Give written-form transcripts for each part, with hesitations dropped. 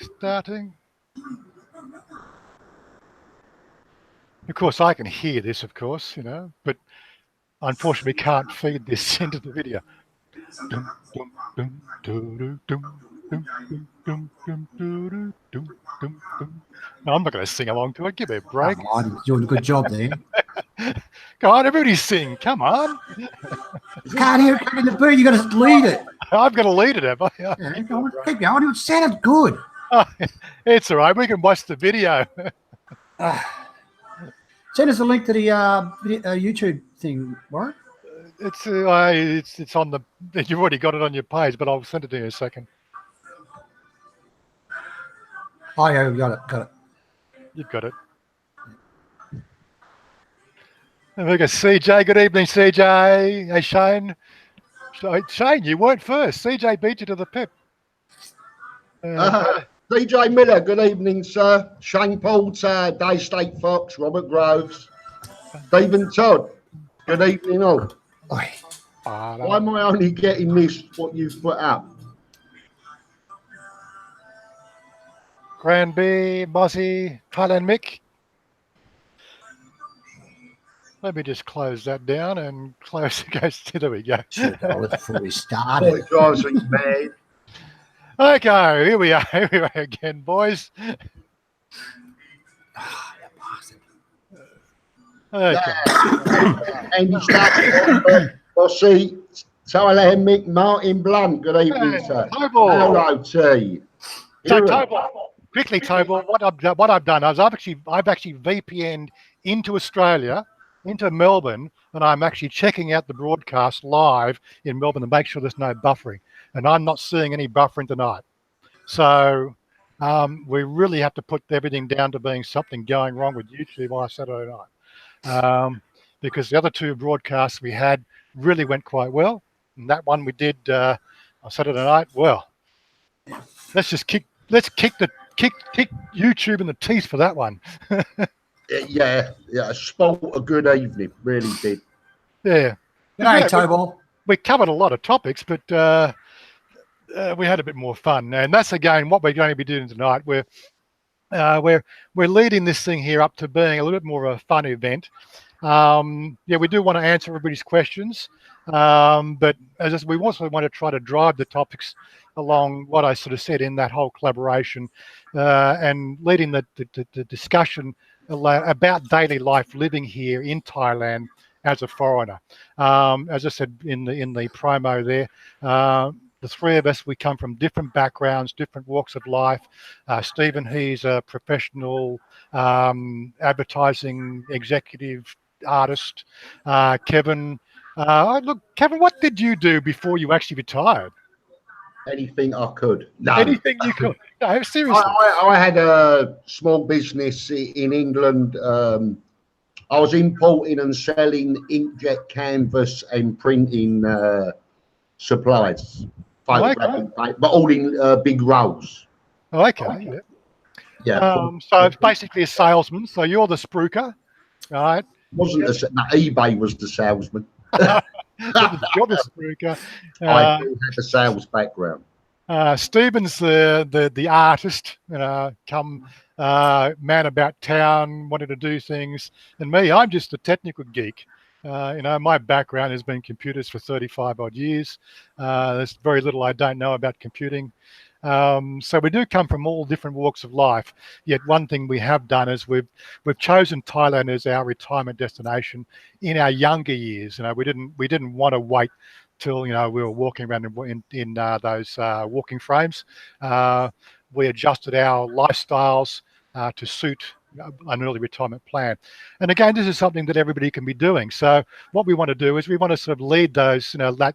Starting. Of course, I can hear this, of course, but unfortunately can't feed this into the video. Dum, dum, dum, doo, dum, dum, dum, dum, dum, doo, dum, dum, dum. No, I'm not going to sing along to it. Give me a break. Come on, you're doing a good job there. Go on, everybody sing. Come on. Can't hear it coming in the booth. You got to lead it. I've got to lead it, have I? Yeah, keep going. It sounded good. Oh, it's all right. We can watch the video. Send us a link to the YouTube thing, Warren. It's on the. You've already got it on your page, but I'll send it to you in a second. Oh yeah, we got it. You've got it. And we got CJ. Good evening, CJ. Hey, Shane. Shane, you weren't first. CJ beat you to the pip. DJ Miller, good evening, sir. Shane Porter, Dave State Fox, Robert Groves, Stephen Todd, good evening all. Why am I only getting this, what you've put up? Granby, Bossy, Thailand Mick. Let me just close that down and close it goes. There we go. Before we started. It drives me mad. Okay, here we are again, boys. Okay. And you start Bossy, Thailand Mick, Martin Blunt, good evening, sir. Hello, T. So, Tobal, quickly, Tobal, what I've done is I've actually VPN'd into Australia, into Melbourne, and I'm actually checking out the broadcast live in Melbourne to make sure there's no buffering. And I'm not seeing any buffering tonight. So we really have to put everything down to being something going wrong with YouTube on Saturday night. Because the other two broadcasts we had really went quite well. And that one we did on Saturday night, well, let's kick YouTube in the teeth for that one. Yeah, spoilt a good evening, really did. Yeah. Hey, Tobal. We covered a lot of topics, but we had a bit more fun, and that's again what we're going to be doing tonight. We're leading this thing here up to being a little bit more of a fun event. We do want to answer everybody's questions, but we also want to try to drive the topics along what I sort of said in that whole collaboration, and leading the discussion about daily life living here in Thailand as a foreigner. As I said in the promo there, the three of us, we come from different backgrounds, different walks of life. Stephen, he's a professional advertising executive artist. Kevin, Kevin, what did you do before you actually retired? Anything I could. No. Anything you could. No, seriously. I had a small business in England. I was importing and selling inkjet canvas and printing supplies, but all in big rolls. Oh, okay. Yeah. So it's basically a salesman. So you're the spruiker, right? eBay was the salesman. You're the spruiker. I do have a sales background. Stephen's the artist, come man about town, wanted to do things, and me, I'm just a technical geek. My background has been computers for 35 odd years. There's very little I don't know about computing. So we do come from all different walks of life. Yet one thing we have done is we've chosen Thailand as our retirement destination in our younger years. We didn't want to wait till we were walking around in those walking frames. We adjusted our lifestyles to suit an early retirement plan. And again, this is something that everybody can be doing. So what we want to do is we want to sort of lead those, the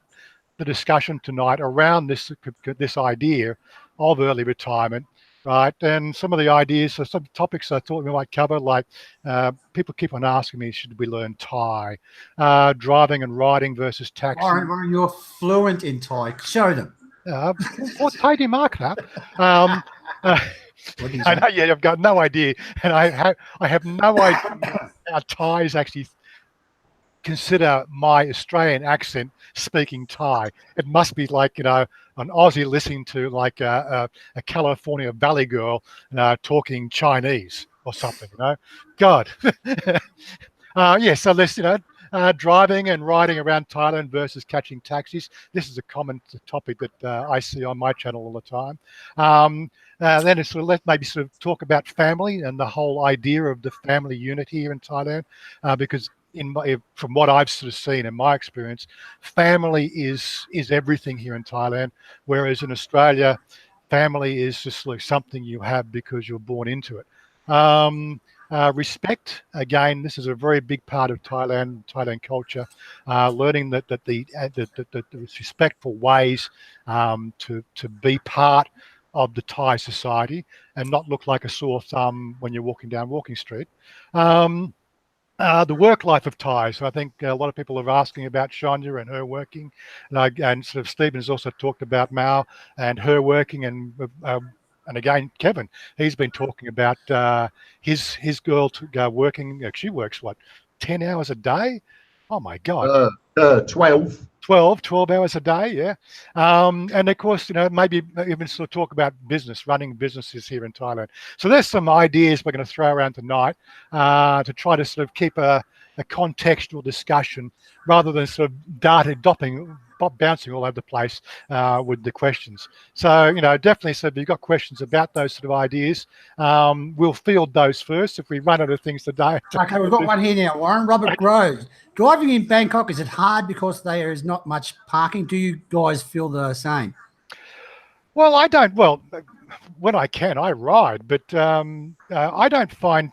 discussion tonight around this idea of early retirement, right? And some of the ideas, so some topics I thought we might cover, like people keep on asking me, should we learn Thai? Driving and riding versus taxi. Warren, you're fluent in Thai. Show them. What Thai do you mark that? I know, yeah, I've got no idea, and I have no idea how Thais actually consider my Australian accent speaking Thai. It must be like, you know, an Aussie listening to like a California Valley girl talking Chinese or something, you know. God. Yeah, so let's, you know, driving and riding around Thailand versus catching taxis. This is a common topic that I see on my channel all the time. Then it's sort of let's maybe sort of talk about family and the whole idea of the family unit here in Thailand, because from what I've sort of seen in my experience, family is everything here in Thailand, whereas in Australia, family is just like something you have because you're born into it. Respect, again, this is a very big part of Thailand culture. Learning that the respectful ways to be part of the Thai society and not look like a sore thumb when you're walking down Walking Street. The work life of Thai. So I think a lot of people are asking about Chanya and her working, and sort of Stephen has also talked about Mao and her working, and again Kevin, he's been talking about his girl working. She works what, 10 hours a day? Oh my God. 12 hours a day, yeah. And of course, you know, maybe even sort of talk about running businesses here in Thailand. So there's some ideas we're going to throw around tonight to try to sort of keep a contextual discussion rather than sort of bouncing all over the place with the questions. So, you know, definitely, so if you've got questions about those sort of ideas, we'll field those first. If we run out of things today. Okay, we've got one here now, Warren. Robert Groves. Driving in Bangkok, is it hard because there is not much parking? Do you guys feel the same? Well, I don't. Well, when I can, I ride, but I don't find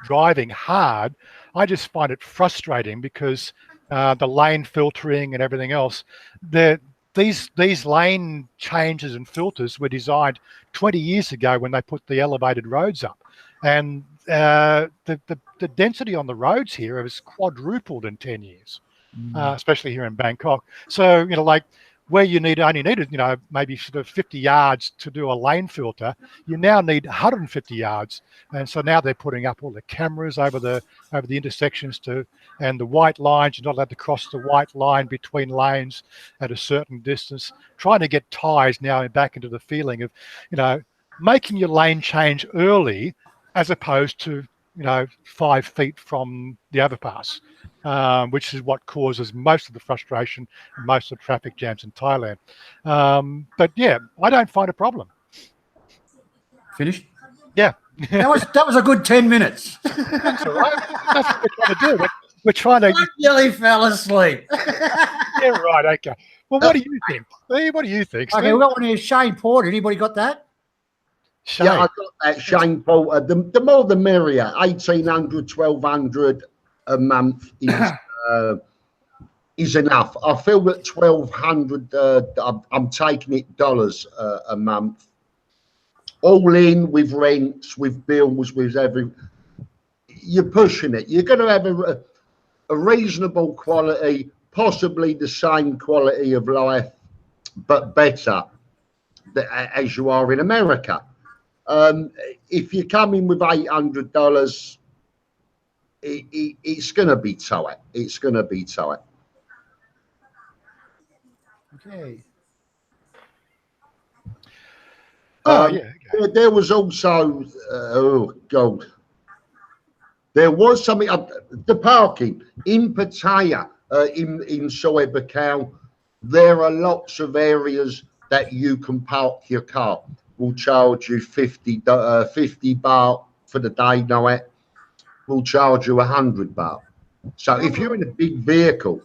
driving hard. I just find it frustrating because the lane filtering and everything else, these lane changes and filters were designed 20 years ago when they put the elevated roads up, and the density on the roads here has quadrupled in 10 years, especially here in Bangkok. So, you know, like where you only needed, you know, maybe sort of 50 yards to do a lane filter, you now need 150 yards. And so now they're putting up all the cameras over the intersections and the white lines. You're not allowed to cross the white line between lanes at a certain distance, trying to get Thais now back into the feeling of, you know, making your lane change early as opposed to, you know, 5 feet from the overpass, which is what causes most of the frustration and most of the traffic jams in Thailand. But yeah, I don't find a problem. Finished? Yeah. That was a good 10 minutes. That's all right. That's what we're trying to do. We're trying to... I nearly fell asleep. Yeah, right, okay. Well, what do you think, Steve? What do you think, Steve? Okay, we've got one here, Shane Porter. Anybody got that? Shane. Yeah, I got that, Shane Porter. The more the merrier. 1,800, 1,200 a month is enough. I feel that 1,200, I'm taking it dollars a month. All in with rents, with bills, with everything. You're pushing it. You're going to have a reasonable quality, possibly the same quality of life, but better as you are in America. If you come in with $800, it's going to be tight. It's going to be tight. Okay. Okay. There was also, oh God, there was something, the parking in Pattaya, in Soy Bacau, there are lots of areas that you can park your car. Will charge you 50 baht for the day night. Will charge you 100 baht. So if you're in a big vehicle,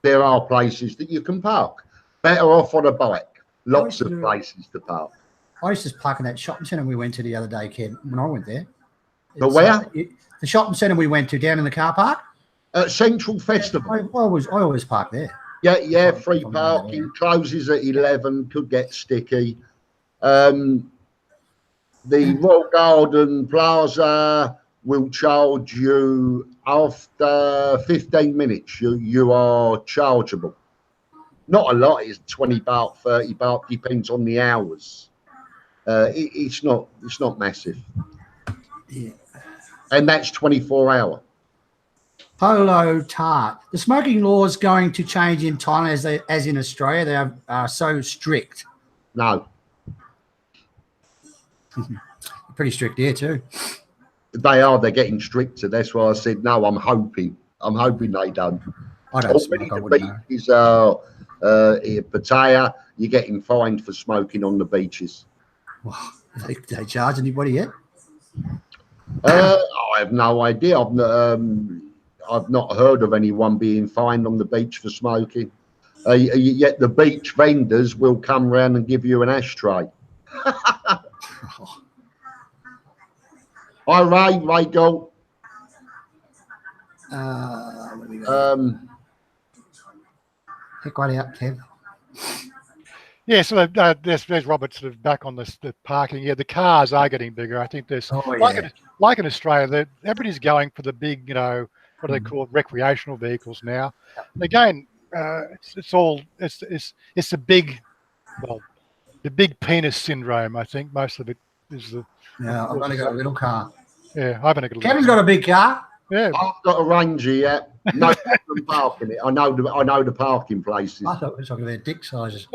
there are places that you can park. Better off on a bike. Lots of places to park. I used to park in that shopping centre we went to the other day, Kev, when I went there. The where? The shopping centre we went to down in the car park. Central Festival. I always park there. Yeah, free parking. Closes at 11. Could get sticky. The Royal Garden Plaza will charge you after 15 minutes. You are chargeable. Not a lot. It's 20 baht, 30 baht. Depends on the hours. It's not massive. Yeah. And that's 24 hour. Polo Tart. The smoking law is going to change in Thailand as in Australia. They are so strict. No. Pretty strict here too. They are. They're getting stricter. That's why I said no. I'm hoping they don't. I don't smoke. I wouldn't know. Beaches, Pattaya, you're getting fined for smoking on the beaches. Wow. They charge anybody yet? I have no idea. I've not heard of anyone being fined on the beach for smoking. Yet the beach vendors will come round and give you an ashtray. Hi, Ray Gold. What do we got? Pick one out, Kev. Yeah, so there's Robert sort of back on the parking. Yeah, the cars are getting bigger. I think there's like in Australia, everybody's going for the big, what do they call it, recreational vehicles now. And again, it's the big, the big penis syndrome. I think most of it is the. Yeah, I've only got a little car. Yeah, I've only got a little. Kevin's got a big car. Yeah, I've got a Ranger. Yeah, no problem parking it. I know the parking places. I thought it was talking about dick sizes.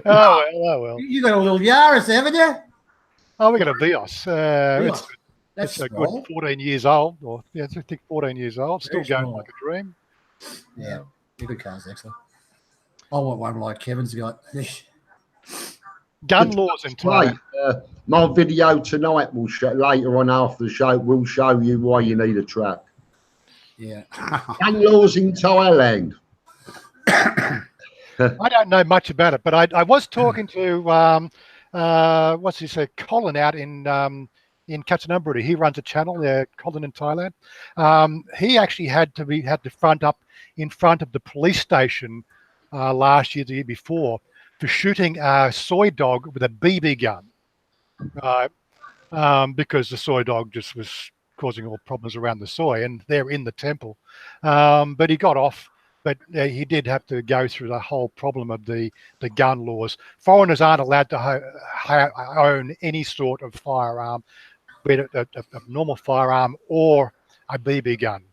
Oh well. You got a little Yaris, haven't you? Oh, we got a Vios. That's it's a good 14 years old, or I think 14 years old. Still going like a dream. Yeah, they're good cars actually. I want one like Kevin's got. Gun laws in Thailand. My video tonight will show later on after the show. Will show you why you need a truck. Yeah. Gun laws in Thailand. I don't know much about it, but I was talking to Colin out in Kanchanaburi. He runs a channel there, Colin in Thailand. He actually had to front up in front of the police station last year, the year before, for shooting a soy dog with a BB gun, because the soy dog just was causing all problems around the soy, and they're in the temple. But he got off, but he did have to go through the whole problem of the gun laws. Foreigners aren't allowed to own any sort of firearm, be it a normal firearm or a BB gun.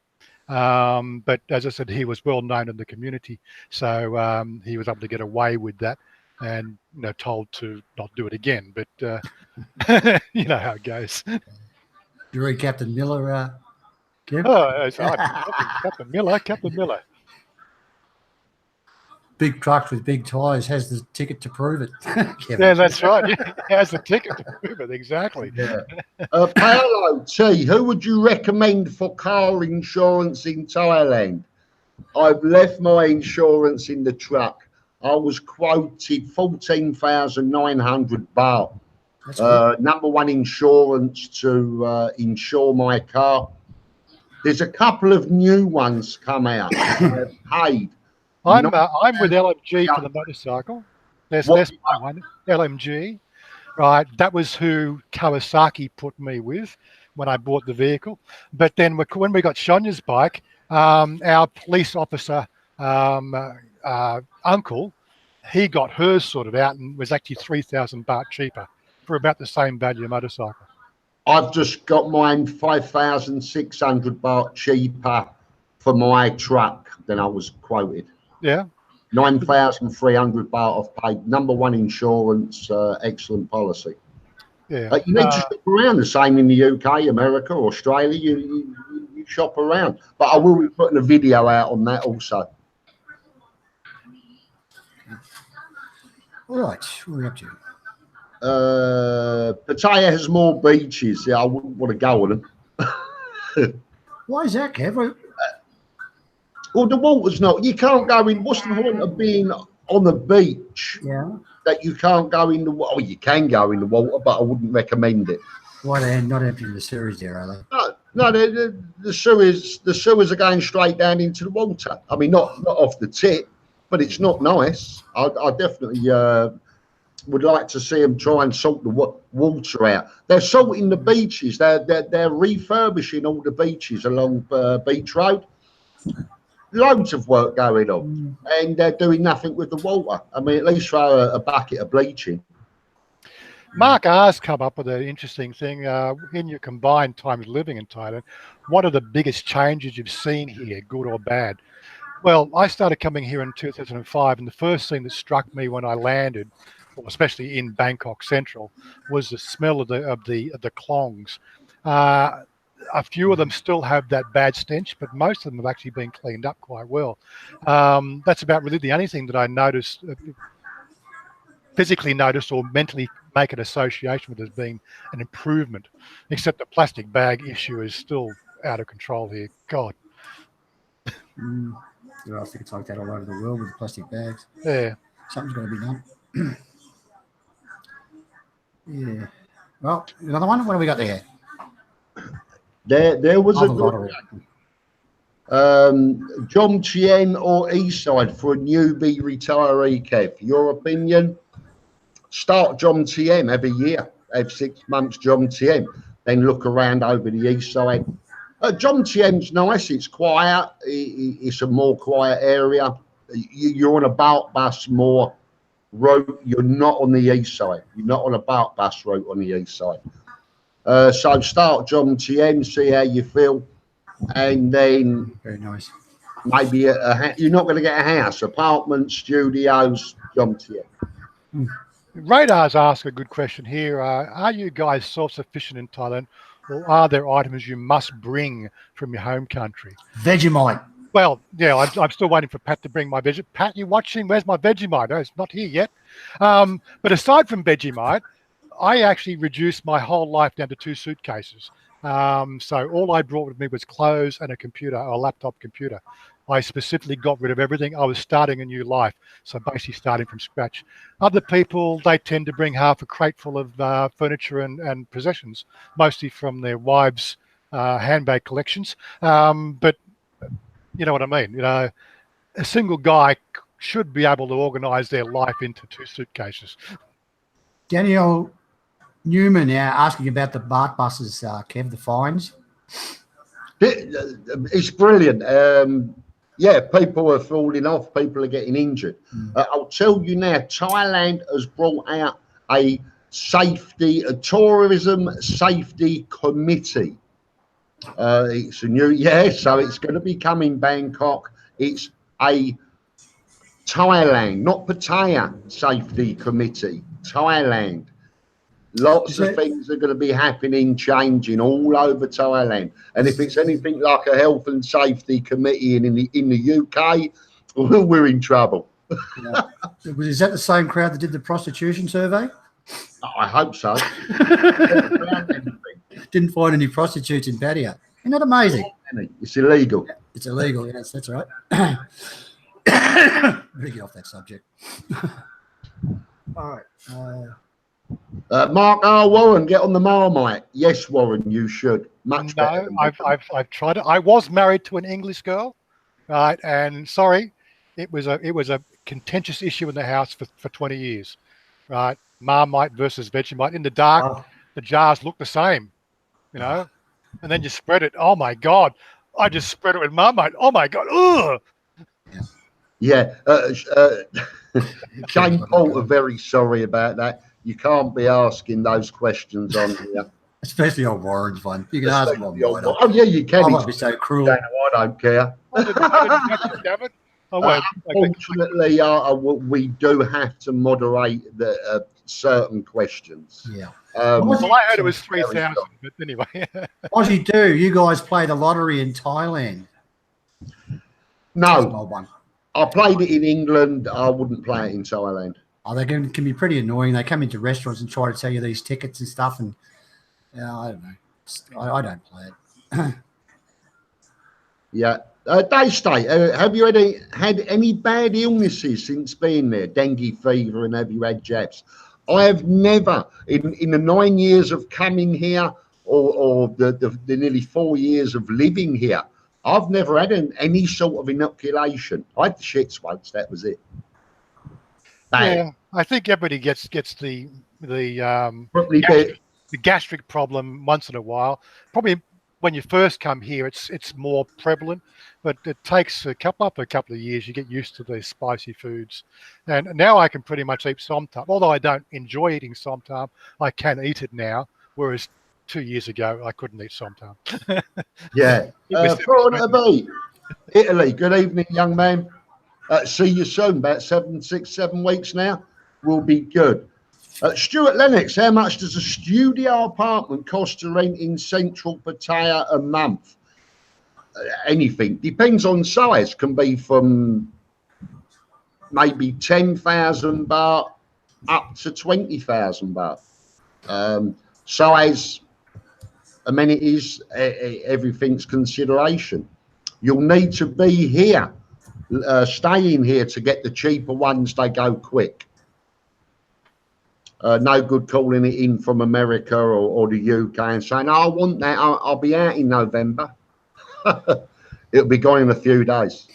But as I said, he was well known in the community, so he was able to get away with that, and told to not do it again. But you know how it goes. You read Captain Miller, Kev? Oh, Captain Miller. Big trucks with big tyres, has the ticket to prove it. Yeah, that's right. He has the ticket to prove it, exactly. Yeah. Paolo T, who would you recommend for car insurance in Thailand? I've left my insurance in the truck. I was quoted 14,900 baht. Number one insurance to insure my car. There's a couple of new ones come out. I've paid. I'm with LMG for the motorcycle. There's my one, LMG. Right, that was who Kawasaki put me with when I bought the vehicle. But then when we got Chanya's bike, our police officer uncle, he got hers sorted out and was actually 3,000 baht cheaper for about the same value motorcycle. I've just got mine 5,600 baht cheaper for my truck than I was quoted. Yeah. 9,300 baht I've paid. Number one insurance, excellent policy. Yeah. You need to shop around. The same in the UK, America, Australia. You shop around. But I will be putting a video out on that also. All right, what are we up to? Pattaya has more beaches. Yeah, I wouldn't want to go on them. Why is that, Kev? Well, the water's not. You can't go in. What's the point of being on the beach? Yeah. That you can't go in the water. Oh, you can go in the water, but I wouldn't recommend it. Why they're not emptying the sewers there, are they? No, the sewers are going straight down into the water. I mean, not off the tip, but it's not nice. I definitely would like to see them try and sort the water out. They're salting the beaches. They're refurbishing all the beaches along Beach Road. Loads of work going on, and they're doing nothing with the water. I mean, at least throw a bucket of bleaching. Mark R's come up with an interesting thing. In your combined time of living in Thailand, what are the biggest changes you've seen here, good or bad? Well, I started coming here in 2005, and the first thing that struck me when I landed, or especially in Bangkok Central, was the smell of the klongs. Uh, a few of them still have that bad stench, but most of them have actually been cleaned up quite well. That's about really the only thing that I noticed, physically noticed or mentally make an association with as being an improvement, except the plastic bag issue is still out of control here. God. Yeah, I think it's like that all over the world with the plastic bags. Yeah. Something's got to be done. Yeah. Well, another one. What have we got there? There was Oh, a the lottery. John Chien or Eastside for a newbie retiree, Kev. Your opinion? Start John Chien every year. Have 6 months John Chien. Then look around over the east side. John Chien's nice. It's quiet. It's a more quiet area. You're on a boat bus more route. You're not on the east side. You're not on a boat bus route on the east side. So start John Chien, see how you feel, and then Very nice. maybe you're not going to get a house, apartment, studios, John Chien. Radar's asked a good question here. Are you guys self-sufficient in Thailand, or are there items you must bring from your home country? Vegemite. Well, yeah, I'm still waiting for Pat to bring my Vegemite. Pat, you watching? Where's my Vegemite? Oh, it's not here yet. But aside from Vegemite, I actually reduced my whole life down to 2 suitcases. So all I brought with me was clothes and a computer, or a laptop computer. I specifically got rid of everything. I was starting a new life, so basically starting from scratch. Other people, they tend to bring half a crate full of furniture and possessions, mostly from their wives' handbag collections. But you know what I mean? You know, a single guy should be able to organise their life into 2 suitcases. Daniel Newman now asking about the BART buses, Kev, the fines. It's brilliant. Yeah, people are falling off. People are getting injured. I'll tell you now, Thailand has brought out a tourism safety committee. It's a new, so it's going to be coming Bangkok. It's a Thailand, not Pattaya safety committee, Thailand. Lots of things are going to be happening, changing all over Thailand. And if it's anything like a health and safety committee in the UK, we're in trouble. Yeah. Is that the same crowd that did the prostitution survey? I hope so. Didn't find any prostitutes in Pattaya. Isn't that amazing? It's illegal. It's illegal, yes, that's right. Better get off that subject. All right. Mark R. Warren, get on the Marmite. Yes, Warren, you should. Much better. No, I've tried it. I was married to an English girl, right? And sorry, it was a contentious issue in the house for 20 years, right? Marmite versus Vegemite. In the dark, the jars look the same, you know. And then you spread it. Oh my God! I just spread it with Marmite. Oh my God! Ugh. Yeah. Shane Paul are very sorry about that. You can't be asking those questions on here. Especially on Warren's one. You can ask him on mine. Oh, yeah, you can. I won't be so cruel. I don't care. Unfortunately, we do have to moderate the certain questions. Yeah. Well, I heard it was 3,000, but anyway. Aussie do. You guys play the lottery in Thailand? No. I played it in England. I wouldn't play it in Thailand. Oh, they can be pretty annoying. They come into restaurants and try to sell you these tickets and stuff, and I don't know. I don't play it. Yeah. Daystate, have you had any bad illnesses since being there? Dengue fever, and have you had jabs? I have never, in the 9 years of coming here, or the nearly 4 years of living here, I've never had any sort of inoculation. I had the shits once. That was it. Yeah, I think everybody gets the gastric problem once in a while. Probably when you first come here, it's more prevalent, but it takes after a couple of years, you get used to these spicy foods. And now I can pretty much eat somtam. Although I don't enjoy eating somtam, I can eat it now, whereas 2 years ago, I couldn't eat somtam. Yeah. Prawn to be. Italy, good evening, young man. See you soon, about 7 weeks now. Will be good. Stuart Lennox, how much does a studio apartment cost to rent in central Pattaya a month? Anything. Depends on size. Can be from maybe 10,000 baht up to 20,000 baht. Size, amenities, everything's consideration. You'll need to be here, staying here to get the cheaper ones. They go quick. No good calling it in from America or the UK and saying, oh, I want that. I'll be out in November. It'll be gone in a few days.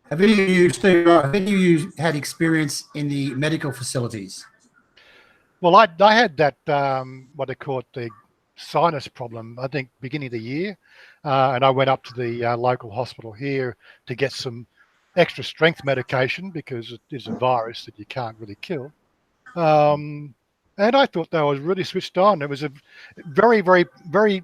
Have any of you, Steve, have any of you had experience in the medical facilities? Well, I had that, what they call it, the sinus problem, I think, beginning of the year. And I went up to the local hospital here to get some extra strength medication because it is a virus that you can't really kill. And I thought they was really switched on. It was a very, very, very,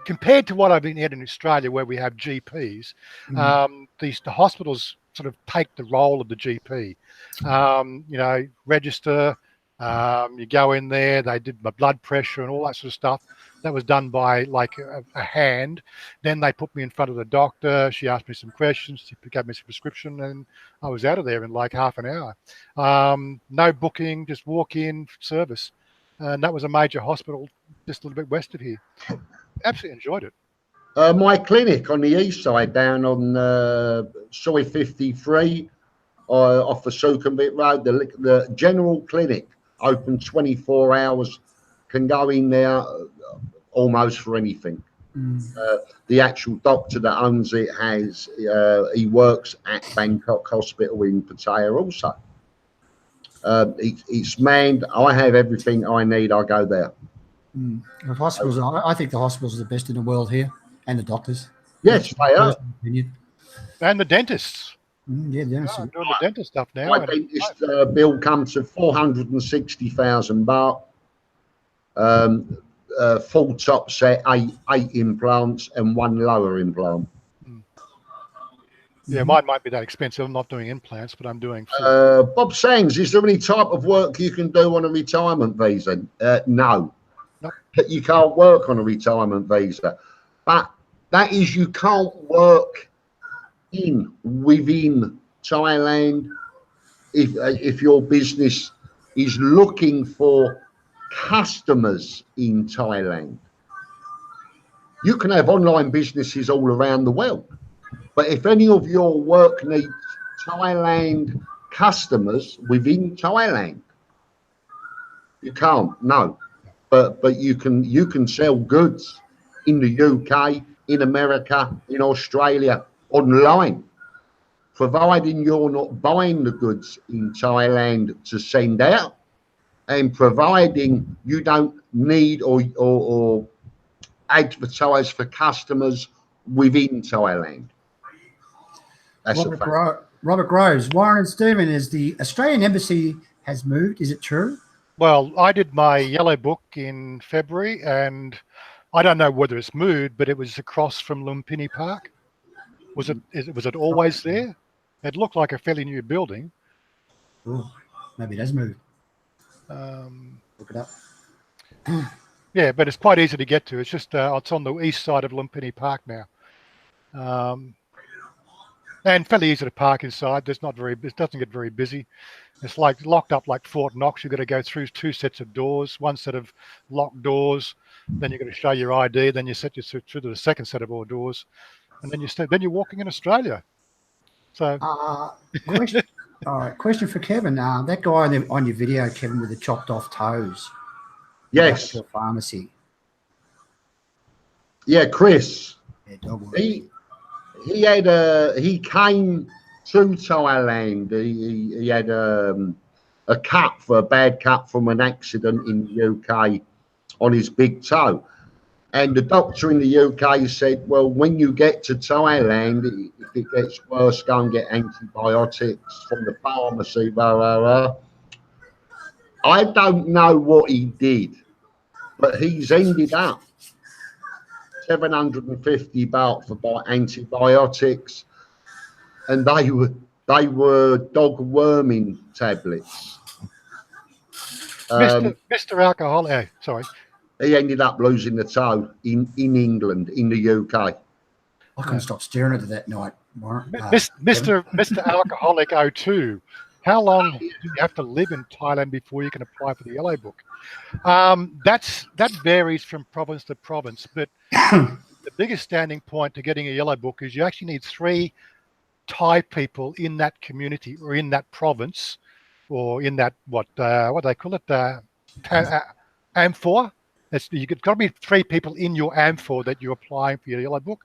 compared to what I've been in Australia where we have GPs, the hospitals sort of take the role of the GP. You know, register, you go in there, they did my blood pressure and all that sort of stuff. That was done by like a hand. Then they put me in front of the doctor. She asked me some questions. She gave me some prescription, and I was out of there in like half an hour. No booking, just walk in service. And that was a major hospital just a little bit west of here. Absolutely enjoyed it. My clinic on the east side, down on Soy 53, off the Sukhumvit Road, the general clinic, open 24 hours, can go in there almost for anything. The actual doctor that owns it he works at Bangkok Hospital in Pattaya also. It's manned. I have everything I need. I go there. The hospitals, I think the hospitals are the best in the world here, and the doctors. Yes, they are. And the dentists. Yeah, dentists. I'm doing the dentist stuff now. My dentist bill comes to 460,000 baht. Full top set, eight implants and one lower implant. Yeah, mine might be that expensive. I'm not doing implants, but I'm doing. Bob Sangs, is there any type of work you can do on a retirement visa? No. Nope. You can't work on a retirement visa, but that is, you can't work within Thailand if your business is looking for customers in Thailand. You can have online businesses all around the world, but if any of your work needs Thailand customers within Thailand, you can't. No, but you can sell goods in the UK, in America, in Australia, online, providing you're not buying the goods in Thailand to send out, and providing you don't need or advertise for customers within Thailand. That's Robert Groves, Warren and Stephen, is the Australian Embassy has moved. Is it true? Well, I did my yellow book in February, and I don't know whether it's moved, but it was across from Lumpini Park. Was it always there? It looked like a fairly new building. Oh, maybe it has moved. Look it up. Yeah, but it's quite easy to get to. It's just it's on the east side of Lumpini Park now, and fairly easy to park inside. It doesn't get very busy. It's like locked up like Fort Knox. You've got to go through two sets of doors, one set of locked doors. Then you've got to show your ID. Then you set you through to the second set of all doors, and then you're walking in Australia. So, question, all right, question for Kevin. That guy on your video, Kevin, with the chopped off toes. Yes. To a pharmacy. Yeah, Chris. Yeah, he came to Thailand. He had a bad cut from an accident in the UK. on his big toe. And the doctor in the UK said, well, when you get to Thailand, if it gets worse, go and get antibiotics from the pharmacy, blah, blah, blah. I don't know what he did, but he's ended up 750 baht for antibiotics, and they were dog worming tablets. Mr. Alcoholic, sorry. He ended up losing the toe in England, in the UK. I couldn't stop staring at it that night, Warren. Mr. Alcoholic 02, how long do you have to live in Thailand before you can apply for the Yellow Book? That varies from province to province, but the biggest standing point to getting a Yellow Book is you actually need 3 Thai people in that community or in that province or in that, what they call it, AMFOR. You've got to be 3 people in your AMFOR that you're applying for your Yellow Book.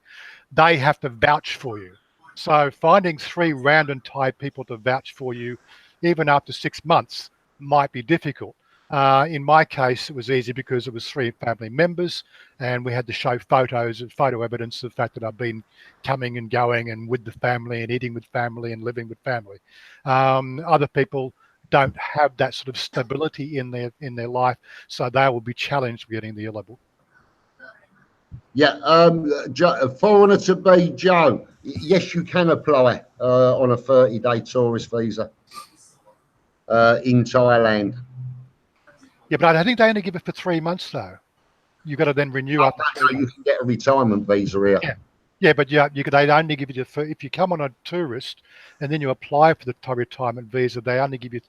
They have to vouch for you. So finding 3 random Thai people to vouch for you, even after 6 months, might be difficult. In my case, it was easy because it was 3 family members, and we had to show photos and photo evidence of the fact that I've been coming and going and with the family and eating with family and living with family. Other people don't have that sort of stability in their life, so they will be challenged with getting the Yellow Book. Yeah, foreigner to be Joe. Yes, you can apply on a 30-day tourist visa in Thailand. Yeah, but I think they only give it for 3 months, though. You've got to then renew up. You can get a retirement visa here. Yeah, but they only give you if you come on a tourist and then you apply for the retirement visa, they only give you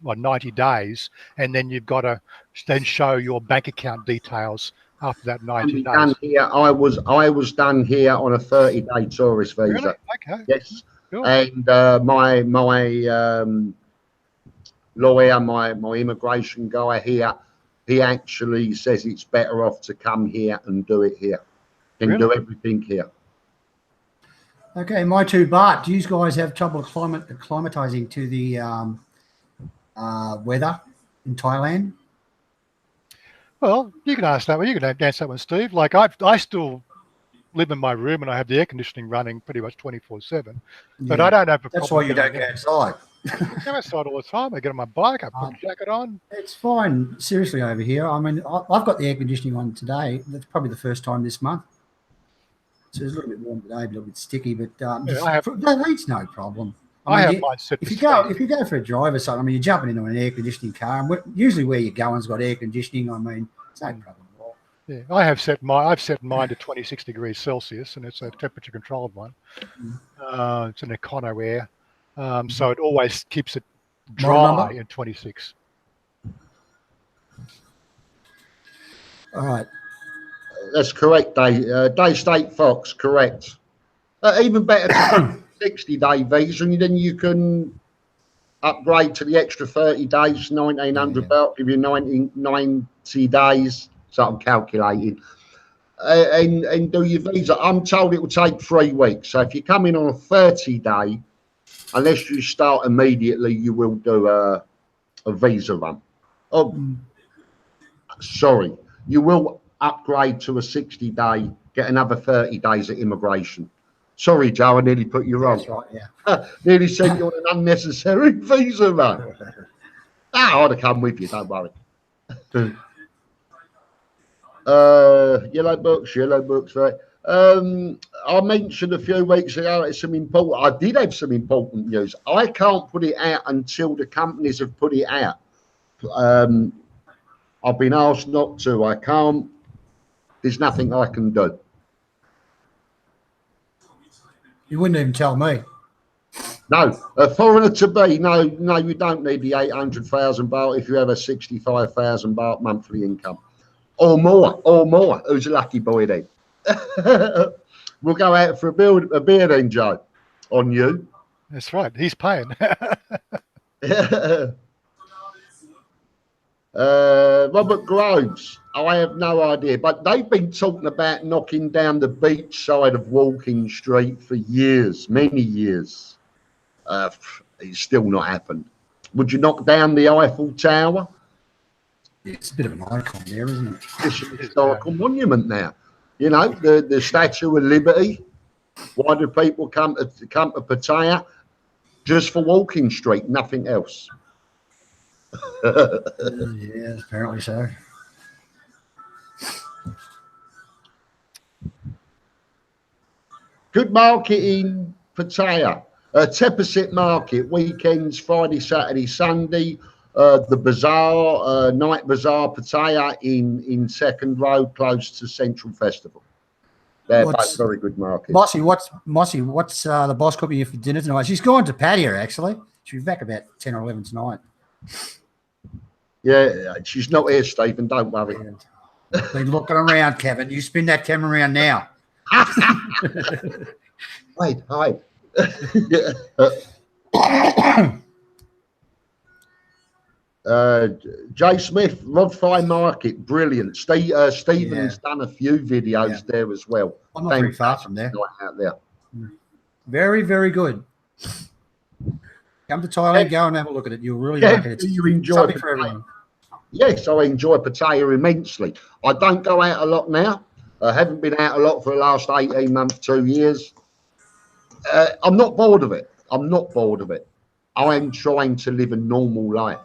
90 days, and then you've got to then show your bank account details after that 90 days. Done here. I was done here on a 30-day tourist visa. Really? Okay. Yes. Cool. And my lawyer, my immigration guy here, he actually says it's better off to come here and do it here. Can do everything here. Okay, my 2 baht. Do you guys have trouble acclimatizing to the weather in Thailand? Well, you can ask that one. You can answer that one, Steve. Like I still live in my room and I have the air conditioning running pretty much 24/7. But I don't have a problem. That's why you don't go outside. I go outside all the time. I get on my bike. I put a jacket on. It's fine. Seriously, over here. I mean, I've got the air conditioning on today. That's probably the first time this month. So it's a little bit warm today, a little bit sticky, but it's no problem. I have mine set. If you go for a drive or something, I mean, you're jumping into an air conditioning car, and usually where you're going's got air conditioning. I mean, it's no problem at all. Yeah, I've set mine to 26 degrees Celsius, and it's a temperature controlled one. It's an Econo Air, so it always keeps it dry at 26. All right. That's correct, Day State Fox, correct. Even better, 60-day visa, and then you can upgrade to the extra 30 days, 1,900 baht, give you 90 days, so I'm calculating, and do your visa. I'm told it will take 3 weeks, so if you come in on a 30-day, unless you start immediately, you will do a visa run. Oh, sorry, you will upgrade to a 60-day, get another 30 days at immigration. Sorry, Joe, I nearly put you wrong. That's right, yeah. Nearly sent you on an unnecessary visa run. I'd have come with you, don't worry. Yellow books, right? I mentioned a few weeks ago I did have some important news. I can't put it out until the companies have put it out. I've been asked not to. I can't. There's nothing I can do. You wouldn't even tell me. No, a foreigner to be. No, you don't need the 800,000 baht if you have a 65,000 baht monthly income, or more. Who's a lucky boy then? We'll go out for a beer then, Joe. On you. That's right. He's paying. Robert Groves, I have no idea, but they've been talking about knocking down the beach side of Walking Street for years, many years. It's still not happened. Would you knock down the Eiffel Tower? It's a bit of an icon there, isn't it? It's a historical monument now. You know, the Statue of Liberty. Why do people come to Pattaya? Just for walking street, nothing else. Yeah, apparently so. Good market in Pattaya. Tepasit market, weekends, Friday, Saturday, Sunday. The bazaar, night bazaar, Pattaya in second row, close to Central Festival. They're both very good markets. Mossy, what's the boss cooking you for dinner tonight? She's going to Pattaya, actually. She'll be back about 10 or 11 tonight. Yeah, she's not here, Stephen. Don't worry. Been looking around, Kevin. You spin that camera around now. Wait, hi. Jay Smith, Rod Fry Market, brilliant. Stephen's done a few videos there as well. I'm not very far from there. Out there. Very, very good. Come to Thailand, go and have a look at it. You'll really like it. You enjoy something for everyone. Yes, I enjoy Pattaya immensely. I don't go out a lot now. I haven't been out a lot for the last 18 months, 2 years. I'm not bored of it. I'm not bored of it. I am trying to live a normal life.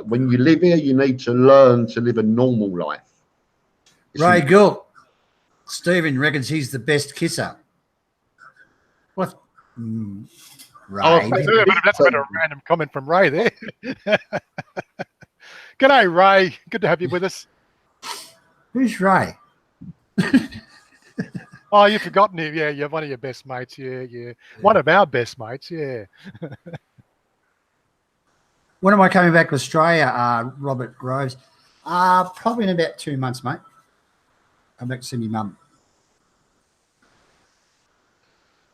When you live here, you need to learn to live a normal life. Ray Gould. Stephen reckons he's the best kisser. What? Ray. That's a bit of a random comment from Ray there. G'day, Ray. Good to have you with us. Who's Ray? Oh, you've forgotten him. Yeah, you're one of your best mates. Yeah. One of our best mates. Yeah. When am I coming back to Australia, Robert Groves? Probably in about 2 months, mate. I'm back to see my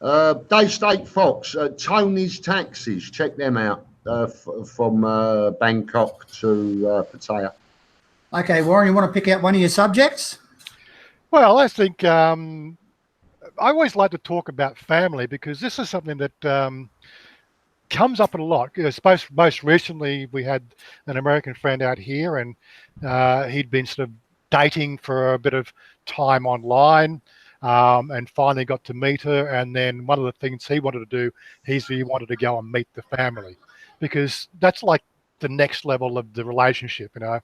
mum. Dave State Fox, Tony's Taxis. Check them out from Bangkok to Pattaya. Okay, Warren, you want to pick out one of your subjects? Well, I think I always like to talk about family because this is something that comes up a lot. I suppose most recently we had an American friend out here and he'd been sort of dating for a bit of time online and finally got to meet her. And then one of the things he wanted to do, he wanted to go and meet the family because that's like the next level of the relationship, you know,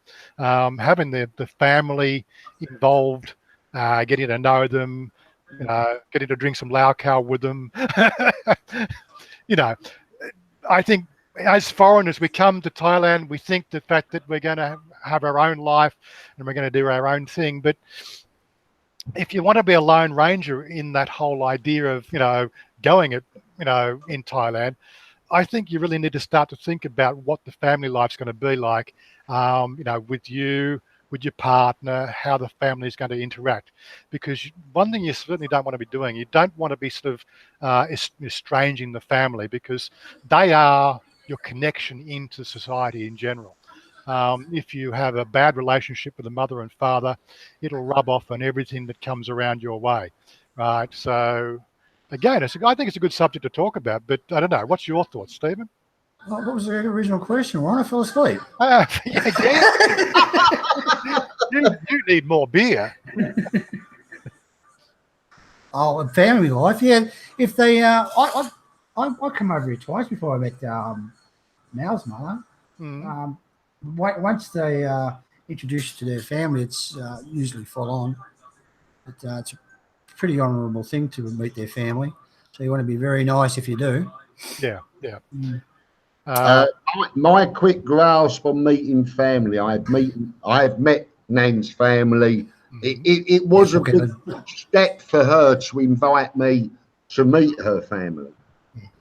having the family involved, getting to know them, getting to drink some lau khao with them. You know, I think as foreigners, we come to Thailand, we think the fact that we're going to have our own life and we're going to do our own thing. But if you want to be a lone ranger in that whole idea of, you know, going it, you know, in Thailand, I think you really need to start to think about what the family life's going to be like, you know, with you, with your partner, how the family is going to interact. Because one thing you certainly don't want to be doing, you don't want to be sort of estranging the family because they are your connection into society in general. If you have a bad relationship with the mother and father, it'll rub off on everything that comes around your way, right? So, again, I think it's a good subject to talk about, but I don't know. What's your thoughts, Stephen? What was the original question, Warren? I fell asleep. You need more beer. Oh, family life, yeah. If they, I come over here twice before I met Mal's mother. Once they introduce you to their family, it's usually full on. But it's a pretty honourable thing to meet their family. So you want to be very nice if you do. Yeah. My quick grasp on meeting family. I have met Nan's family. It was a big step for her to invite me to meet her family.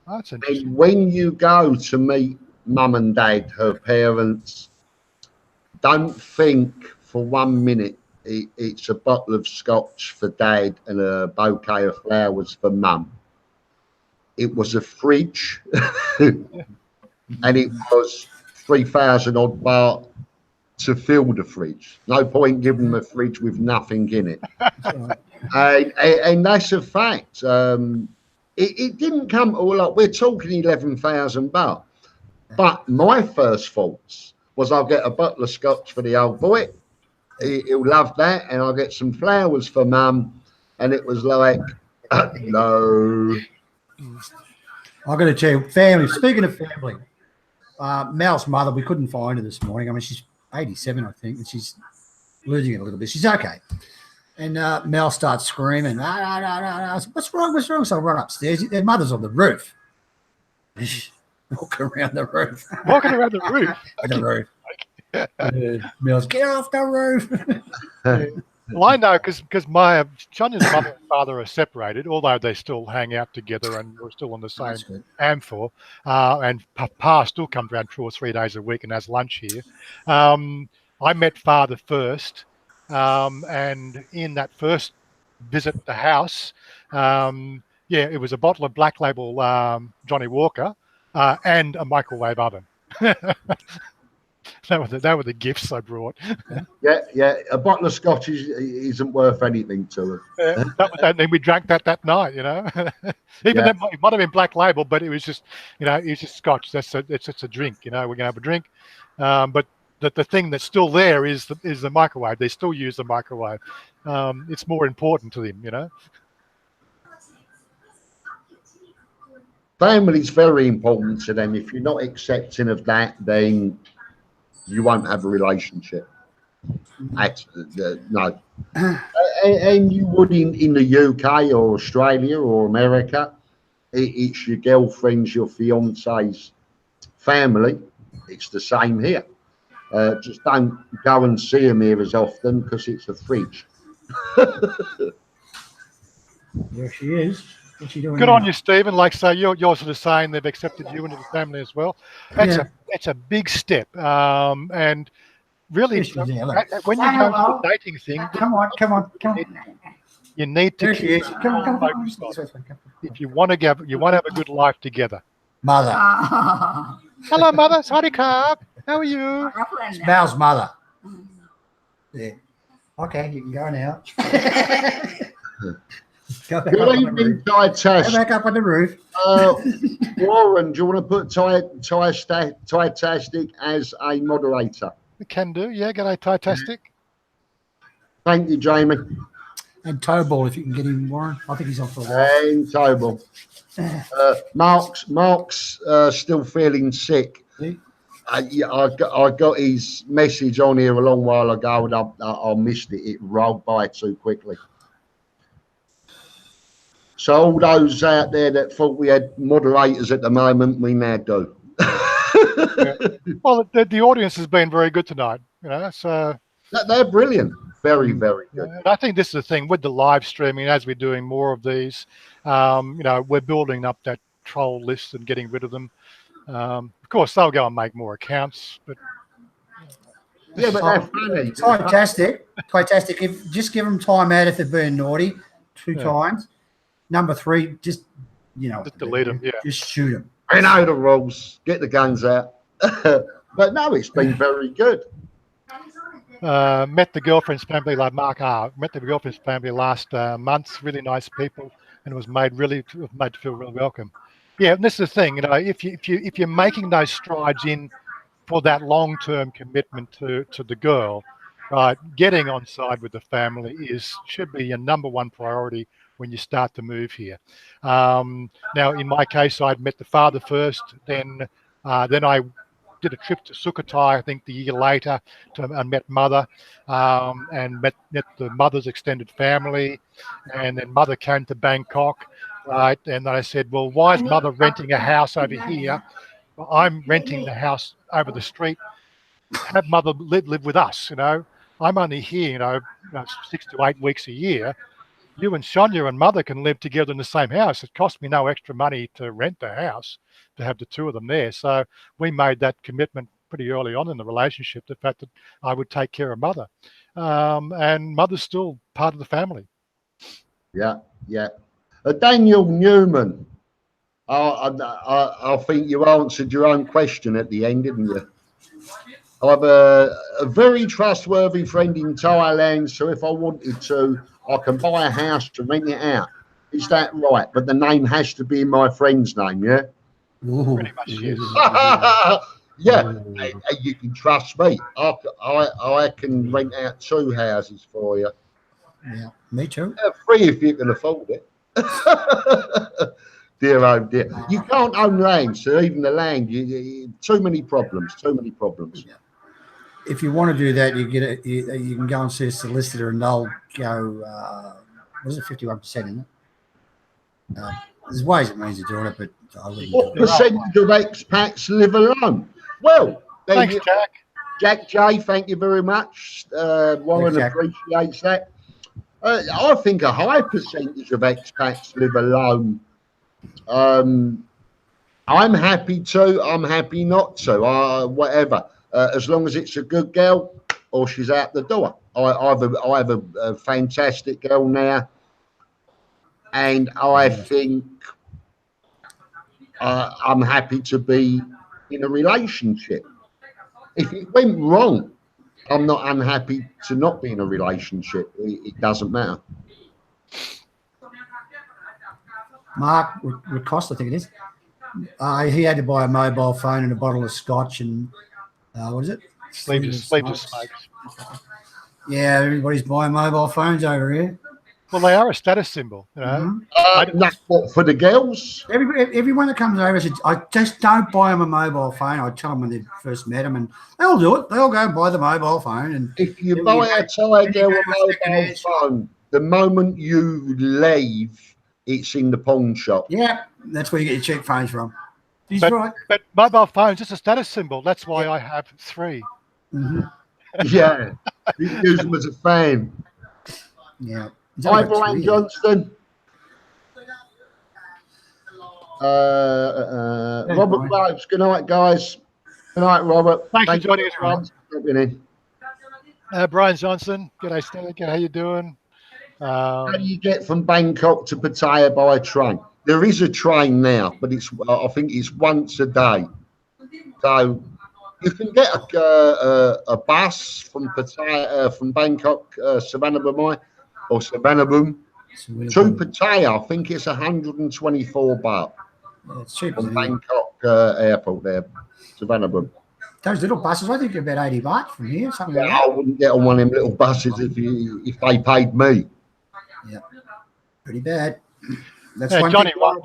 That's interesting. And when you go to meet mum and dad, her parents, don't think for 1 minute it's a bottle of scotch for dad and a bouquet of flowers for mum. It was a fridge and it was 3,000 odd baht to fill the fridge. No point giving them a fridge with nothing in it. And that's a fact. It didn't come all up. We're talking 11,000 baht. But my first thoughts was I'll get a bottle of scotch for the old boy. He'll love that. And I'll get some flowers for mum. And it was like, no. I've got to tell you, family, speaking of family, Mel's mother, we couldn't find her this morning. I mean, she's 87, I think, and she's losing it a little bit. She's okay. And Mel starts screaming, what's wrong? What's wrong? So I run upstairs. Their mother's on the roof. Walking around the roof. Walking around the roof? On the roof. Mel's, get off the roof. Well, I know because Chanya's mother and father are separated, although they still hang out together and we're still on the same AMFOR. And Pa still comes around 2 or 3 days a week and has lunch here. I met father first, and in that first visit at the house, it was a bottle of Black Label Johnny Walker and a microwave oven. That were the gifts I brought. Yeah. A bottle of scotch isn't worth anything to us. And we drank that night, you know. Even though it might have been Black Label, but it was just, you know, it's just scotch. It's a drink, you know. We're gonna have a drink, but the thing that's still there is the microwave. They still use the microwave. It's more important to them, you know. Family's very important to them. If you're not accepting of that, then you won't have a relationship. No. And you would in the UK or Australia or America. It's your girlfriend's, your fiance's family. It's the same here. Just don't go and see them here as often because it's a fridge. There she is. What's she doing? Good on you, Stephen. Like, so you're sort of saying they've accepted you into the family as well. That's a big step. And really, when you go to the dating thing, come on. You need to. There she is. Come on. If you want to have a good life together. Mother. Hello, mother. Sorry, Carb. How are you? Mal's mother. Yeah. Okay, you can go now. Good evening, Ty-tastic. Go back up on the roof. Warren, do you want to put Ty-tastic as a moderator? We can do, yeah. G'day, Ty-tastic. Thank you, Jamie. And Towball, if you can get him, Warren. I think he's on for a while. And Towball. Mark's still feeling sick. I got his message on here a long while ago and I missed it. It rolled by too quickly. So all those out there that thought we had moderators at the moment, we now do. Well, the audience has been very good tonight, you know. So they're brilliant, very, very good. And I think this is the thing with the live streaming. As we're doing more of these, you know, we're building up that troll list and getting rid of them. Of course, they'll go and make more accounts, but yeah, but they're funny. Fantastic. If just give them time out if they're being naughty 2 times. Number 3, just delete them. Yeah, just shoot them. I know the rules. Get the guns out. But no, it's been very good. Met the girlfriend's family, like Mark R. Met the girlfriend's family last month. Really nice people, and was made to feel really welcome. Yeah, and this is the thing, you know, if you're making those strides in for that long-term commitment to the girl, right, getting on side with the family should be your number 1 priority when you start to move here. Now, in my case, I'd met the father first, then I did a trip to Sukhothai, I think the year later, and met mother, and met the mother's extended family, and then mother came to Bangkok, right? And I said, well, why is mother renting a house over here? Well, I'm renting the house over the street. Have mother live with us, you know. I'm only here, you know, 6 to 8 weeks a year. You and Chanya and mother can live together in the same house. It cost me no extra money to rent the house, to have the 2 of them there. So we made that commitment pretty early on in the relationship, the fact that I would take care of mother. And mother's still part of the family. Yeah. Daniel Newman, I think you answered your own question at the end, didn't you? I have a very trustworthy friend in Thailand, so if I wanted to, I can buy a house to rent it out. Is that right? But the name has to be my friend's name, yeah? Pretty much, yes. Yeah, you can trust me. I can rent out 2 houses for you. Yeah, me too. 3 if you can afford it. Dear, oh dear. You can't own land, so even the land, too many problems, too many problems. Yeah. If you want to do that, you can go and see a solicitor and they'll go, what is it, 51%, isn't it? There's ways and means of doing it, but I wouldn't do What it. percentage of expats live alone? Well, Thanks, Jack. Jack J, thank you very much. Warren Thanks, Jack. appreciates that. I think a high percentage of expats live alone. I'm happy to. I'm happy not to. Whatever. As long as it's a good girl or she's out the door. I have a fantastic girl now, and I think I'm happy to be in a relationship. If it went wrong, I'm not unhappy to not be in a relationship. It doesn't matter. Mark Ricost, I think it is. He had to buy a mobile phone and a bottle of scotch and what is it? Sleeveless smokes. Yeah, everybody's buying mobile phones over here. Well, they are a status symbol, you know. That's what for the girls. Everyone that comes over said, I just don't buy them a mobile phone. I tell them when they first met them, and they'll do it. They'll go and buy the mobile phone. And if you buy a Thai girl a mobile phone, the moment you leave, it's in the pawn shop. Yeah, that's where you get your cheap phones from. He's right. But mobile phones, just a status symbol. That's why I have 3. Mm-hmm. Yeah, you use them as a fan. Yeah. Hi, Warren Johnston. Robert Groves. Good night, guys. Good night, Robert. Thanks for joining us, Rob. In. Brian Johnson. G'day, Stan. How you doing? How do you get from Bangkok to Pattaya by train? There is a train now, but I think it's once a day. So you can get a bus from Pattaya, from Bangkok, Savannabhumi, or Savannabhum to Pattaya. I think it's 124 baht. Yeah, it's cheap from Bangkok airport there, Savannabhum. Those little buses, I think they're about 80 baht from here. Something like that. I wouldn't get on one of them little buses if they paid me. Yeah, pretty bad. That's one Johnny Rotten.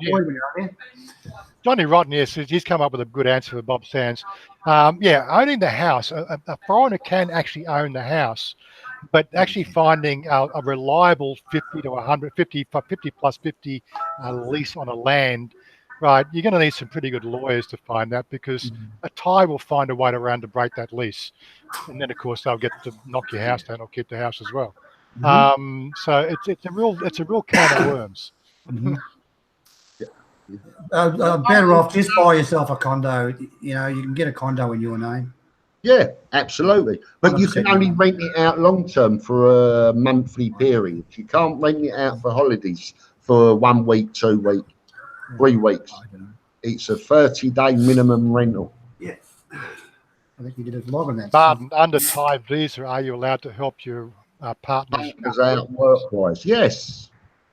Johnny Rotten, yes, he's come up with a good answer for Bob Sands. Yeah, owning the house, a foreigner can actually own the house, but actually finding a reliable 50 to 150 plus 50 lease on a land, right, you're going to need some pretty good lawyers to find that, because a Thai will find a way around to break that lease. And then, of course, they'll get to knock your house down or keep the house as well. So it's a real can of worms. Better off just buy yourself a condo. You know, you can get a condo in your name. Yeah, absolutely. But you can only rent it out long term for a monthly period. You can't rent it out for holidays for 1 week, 2 weeks, 3 weeks. It's a 30-day minimum rental. Yeah. I think you did a lot on that. But under Thai visa, are you allowed to help your partners out work-wise? Yes.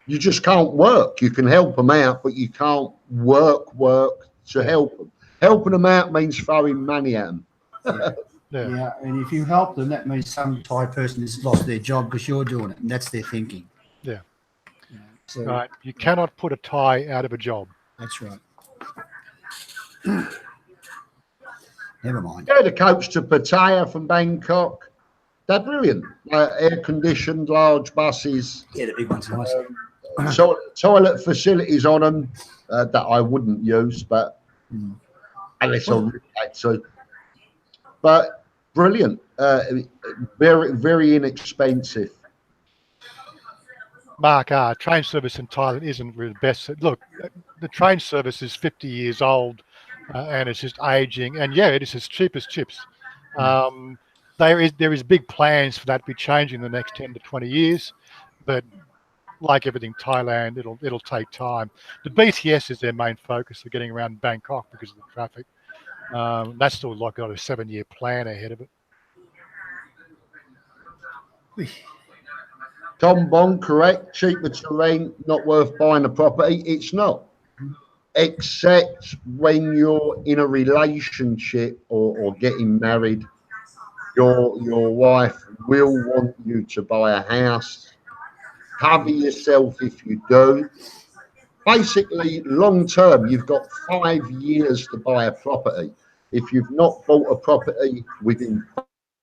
You just can't work. You can help them out, but you can't work to help them. Helping them out means throwing money at them. Yeah, and if you help them, that means some Thai person has lost their job because you're doing it, and that's their thinking. Yeah. So, right. You cannot put a Thai out of a job. That's right. Never mind. Yeah, the coach to Pattaya from Bangkok. They're brilliant. Air-conditioned, large buses. Yeah, the big one's nice. So toilet facilities on them that I wouldn't use, but unless I really had to. But brilliant, very, very inexpensive. Mark, train service in Thailand isn't really the best. Look, the train service is 50 years old, and it's just aging. And yeah, it is as cheap as chips. There is big plans for that to be changing in the next 10 to 20 years, but like everything Thailand, it'll take time. The BTS is their main focus for getting around Bangkok because of the traffic. That's still like got a 7-year plan ahead of it. Tom Bond, correct. Cheaper to rent, not worth buying a property. It's not. except when you're in a relationship or getting married. Your wife will want you to buy a house. Cover yourself if you do. Basically, long term, you've got 5 years to buy a property. If you've not bought a property within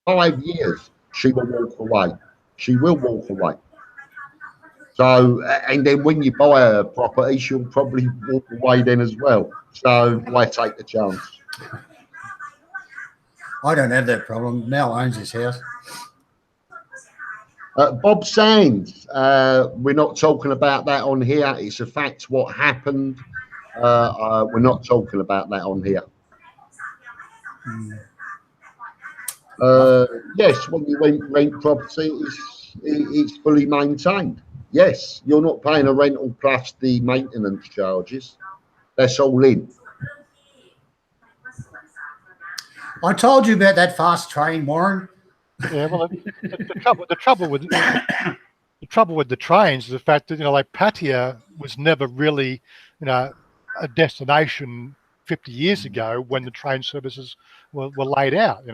5 years, she will walk away. She will walk away. So, and then when you buy a property, she'll probably walk away then as well. So, why take the chance? I don't have that problem. Mel owns this house. Bob Sands, we're not talking about that on here. It's a fact what happened. We're not talking about that on here. Yes, when you rent property, it's fully maintained. Yes, you're not paying a rental plus the maintenance charges. That's all in. I told you about that fast train, Warren. Yeah, well, the trouble with the trains is the fact that, like Pattaya was never really, a destination 50 years ago when the train services were laid out.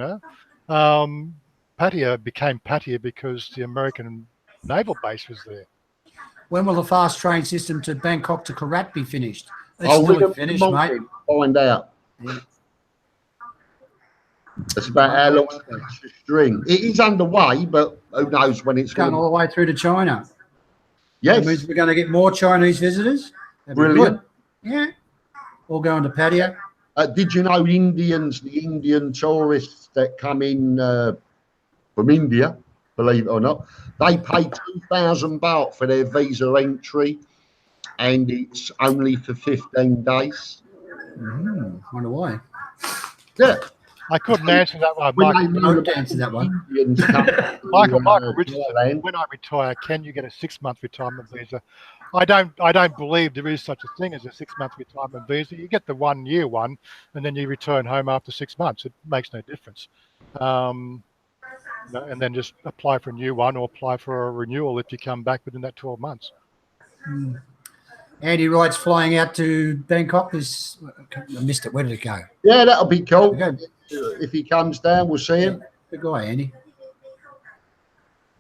Pattaya became Pattaya because the American naval base was there. When will the fast train system to Bangkok to Korat be finished? We're It's gonna finished, mate. Find out. Yeah. That's about how long it's a string. It is underway, but who knows when it's going all the way through to China. Yes. That means we're going to get more Chinese visitors. Brilliant. Yeah. All going to Pattaya. Did you know the Indian tourists that come in from India, believe it or not, they pay 2,000 baht for their visa entry, and it's only for 15 days. Wonder why. Yeah. I couldn't answer that one, Michael. Answer that one. Michael Richardson, when I retire, can you get a 6-month retirement visa? I don't believe there is such a thing as a 6-month retirement visa. You get the 1-year one, and then you return home after 6 months. It makes no difference. And then just apply for a new one or apply for a renewal if you come back within that 12 months. Andy Wright's flying out to Bangkok. I missed it. Where did it go? Yeah, that'll be cool. If he comes down, we'll see him. Good guy, Andy.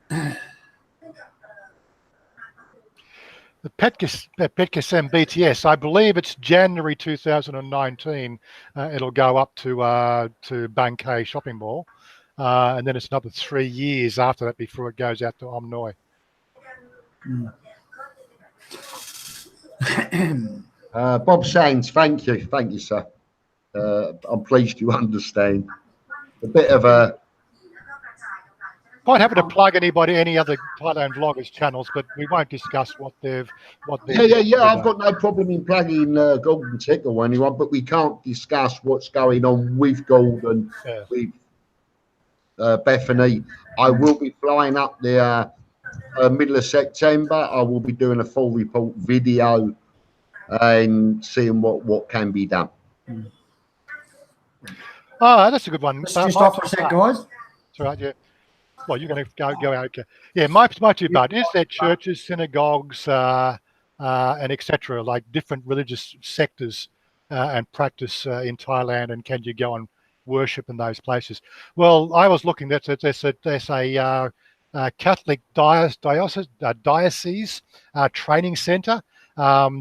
The Petkasem BTS, I believe it's January 2019. It'll go up to Bangkok shopping mall, and then it's another 3 years after that before it goes out to Om Noi. Bob Sands, thank you, sir. I'm pleased you understand. A bit of a. Quite happy to plug any other Thailand vloggers channels, but we won't discuss what they've. Yeah. I've got no problem in plugging Golden Tick or anyone, but we can't discuss what's going on with Golden, with Bethany. I will be flying up there middle of September. I will be doing a full report video and seeing what can be done. Oh, that's a good one. Let's just off for a sec, guys. That's right, yeah. Well, you're going to go out. Okay. Yeah, my two part is there churches, synagogues, and etc., like different religious sectors and practice in Thailand, and can you go and worship in those places? Well, I was looking. There's a Catholic diocese training centre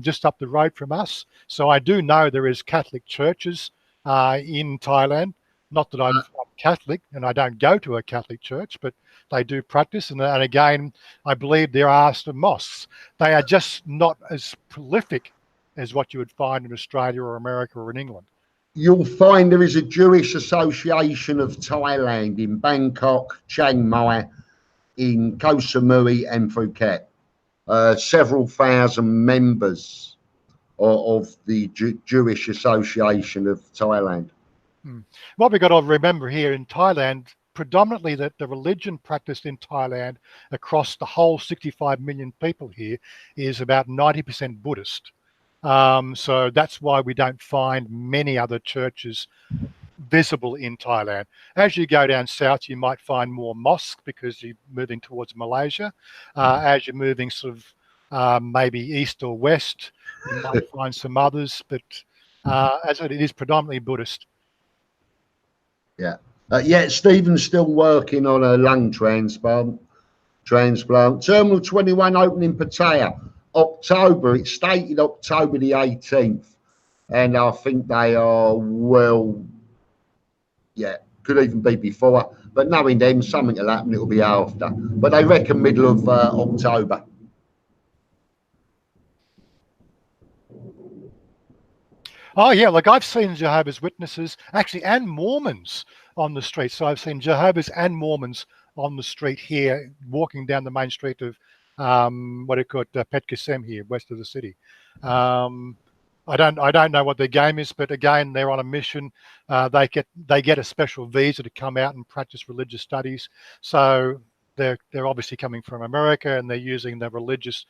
just up the road from us. So I do know there is Catholic churches in Thailand. Not that I'm Catholic and I don't go to a Catholic church, but they do practice. And again, I believe there are some mosques. They are just not as prolific as what you would find in Australia or America or in England. You'll find there is a Jewish Association of Thailand in Bangkok, Chiang Mai, in Koh Samui and Phuket. Several thousand members of the Jewish Association of Thailand. What we've got to remember here in Thailand, predominantly that the religion practiced in Thailand across the whole 65 million people here is about 90% Buddhist. So that's why we don't find many other churches visible in Thailand. As you go down south, you might find more mosques because you're moving towards Malaysia. As you're moving sort of maybe east or west. You might find some others, but as it is predominantly Buddhist. Yeah. Yeah, Stephen's still working on a lung transplant. Terminal 21 opening Pattaya. October, it's stated October the 18th. And I think they are, well, yeah, could even be before. But knowing them, something will happen, it'll be after. But they reckon middle of October. Oh, yeah, like I've seen Jehovah's Witnesses, actually, and Mormons on the street. So I've seen Jehovah's and Mormons on the street here, walking down the main street of, what do you call it, Pet Kasem here, west of the city. I don't know what their game is, but again, they're on a mission. They get a special visa to come out and practice religious studies. So they're obviously coming from America, and they're using the religious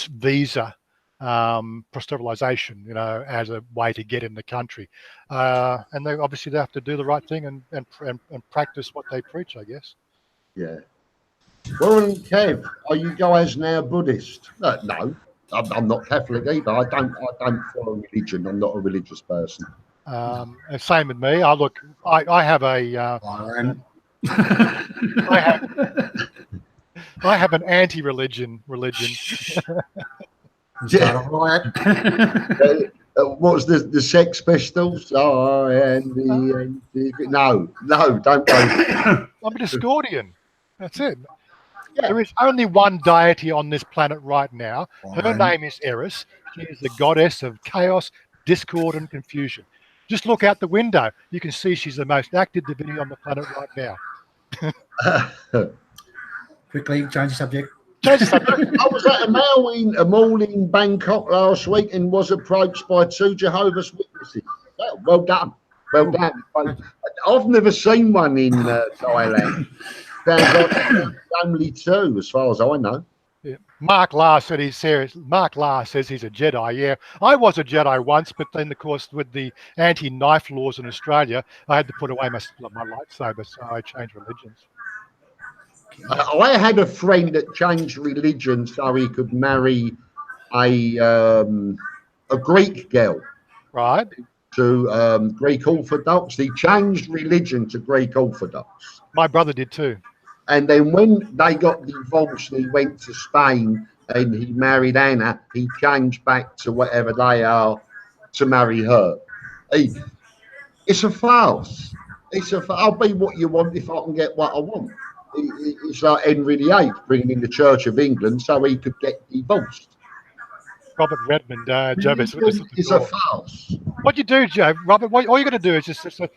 visa for sterilization, you know, as a way to get in the country. And they have to do the right thing and practice what they preach, I guess. Yeah. Warren and Kev, are you guys now Buddhist? No. I'm not Catholic either. I don't follow religion. I'm not a religious person. Same with me. I have a I have an anti-religion religion. Yeah. What was the Sex Pistols? Oh, and no, don't go. I'm an Discordian. That's it. Yeah. There is only one deity on this planet right now. Her name is Eris. She is the goddess of chaos, discord, and confusion. Just look out the window. You can see she's the most active divinity on the planet right now. Quickly, change the subject. I was at a mall in Bangkok last week and was approached by 2 Jehovah's Witnesses. Oh, well done. Well done. I've never seen one in Thailand. Only 2, as far as I know. Yeah. Mark La said he's serious. Mark La says he's a Jedi. Yeah, I was a Jedi once, but then, of course, with the anti-knife laws in Australia, I had to put away my lightsaber, so I changed religions. I had a friend that changed religion so he could marry a Greek girl. Right. To Greek Orthodox. He changed religion to Greek Orthodox. My brother did too. And then when they got divorced, he went to Spain and he married Anna. He changed back to whatever they are to marry her. It's a farce. I'll be what you want if I can get what I want. It's like Henry VIII bringing in the Church of England so he could get divorced. Robert Redmond, Jehovah's Witness. It's a farce. What you do, Joe, Robert, all you got to do is just say,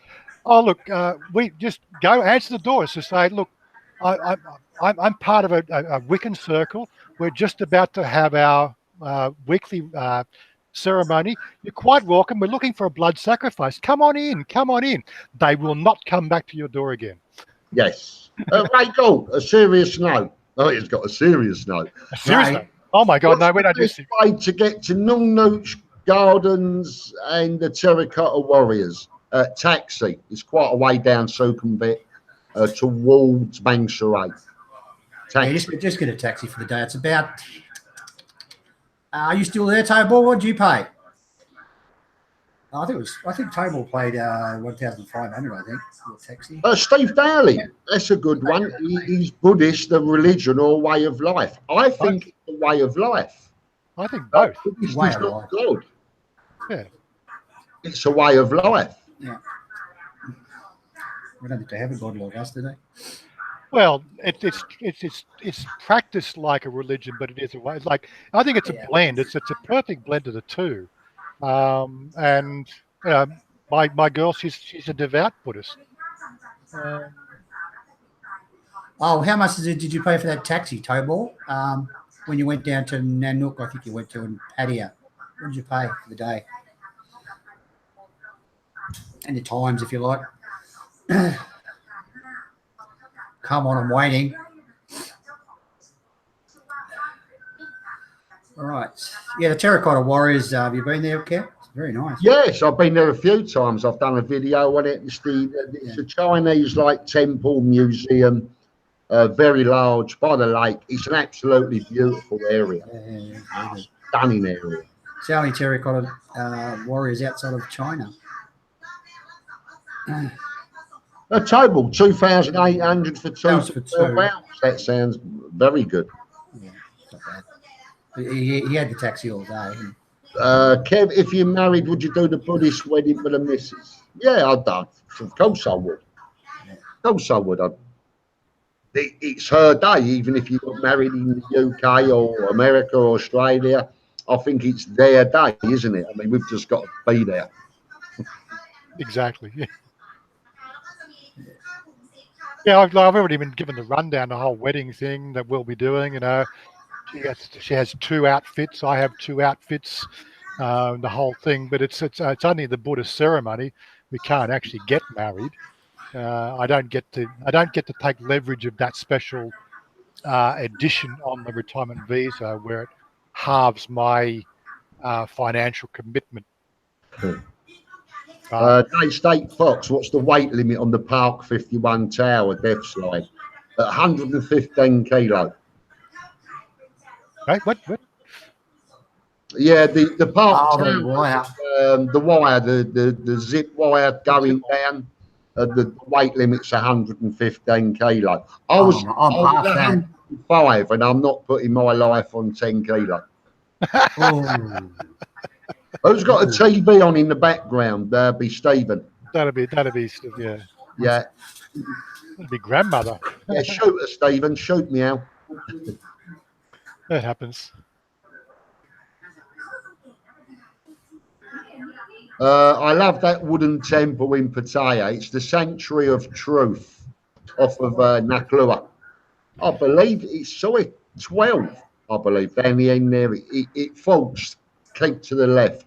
oh, look, we just go answer the door. So say, look, I'm part of a Wiccan circle. We're just about to have our weekly ceremony. You're quite welcome. We're looking for a blood sacrifice. Come on in. They will not come back to your door again. Yes. Right, go. A serious note. Oh, it's got a serious note. A serious note? Oh, my God. No, we don't do this. Way to get to Nungnooch Gardens and the Terracotta Warriors. Taxi. It's quite a way down Sukhumvit towards Bangsarai. Yeah, just get a taxi for the day. It's about... are you still there, Table? What did you pay? I think Table paid 1,500. I think for a taxi. Steve Daly, that's a good one. He's Buddhist, a religion or way of life. I think it's a way of life. I think both. It's not God. Yeah, it's a way of life. Yeah. We don't think they have a God like us, do they? Well, it's practiced like a religion, but it is a way. Like I think it's a blend. It's a perfect blend of the two. And my girl, she's a devout Buddhist. How much did you pay for that taxi, Tobor? When you went down to Nanook, I think you went to in Pattaya. What did you pay for the day? And the times, if you like. Come on, I'm waiting. All right. Yeah, the Terracotta Warriors. Have you been there, Kev? It's very nice. Yes, I've been there a few times. I've done a video on it. It's a Chinese temple museum. very large by the lake. It's an absolutely beautiful area, stunning area. See how many terracotta warriors outside of China? A total 2,800 for Sounds two. for two. Wow, that sounds very good. Yeah, not bad. He had the taxi all day. Kev, if you're married, would you do the Buddhist wedding for the missus? Yeah, I'd do. Of course I would. Of course I would. It's her day, even if you got married in the UK or America or Australia. I think it's their day, isn't it? I mean, we've just got to be there. Exactly. Yeah. Yeah, I've already been given the rundown, the whole wedding thing that we'll be doing. You know, she has 2 outfits. I have 2 outfits. The whole thing, but it's only the Buddhist ceremony. We can't actually get married. I don't get to take leverage of that special addition on the retirement visa where it halves my financial commitment. Day State Fox, what's the weight limit on the Park 51 Tower death slide? 115 kilo. Right? What? Yeah, the Park Tower, the wire. the zip wire going down. The weight limit's 115 kilo. I was past that. 105, and I'm not putting my life on 10 kilo. Who's got a TV on in the background? Be Stephen. That'd be yeah. Yeah. That'd be grandmother. Yeah, shoot her, Stephen. Shoot me out. That happens. I love that wooden temple in Pattaya. It's the Sanctuary of Truth off of Naklua. I believe it's 12, I believe, down the end there. It faults. Keep to the left.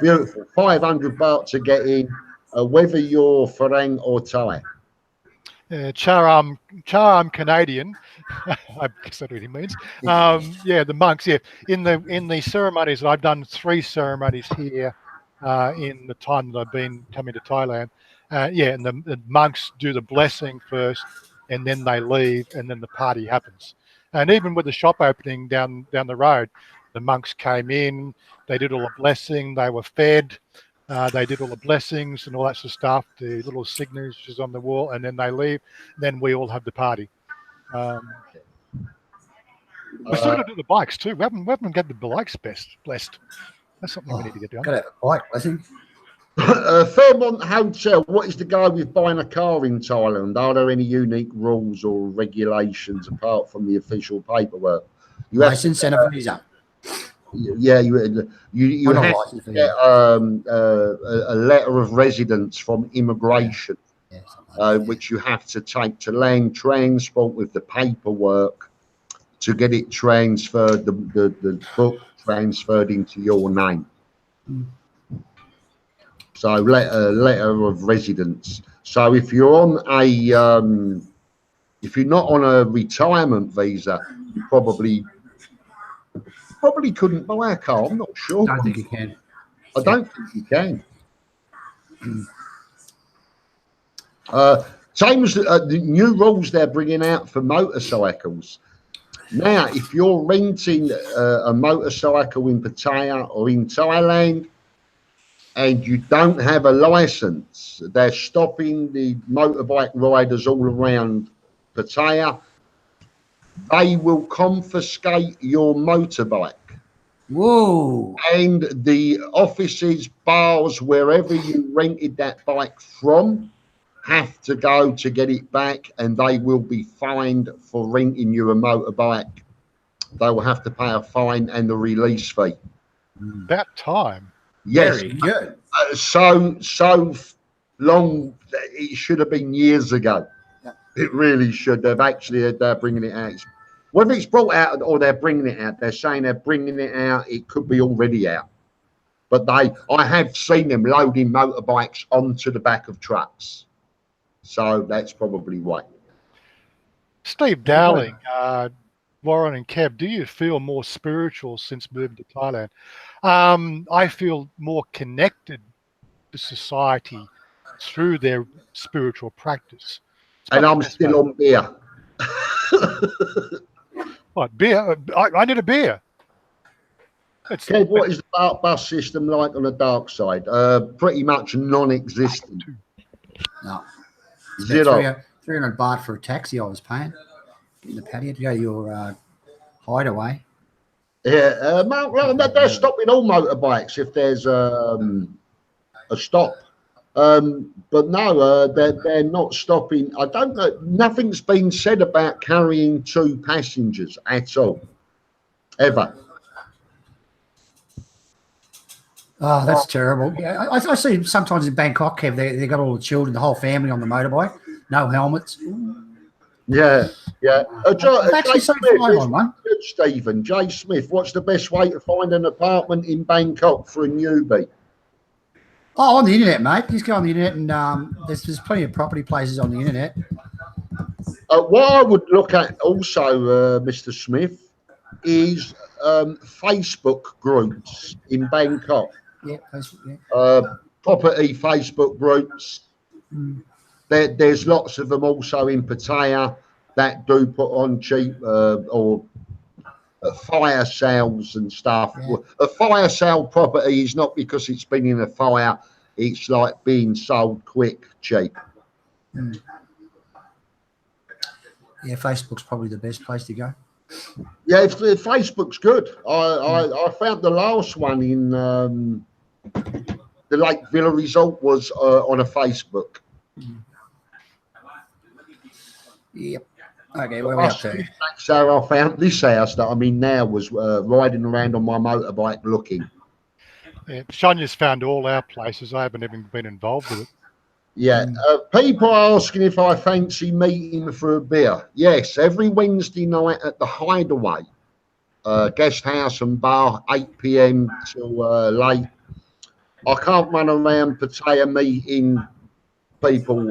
Beautiful. 500 baht to get in, whether you're Farang or Thai. Charam Canadian. I guess that really means. Yeah, the monks. Yeah, in the ceremonies, I've done 3 ceremonies here in the time that I've been coming to Thailand. Yeah, and the monks do the blessing first, and then they leave, and then the party happens. And even with the shop opening down the road, the monks came in, they did all the blessing, they were fed, they did all the blessings and all that sort of stuff, the little signatures on the wall, and then they leave. Then we all have the party. We're still going to do the bikes too. We haven't got the bikes blessed. That's something we need to get done. Got to have a bike blessing. Fairmont Hotel, what is the go with buying a car in Thailand? Are there any unique rules or regulations apart from the official paperwork? License and a visa. Yeah, you have to get a letter of residence from immigration, which you have to take to land transport with the paperwork to get it transferred, the book transferred into your name. So letter of residence. So if you're on if you're not on a retirement visa, you probably couldn't buy a car. I'm not sure. I don't think you can. I don't think you can. Same as the new rules they're bringing out for motorcycles. Now, if you're renting a motorcycle in Pattaya or in Thailand and you don't have a license, they're stopping the motorbike riders all around Pattaya. They will confiscate your motorbike. Whoa. And the offices, bars, wherever you rented that bike from, have to go to get it back, and they will be fined for renting you a motorbike. They will have to pay a fine and a release fee. That time. Yes. Very good. So long, it should have been years ago. It really should. They're bringing it out. Whether it's brought out or they're bringing it out, they're saying they're bringing it out. It could be already out. But I have seen them loading motorbikes onto the back of trucks. So that's probably why. Steve Dowling, Warren and Kev, do you feel more spiritual since moving to Thailand? I feel more connected to society through their spiritual practice. And I'm still on beer. What, beer? I need a beer. Kev, what is the bus system like on the dark side? Pretty much non-existent. No. Zero. 300 baht for a taxi I was paying in the patio to go to your hideaway. Yeah, they're stopping all motorbikes if there's a stop. But no, they're not stopping. I don't know. Nothing's been said about carrying 2 passengers at all, ever. Oh, that's terrible. Yeah, I see sometimes in Bangkok, Kev, they got all the children, the whole family on the motorbike, no helmets. Yeah. Actually, Stephen, J. Smith, what's the best way to find an apartment in Bangkok for a newbie? Oh, on the internet, mate. Just go on the internet, and there's plenty of property places on the internet. What I would look at also, Mr. Smith, is Facebook groups in Bangkok. Yeah, Facebook, yeah. Property Facebook groups. There's lots of them also in Pattaya that do put on cheap or fire sales and stuff. Yeah. A fire sale property is not because it's been in a fire. It's like being sold quick, cheap. Yeah, Facebook's probably the best place to go. Yeah, if Facebook's good. I found the last one in the Lake Villa Resort was on a Facebook. Yep. Okay, where are we up to? So I found this house that I'm in now was riding around on my motorbike looking. Yeah, Chanya's found all our places. I haven't even been involved with it. Yeah, people are asking if I fancy meeting for a beer. Yes, every Wednesday night at the Hideaway, guest house and bar, 8 p.m. till late. I can't run around Pattaya meeting people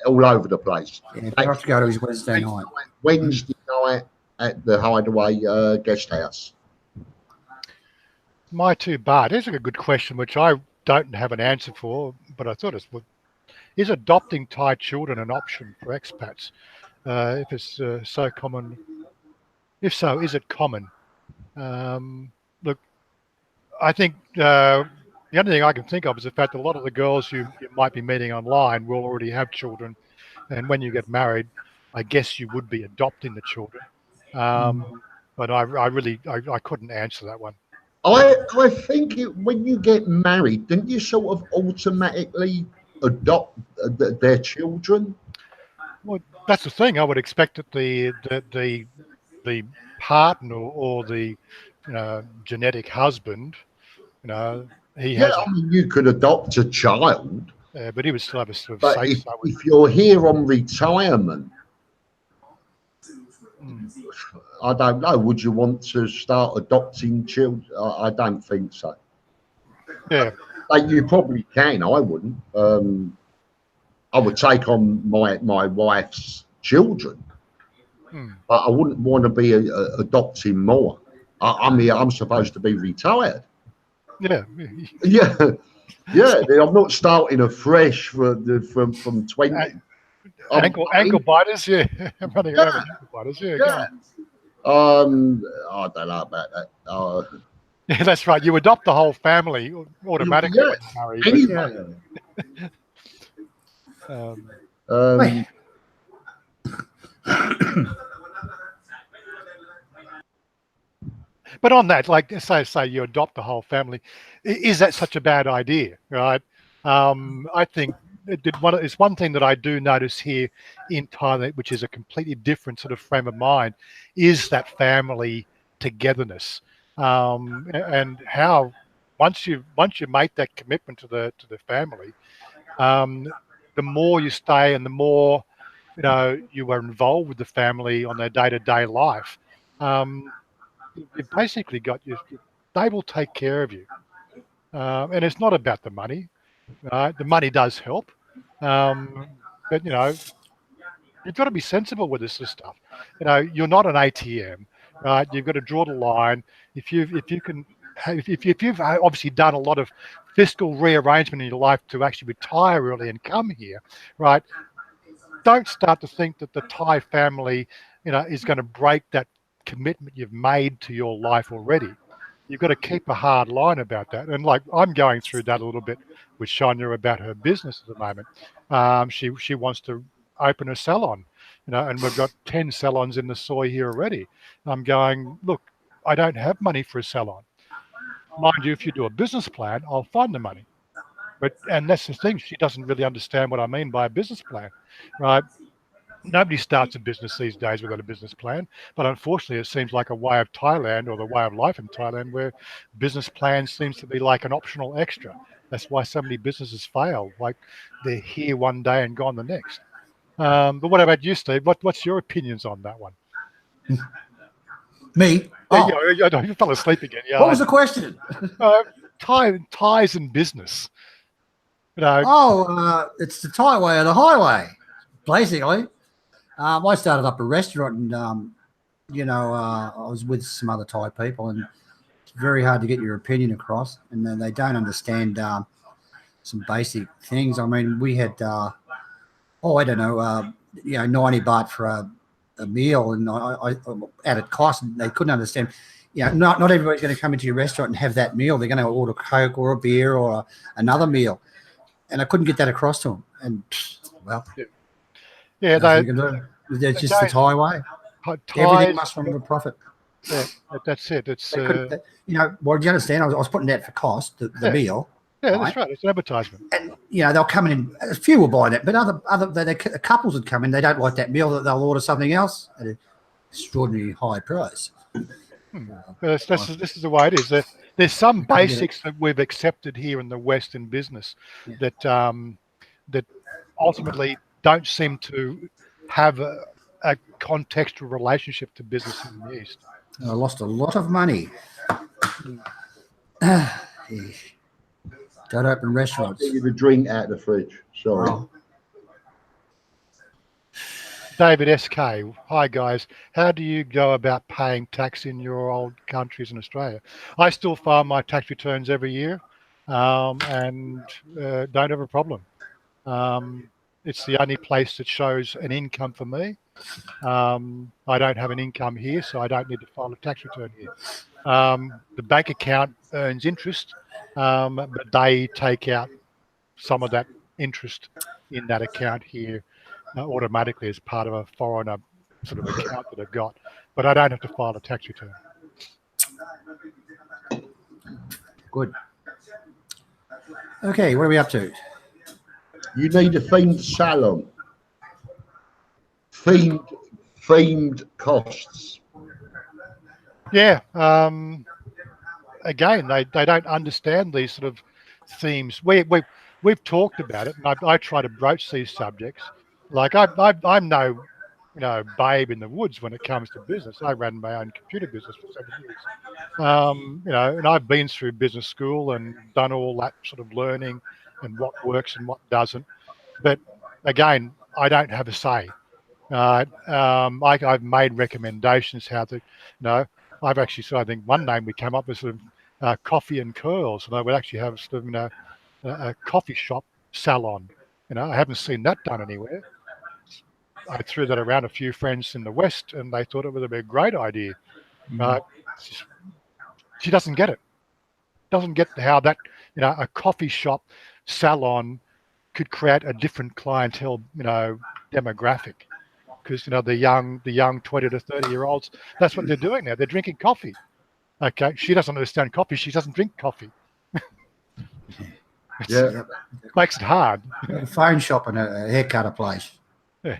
all over the place. Yeah, I have to go to his Wednesday night. Wednesday night at the Hideaway guest house. My 2 baht. Here's a good question, which I don't have an answer for, but I thought it would. Is adopting Thai children an option for expats? If it's so common, if so, is it common? Look, I think the only thing I can think of is the fact that a lot of the girls you might be meeting online will already have children, and when you get married, I guess you would be adopting the children. But I couldn't answer that one. I think when you get married, didn't you sort of automatically adopt their children? Well, that's the thing. I would expect that the partner or the genetic husband, he has. I mean, you could adopt a child, but he would still have a sort of but say. if you're here on retirement, I don't know. Would you want to start adopting children? I don't think so. Yeah. Like you probably can. I wouldn't. I would take on my wife's children, but I wouldn't want to be adopting more. I'm supposed to be retired. Yeah. Yeah. I'm not starting afresh from 20. Ankle biters, yeah. I'm running around with ankle biters, yeah. I don't know about that. Yeah, that's right. You adopt the whole family automatically when you marry. But on that, like say you adopt the whole family, is that such a bad idea, right? I think it's one thing that I do notice here in Thailand, which is a completely different sort of frame of mind, is that family togetherness, and how once you make that commitment to the family, the more you stay and the more you are involved with the family on their day-to-day life. You've basically got they will take care of you, and it's not about the money. The money does help, but you've got to be sensible with this sort of stuff. You're not an ATM, right? You've got to draw the line. If you've obviously done a lot of fiscal rearrangement in your life to actually retire early and come here, right? Don't start to think that the Thai family is going to break that commitment you've made to your life already. You've got to keep a hard line about that. And like I'm going through that a little bit with Chanya about her business at the moment. She wants to open a salon, and we've got 10 salons in the soy here already. I'm going, look, I don't have money for a salon. Mind you, if you do a business plan, I'll find the money. And that's the thing, she doesn't really understand what I mean by a business plan, right? Nobody starts a business these days without a business plan, but unfortunately, it seems like a way of Thailand or the way of life in Thailand where business plans seems to be like an optional extra. That's why so many businesses fail. Like they're here one day and gone the next. But what about you, Steve? What's your opinions on that one? Me? Oh, You fell asleep again. Yeah. What was the question? Ties in business. It's the Thai way or the highway, basically. I started up a restaurant, and I was with some other Thai people, and it's very hard to get your opinion across, and then they don't understand some basic things. I mean, we had, 90 baht for a meal, and I added cost, and they couldn't understand. Not everybody's going to come into your restaurant and have that meal. They're going to order Coke or a beer or another meal, and I couldn't get that across to them. And well. Yeah, it's just the Thai way. Everything must run with profit. Yeah, that's it. It's do you understand? I was putting that for cost, the meal. Yeah, right? That's right. It's an advertisement. And they'll come in. A few will buy that, but other couples would come in. They don't like that meal. That they'll order something else at an extraordinarily high price. This is the way it is. There's some basics that we've accepted here in the West in business that ultimately don't seem to have a contextual relationship to business in the East. I lost a lot of money. Don't open restaurants. I'll give you the drink out of the fridge. Sorry. Oh. David SK, hi guys. How do you go about paying tax in your old countries in Australia? I still file my tax returns every year and don't have a problem. It's the only place that shows an income for me. I don't have an income here, so I don't need to file a tax return here. The bank account earns interest, but they take out some of that interest in that account here automatically as part of a foreigner sort of account that I've got. But I don't have to file a tax return. Good. Okay, what are we up to? You need a themed salon. Themed costs. Yeah. Again, they don't understand these sort of themes. We've talked about it, and I try to broach these subjects. Like I'm no, babe in the woods when it comes to business. I ran my own computer business for 7 years. And I've been through business school and done all that sort of learning and what works and what doesn't. But again, I don't have a say. I've made recommendations how to, I've actually, so I think one name we came up with sort of coffee and curls, and I would actually have sort of, a coffee shop salon. I haven't seen that done anywhere. I threw that around a few friends in the West, and they thought it would be a great idea. She doesn't get it. Doesn't get how that, a coffee shop salon could create a different clientele, demographic. Because the young 20 to 30-year-olds, that's what they're doing now. They're drinking coffee. Okay, she doesn't understand coffee. She doesn't drink coffee. Yeah, makes it hard. A phone shop and a haircutter place. Yeah.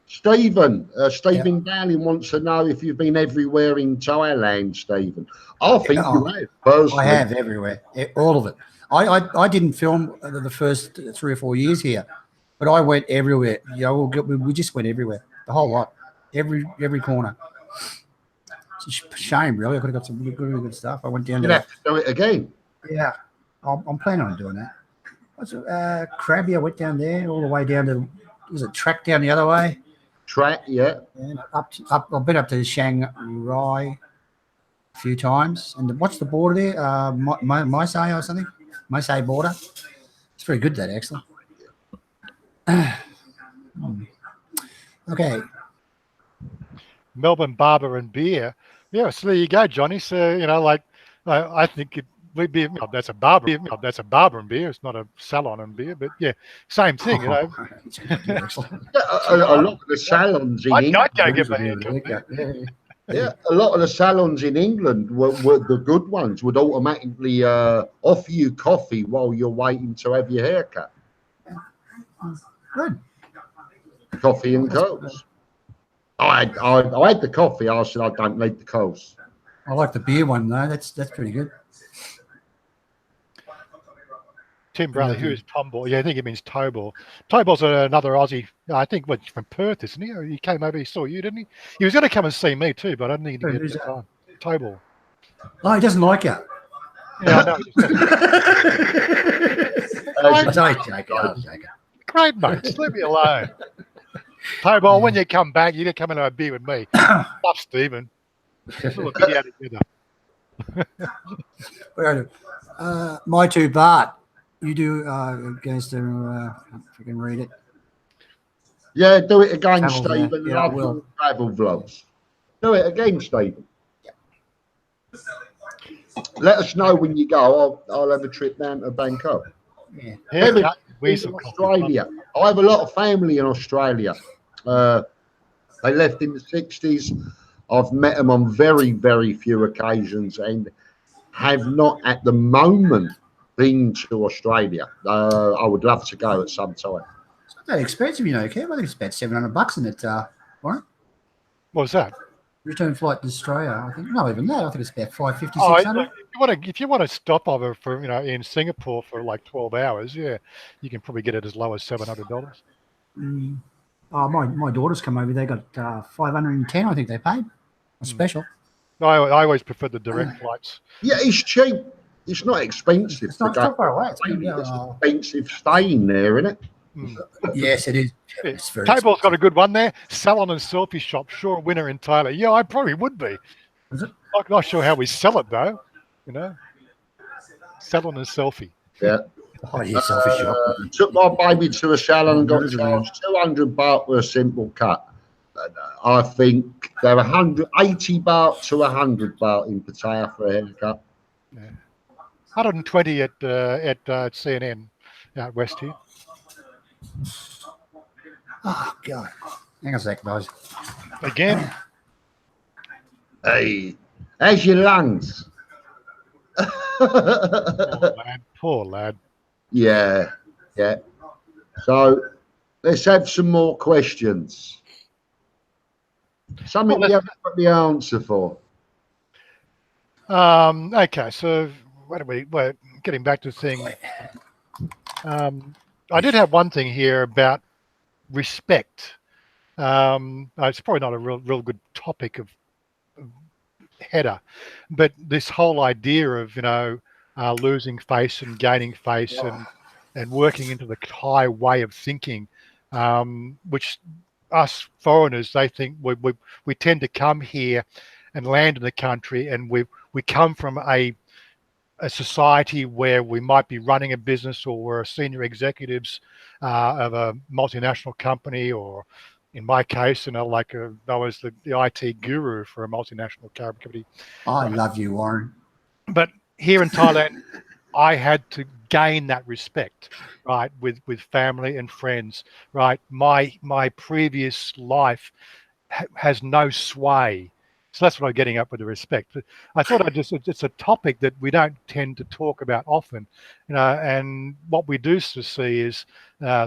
Stephen Dowling wants to know if you've been everywhere in Thailand, Stephen. I think you have. Personally. I have everywhere, all of it. I didn't film the first 3 or 4 years here, but I went everywhere. We just went everywhere, the whole lot, every corner. It's a shame, really. I could have got some really good stuff. I went down to do it again. Yeah, I'm planning on doing that. What's Krabi? I went down there all the way down to, was it Track down the other way? Track, yeah. And I've been up to Shanghai a few times. And what's the border there? Maisai or something? Maisai border. It's very good, that, actually. Okay. Melbourne Barber and Beer. Yeah, so there you go, Johnny. So, you know, like, I think we'd be, that's a barber. That's a barber and beer. It's not a salon and beer, but yeah, same thing, you know. A lot of the salons in England. I'd go get my haircut. Yeah, a lot of the salons in England were the good ones would automatically offer you coffee while you're waiting to have your haircut. Good. Coffee and coals. I had the coffee. I said I don't need the coals. I like the beer one though. That's pretty good. Tim Bradley, who is Tomball? Yeah, I think it means Toball. Toball's another Aussie. I think from Perth, isn't he? He came over. He saw you, didn't he? He was going to come and see me too, but I didn't get the time. Toball. Oh, he doesn't like you. Yeah, I know. I'm joking. Great, mate. Leave me alone. Toball, when you come back, you're going to come and have a beer with me. Love Stephen. We'll be out together. My two Bart. You do against them. If you can read it. Yeah, do it again, Travel, Stephen. yeah, I Love will. travel vlogs. Do it again, Stephen. Let us know when you go. I'll have a trip down to Bangkok. Yeah. In Australia. I have a lot of family in Australia. They left in the 60s. I've met them on very, very few occasions and have not at the moment been to Australia. I would love to go at some time. It's not that expensive, you know, Kev. I think it's about $700 in it, Warren. What was that? Return flight to Australia. I think not even that. I think it's about $550, $600. If you want to stop over for in Singapore for like 12 hours, yeah, you can probably get it as low as $700. Oh, my daughters come over. They got $510. I think they paid a special. I always prefer the direct flights. Yeah, it's cheap. It's not expensive. It's not far away. It's expensive staying there, isn't it? Yes, it is. It's very Table's got a good one there. Salon and selfie shop, sure winner in Thailand. Yeah, I probably would be. Is it? I'm not sure how we sell it though. You know, salon and selfie. Yeah. Oh, yeah, selfie shop. Took my baby to a salon and got charged $200 for a simple cut. I think they're 180 baht to 100 baht in Pattaya for a haircut. Yeah. 120 at CNN out west here. Oh, God. Hang on a sec, guys. Again. Hey, how's your lungs? Poor lad. Yeah. So let's have some more questions. Something we haven't got the answer for. Okay, so we're getting back to the thing. I did have one thing here about respect. It's probably not a real good topic of header, but this whole idea of losing face and gaining face and working into the Thai way of thinking, which us foreigners, they think we tend to come here and land in the country, and we come from a society where we might be running a business, or we're senior executives of a multinational company, or in my case, I was the IT guru for a multinational company. I love you, Warren. But here in Thailand, I had to gain that respect, right, with family and friends, right? My previous life has no sway. So that's what I'm getting up with the respect. But I thought it's a topic that we don't tend to talk about often, and what we do see is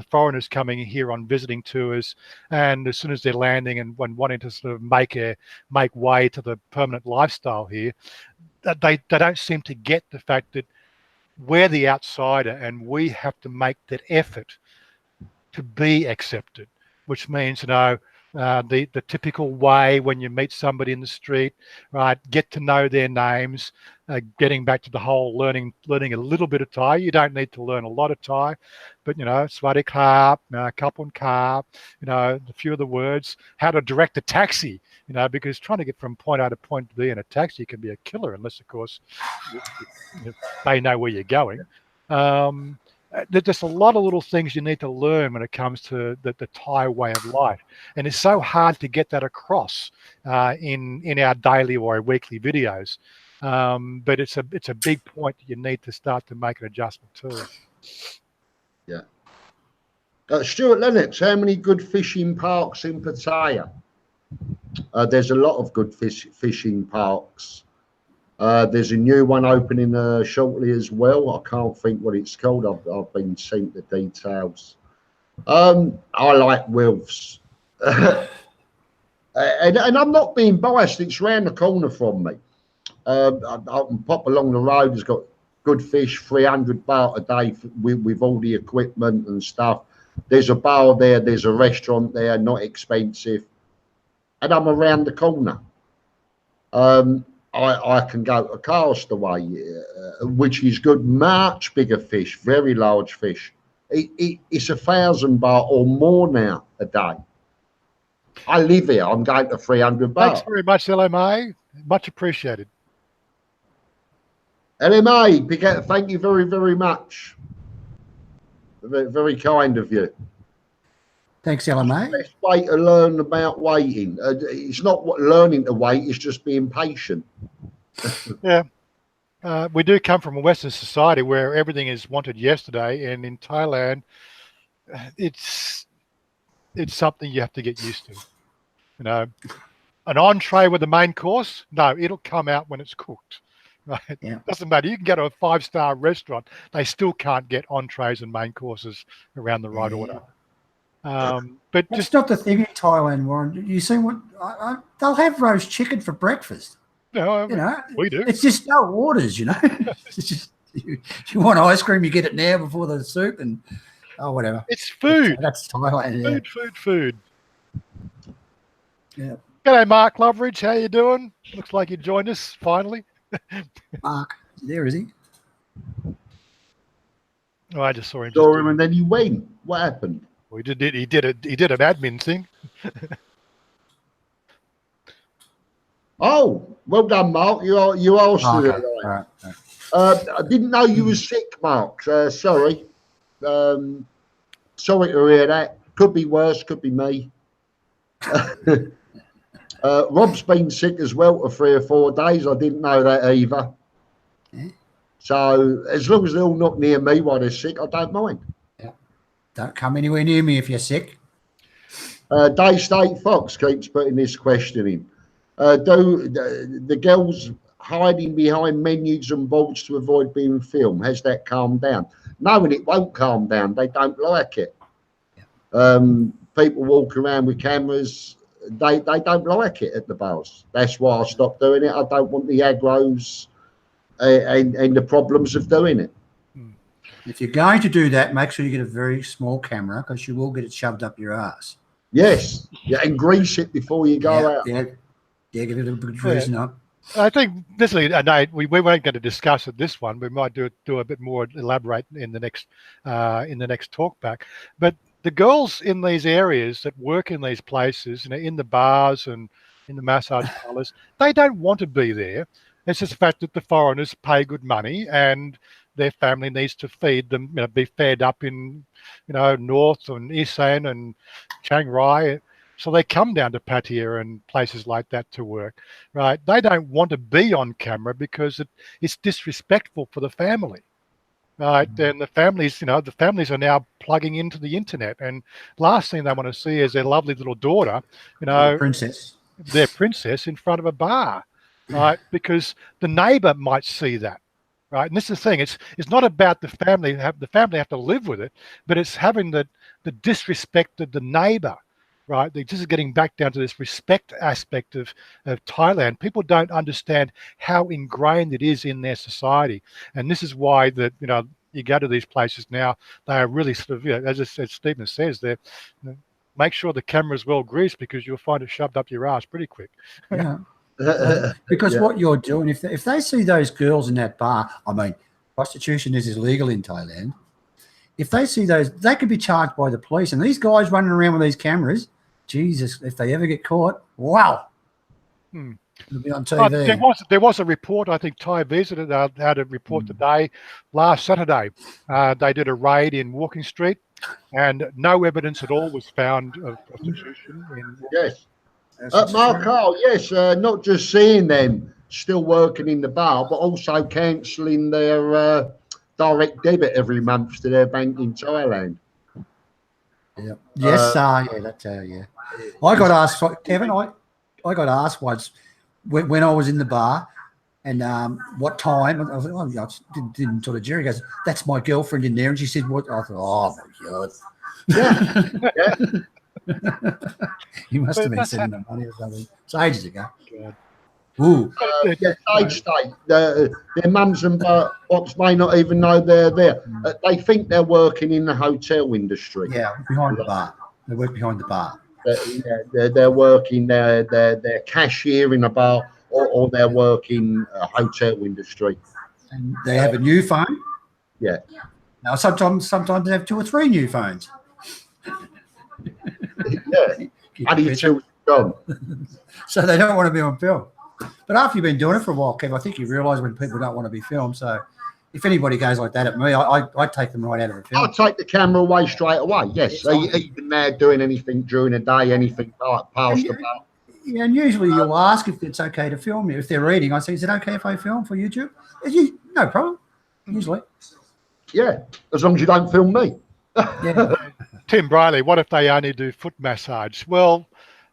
foreigners coming here on visiting tours, and as soon as they're landing and wanting to sort of make way to the permanent lifestyle here, they don't seem to get the fact that we're the outsider and we have to make that effort to be accepted, which means, the typical way when you meet somebody in the street, right, get to know their names, getting back to the whole learning a little bit of Thai. You don't need to learn a lot of Thai, but, Swadee Krap, Kapun Krap, a few of the words, how to direct a taxi, because trying to get from point A to point B in a taxi can be a killer unless, of course, they know where you're going. there's just a lot of little things you need to learn when it comes to the Thai way of life, and it's so hard to get that across in our daily or weekly videos. But it's a big point that you need to start to make an adjustment to. Yeah. Stuart Lennox, how many good fishing parks in Pattaya? There's a lot of good fishing parks. There's a new one opening shortly as well. I can't think what it's called. I've been sent the details. I like Wilf's. and I'm not being biased. It's round the corner from me. I can pop along the road. It's got good fish, 300 baht a day with all the equipment and stuff. There's a bar there. There's a restaurant there, not expensive. And I'm around the corner. I can go to Castaway, which is good, much bigger fish, very large fish. It's 1,000 baht or more now a day. I live here. I'm going to 300 baht. Thanks very much, LMA. Much appreciated. LMA, thank you very, very much. Very, very kind of you. Thanks, LMA. The best way to learn about waiting. It's not learning to wait, it's just being patient. Yeah. We do come from a Western society where everything is wanted yesterday, and in Thailand, it's something you have to get used to. You know, an entree with the main course, no, it'll come out when it's cooked. Right? Yeah. Doesn't matter. You can go to a 5-star restaurant, they still can't get entrees and main courses around the right order. But That's just not the thing in Thailand, Warren. You see what they'll have roast chicken for breakfast. you know, we do. It's just no orders, you know. It's just you want ice cream, you get it now before the soup, and whatever. It's food. That's Thailand. Yeah. Food. Yeah. G'day, Mark Loveridge. How you doing? Looks like you joined us finally. Mark, there is he? Oh, I just saw him. Saw him and then he went. What happened? Well, he did an admin thing. Oh, well done, Mark. You are still Okay. alive. All right. I didn't know you were sick, Mark. Sorry. Sorry to hear that. Could be worse. Could be me. Rob's been sick as well for 3 or 4 days. I didn't know that either. Yeah. So as long as they're all not near me while they're sick, I don't mind. Yeah. Don't come anywhere near me if you're sick. Day State Fox keeps putting this question in. Do the girls hiding behind menus and boards to avoid being filmed? Has that calmed down? No, and it won't calm down. They don't like it. Yeah. People walk around with cameras. They don't like it at the bars. That's why I stopped doing it. I don't want the aggros and the problems of doing it. If you're going to do that, make sure you get a very small camera because you will get it shoved up your ass. Yes. Yeah, and grease it before you go out. Yeah, get a little bit of greasing up. I think this is we weren't going to discuss it this one. We might do a bit more elaborate in the next talk back. But the girls in these areas that work in these places, in the bars and in the massage parlors, they don't want to be there. It's just the fact that the foreigners pay good money and their family needs to feed them, be fed up in, North and Isan and Chiang Rai. So they come down to Pattaya and places like that to work, right? They don't want to be on camera because it's disrespectful for the family. Right, and the families are now plugging into the internet, and last thing they want to see is their lovely little daughter, their princess in front of a bar, right? Because the neighbour might see that, right? And this is the thing; it's not about the family. The family have to live with it, but it's having the disrespect of the neighbour, right? This is getting back down to this respect aspect of Thailand. People don't understand how ingrained it is in their society. And this is why you go to these places now, they are really sort of, as Stephen says, make sure the camera's well greased because you'll find it shoved up your ass pretty quick. Yeah. Because what you're doing, if they see those girls in that bar, I mean, prostitution is illegal in Thailand. If they see those, they could be charged by the police. And these guys running around with these cameras, Jesus, if they ever get caught, wow. It'll be on Oh, TV. there was a report. I think Thai visited had a report today, last Saturday. They did a raid in Walking Street, and no evidence at all was found of prostitution in. Yes. That's Marco, yes, not just seeing them still working in the bar, but also cancelling their direct debit every month to their bank in Thailand. Yeah. Yes, yeah, that's yeah. I got asked, Kevin. I got asked once when I was in the bar, and what time? I was like, oh, yeah, I didn't sort of. Jerry goes, "That's my girlfriend in there," and she said, "What?" I thought, "Oh my god." Yeah. You must have been sending them money or something. It's ages ago. God. Ooh. State. Their mums and pops may not even know they're there. They think they're working in the hotel industry. Yeah, behind the bar. They work behind the bar. They're working. They're cashier in a bar, or they're working hotel industry. And they have a new phone. Yeah. Now sometimes they have 2 or 3 new phones. Yeah. And he's gone. So they don't want to be on film. But after you've been doing it for a while, Kev, I think you realise when people don't want to be filmed. So if anybody goes like that at me, I take them right out of the film. I'll take the camera away straight away. Yes. Even there doing anything during the day, anything past the bar. Yeah, and usually you'll ask if it's okay to film you. If they're reading, I say, is it okay if I film for YouTube? No problem, usually. Yeah, as long as you don't film me. Yeah. Tim Briley, what if they only do foot massage? Well,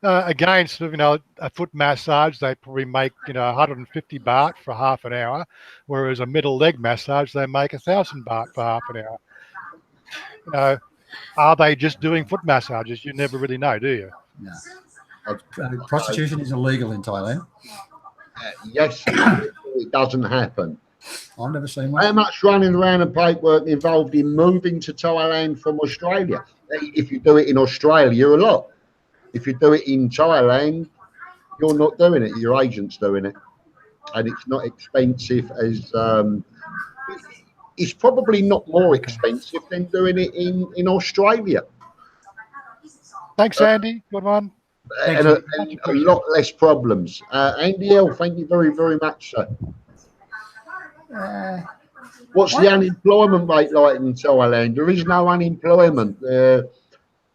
again, sort of, a foot massage, they probably make, 150 baht for half an hour, whereas a middle leg massage, they make 1,000 baht for half an hour. Are they just doing foot massages? You never really know, do you? No. Prostitution is illegal in Thailand. Yes, it doesn't happen. I've never seen one. How much running around and paperwork involved in moving to Thailand from Australia? If you do it in Australia, a lot. If you do it in Thailand, you're not doing it. Your agent's doing it, and it's not expensive as. It's probably not more expensive than doing it in Australia. Thanks, Andy. Good one. And a lot less problems. Andy L, thank you very, very much, sir. What's the unemployment rate like in Thailand? There is no unemployment. There's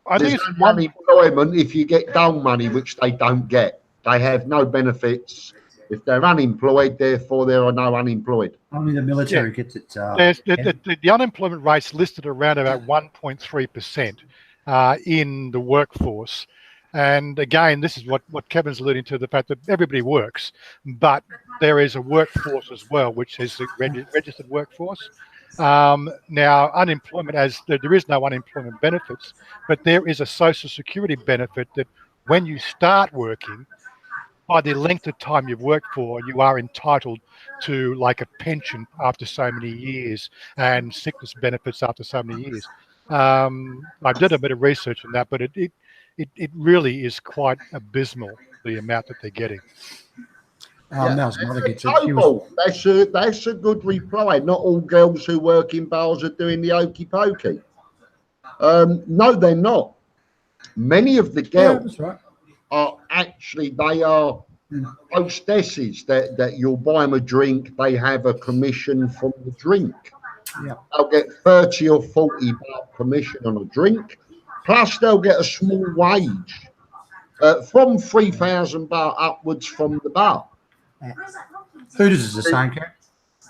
no unemployment if you get dole money, which they don't get. They have no benefits. If they're unemployed, therefore there are no unemployed. Only the military gets it. The unemployment rate's listed around about 1.3% in the workforce. And again, this is what Kevin's alluding to, the fact that everybody works, but there is a workforce as well, which is the registered workforce. Now, unemployment, there is no unemployment benefits, but there is a social security benefit that when you start working, by the length of time you've worked for, you are entitled to like a pension after so many years and sickness benefits after so many years. I did a bit of research on that, but it really is quite abysmal, the amount that they're getting. That's a good reply. Not all girls who work in bars are doing the okey pokey. No, they're not. Many of the girls are actually, they are hostesses that you'll buy them a drink, they have a commission from the drink. Yeah. They'll get 30 or 40 baht commission on a drink, plus they'll get a small wage from 3,000 baht upwards from the bar. Hooters is the same, Kev.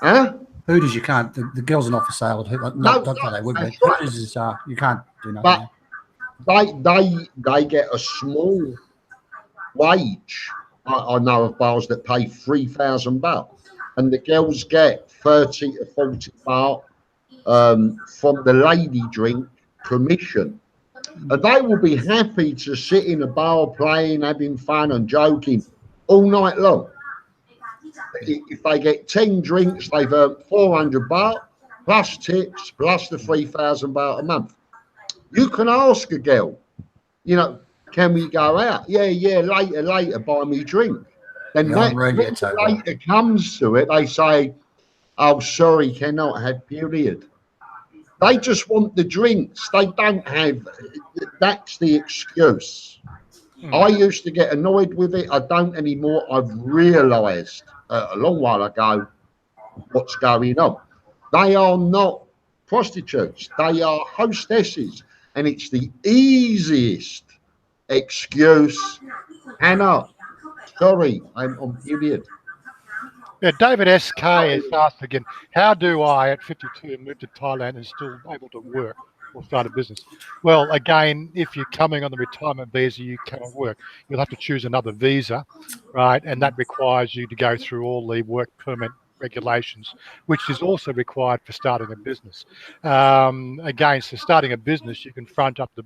Huh? Hooters, you can't. The girls are not for sale at Hooters. Not that they would be. Right. Hooters is you can't do nothing. But they get a small wage. I know of bars that pay 3,000 baht, and the girls get 30 to 40 baht from the lady drink commission. And they will be happy to sit in a bar playing, having fun and joking all night long. If they get 10 drinks, they've earned 400 baht, plus tips, plus the 3,000 baht a month. You can ask a girl, can we go out? Yeah, later, buy me a drink. Then when later comes to it, they say, oh, sorry, cannot have period. They just want the drinks. They don't have, that's the excuse. I used to get annoyed with it. I don't anymore. I've realised a long while ago what's going on. They are not prostitutes. They are hostesses. And it's the easiest excuse. Hannah, sorry, I'm on period. Yeah, David SK has asked again, how do I at 52 move to Thailand and still able to work or start a business? Well, again, if you're coming on the retirement visa, you cannot work. You'll have to choose another visa, right? And that requires you to go through all the work permit regulations, which is also required for starting a business. Again, so starting a business, you can front up the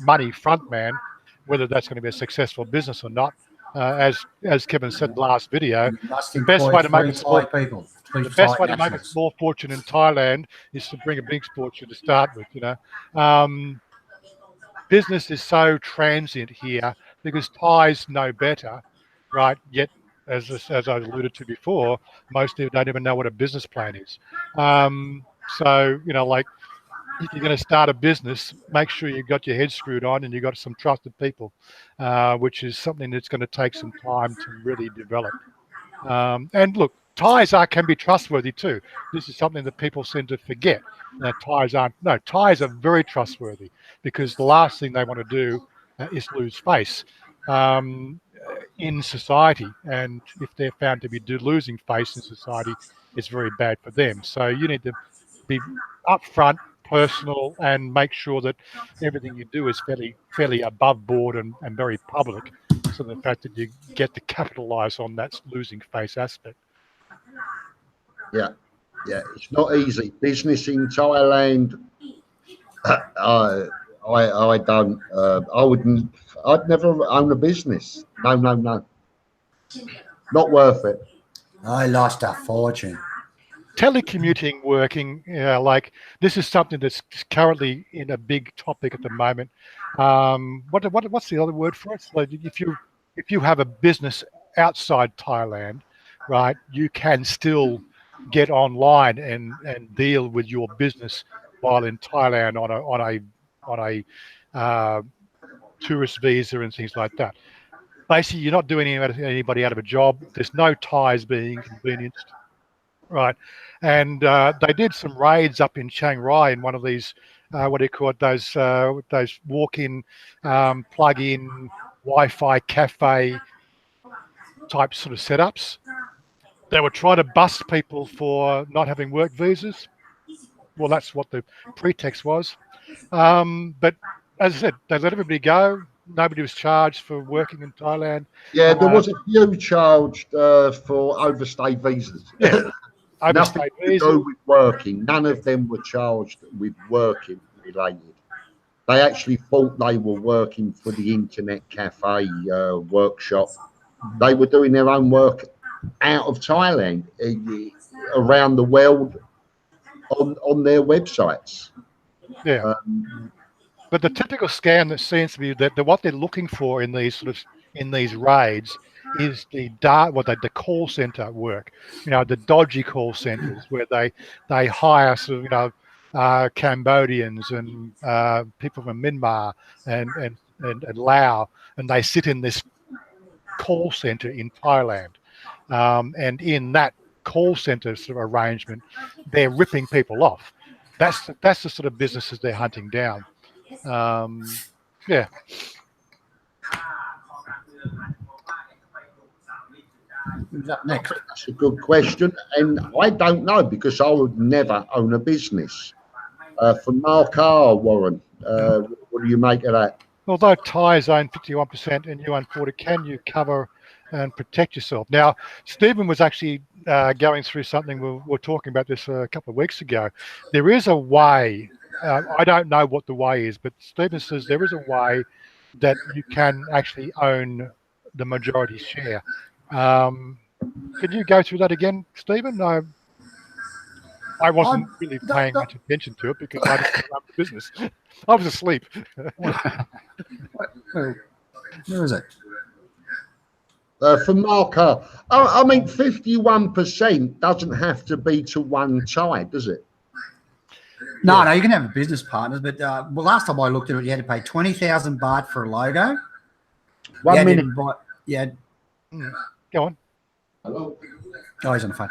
money front man, whether that's going to be a successful business or not. As Kevin said last video, the best way to make a small fortune in Thailand is to bring a big fortune to start with. Business is so transient here because Thais know better, right? Yet, as I alluded to before, most people don't even know what a business plan is. So like, if you're going to start a business, make sure you've got your head screwed on and you've got some trusted people, which is something that's going to take some time to really develop. And look, Thais can be trustworthy too. This is something that people seem to forget. Thais aren't. No, Thais are very trustworthy because the last thing they want to do is lose face in society. And if they're found to be losing face in society, it's very bad for them. So you need to be upfront, personal, and make sure that everything you do is fairly above board and very public, so the fact that you get to capitalize on that losing face aspect. Yeah, it's not easy. Business in Thailand, I don't, I'd never own a business. No. Not worth it. I lost a fortune. Telecommuting working, like this is something that's currently in a big topic at the moment. What's the other word for it? So if you have a business outside Thailand, right, you can still get online and deal with your business while in Thailand on a tourist visa and things like that. Basically, you're not doing anybody out of a job. There's no Thais being inconvenienced. Right, and they did some raids up in Chiang Rai in one of these, what do you call it? Those walk-in, plug-in Wi-Fi cafe type sort of setups. They were trying to bust people for not having work visas. Well, that's what the pretext was. But as I said, they let everybody go. Nobody was charged for working in Thailand. Yeah, there was a few charged for overstay visas. Yeah. Nothing to do with working. None of them were charged with working related. They actually thought they were working for the internet cafe workshop. They were doing their own work out of Thailand, around the world, on their websites. Yeah. But the typical scam that seems to be that what they're looking for in these raids is the call center work, the dodgy call centers where they hire sort of Cambodians and people from Myanmar and Laos, and they sit in this call center in Thailand, and in that call center sort of arrangement, they're ripping people off. That's the sort of businesses they're hunting down. Yeah. Who's up next? That's a good question, and I don't know because I would never own a business. For Mark R, Warren, what do you make of that? Although Thais own 51% and you own 40%, can you cover and protect yourself? Now, Stephen was actually going through something. We were talking about this a couple of weeks ago. There is a way. I don't know what the way is, but Stephen says there is a way that you can actually own the majority share. Could you go through that again, Stephen? I wasn't really paying much attention to it because I didn't run the business. I was asleep. Where is it? For Marker, I mean, 51% doesn't have to be to one side, does it? No, you can have business partners, but last time I looked at it, you had to pay 20,000 baht for a logo, 1 minute. Yeah. Go on. Hello. Oh, he's on the phone.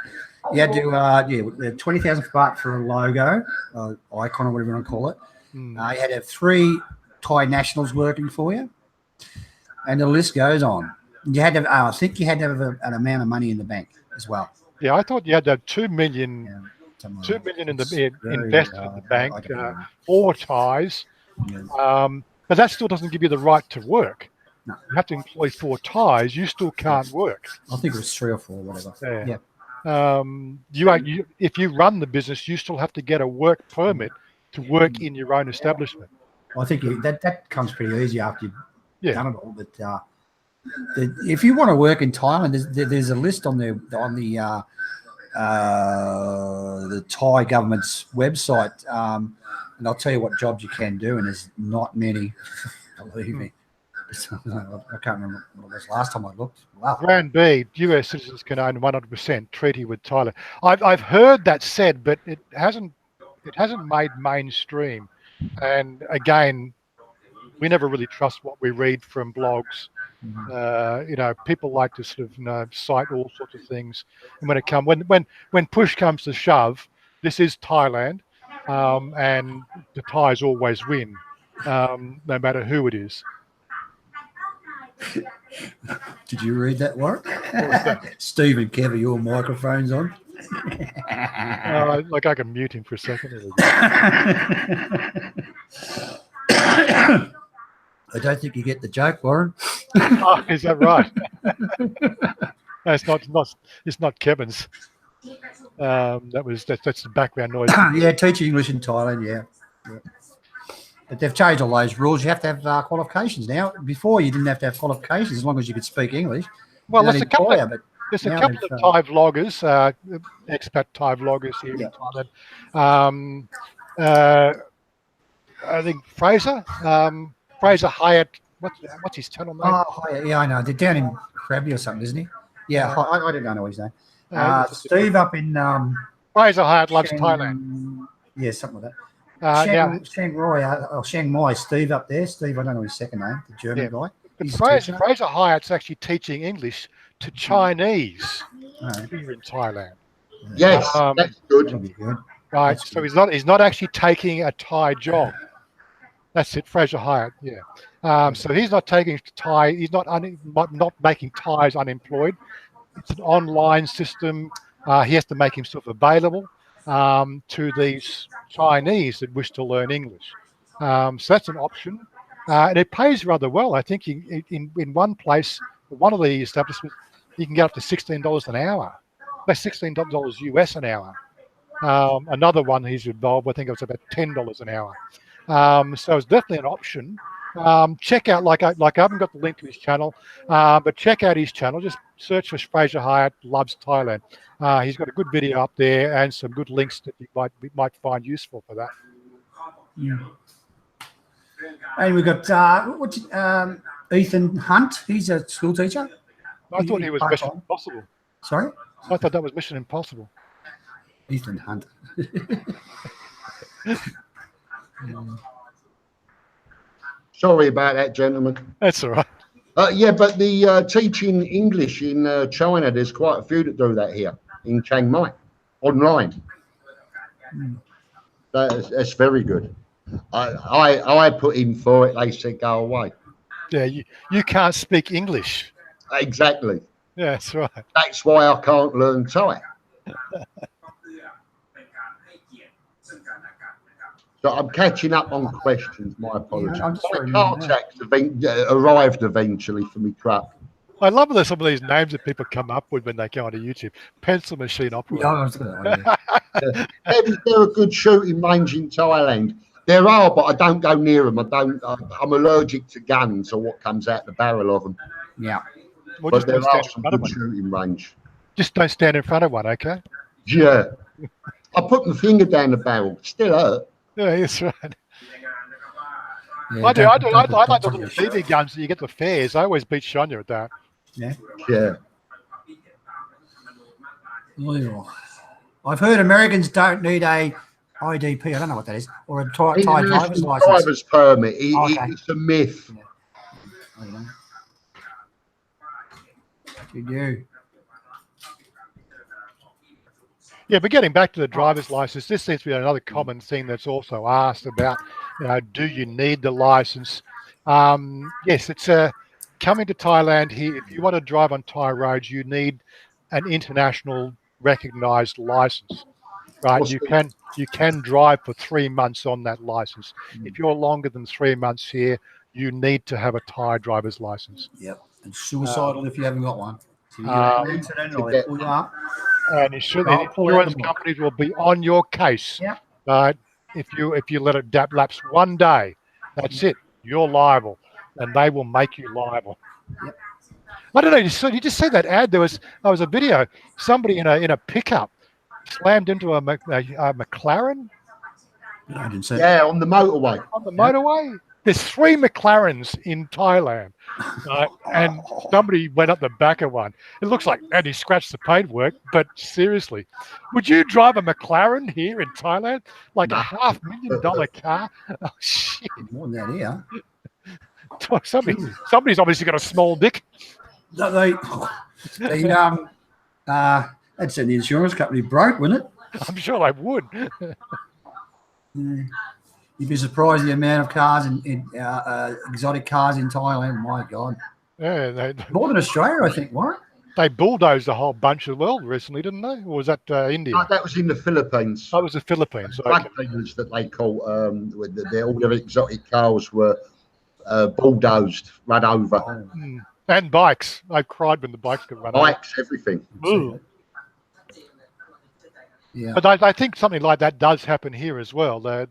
You had to 20,000 baht for a logo, icon or whatever you want to call it. You had to have 3 Thai nationals working for you, and the list goes on. You had to. I think you had to have an amount of money in the bank as well. Yeah, I thought you had to have 2 million. Yeah, 2 million in the very, invested in the bank, I don't know. 4 Thais, Yeah. but that still doesn't give you the right to work. No. You have to employ 4 Thais. You still can't work. I think it was 3 or 4, whatever. Yeah. If you run the business, you still have to get a work permit to work in your own establishment. I think that comes pretty easy after you've done it all. But if you want to work in Thailand, there's a list on the Thai government's website, and I'll tell you what jobs you can do, and there's not many. Believe me. I can't remember what it was last time I looked. Wow. Round B, US citizens can own 100% treaty with Thailand. I've heard that said, but it hasn't made mainstream. And again, we never really trust what we read from blogs. People like to sort of cite all sorts of things. And when push comes to shove, this is Thailand, and the Thais always win, no matter who it is. Did you read that, Warren? Steve and Kev, are your microphones on? Like I can mute him for a second. I don't think you get the joke, Warren. Oh, is that right? No, it's not Kevin's. That's the background noise. Yeah, teaching English in Thailand. Yeah. But they've changed all those rules. You have to have qualifications now. Before, you didn't have to have qualifications as long as you could speak English. Well, there's a couple of Thai vloggers, expat Thai vloggers here in Thailand. I think Fraser Hyatt. What's his channel name? Oh, yeah, I know. They're down in Krabi or something, isn't he? Yeah, I don't know his name. Steve up in Fraser Hyatt loves Thailand. Yeah, something like that. Chiang Mai, Steve up there. Steve, I don't know his second name, the German guy. But Fraser Hyatt's actually teaching English to Chinese here in Thailand. Yes, that's good. That'll be good. Right, so he's not actually taking a Thai job. That's it, Fraser Hyatt. Yeah. So he's not taking Thai. He's not making Thais unemployed. It's an online system. He has to make himself available to these Chinese that wish to learn English. So that's an option, and it pays rather well. I think in one place, one of the establishments, you can get up to $16 an hour. That's $16 US an hour. Another one he's involved, I think it was about $10 an hour. So it's definitely an option. Check out, like I haven't got the link to his channel, but check out his channel. Just search for Fraser Hyatt Loves Thailand. He's got a good video up there and some good links that you might find useful for that. Yeah. And we've got Ethan Hunt. He's a school teacher. I thought he was Mission Impossible. Sorry? I thought that was Mission Impossible. Ethan Hunt. Sorry about that, gentlemen. That's all right. Yeah, but the teaching English in China, there's quite a few that do that here in Chiang Mai, online. That's very good. I put in for it. They said go away. Yeah, you can't speak English. Exactly. Yeah, that's right. That's why I can't learn Thai. So I'm catching up on questions. My apologies. Yeah, my car tax arrived eventually for me truck. I love some of these names that people come up with when they go onto YouTube. Pencil machine operator. Yeah, I was gonna, Is there a good shooting range in Thailand? There are, but I don't go near them. I'm allergic to guns or what comes out the barrel of them. Yeah. Well, but there are some good shooting range. Just don't stand in front of one, okay? Yeah. I put my finger down the barrel. Still hurt. Yeah, that's right. Yeah, I like the little BB guns that you get to fairs. I always beat Chanya at that. Yeah. Yeah. I've heard Americans don't need a IDP. I don't know what that is, or a Thai driver's license. Driver's permit. It's a myth. Yeah. You do. Yeah, but getting back to the driver's license, this seems to be another common thing that's also asked about, do you need the license? Yes, it's coming to Thailand here. If you want to drive on Thai roads, you need an international recognized license, right? You can drive for 3 months on that license. If you're longer than 3 months here, you need to have a Thai driver's license. Yep. And suicidal if you haven't got one. So you get an incident or they pull you up. And insurance companies will be on your case. Yep. Right? If you let it lapse one day, that's it. You're liable, and they will make you liable. Yep. I don't know. You just see that ad? There was a video. Somebody in a pickup slammed into a McLaren. No, I didn't see it. Yeah, on the motorway. On the motorway. There's 3 McLarens in Thailand, and somebody went up the back of one. It looks like, and he scratched the paintwork, but seriously, would you drive a McLaren here in Thailand? Like a $500,000 car? Oh, shit. More than that here. Somebody's obviously got a small dick. They'd send the insurance company broke, wouldn't it? I'm sure they would. You'd be surprised the amount of cars in exotic cars in Thailand. My God. Yeah, More than Australia, I think, Warren. They bulldozed a whole bunch of the world recently, didn't they? Or was that India? No, that was in the Philippines. That was the Philippines. Drug dealers that they call, all their exotic cars were bulldozed, run over. And bikes. I cried when the bikes got run over. Bikes, everything. Ooh. Yeah. But I think something like that does happen here as well. They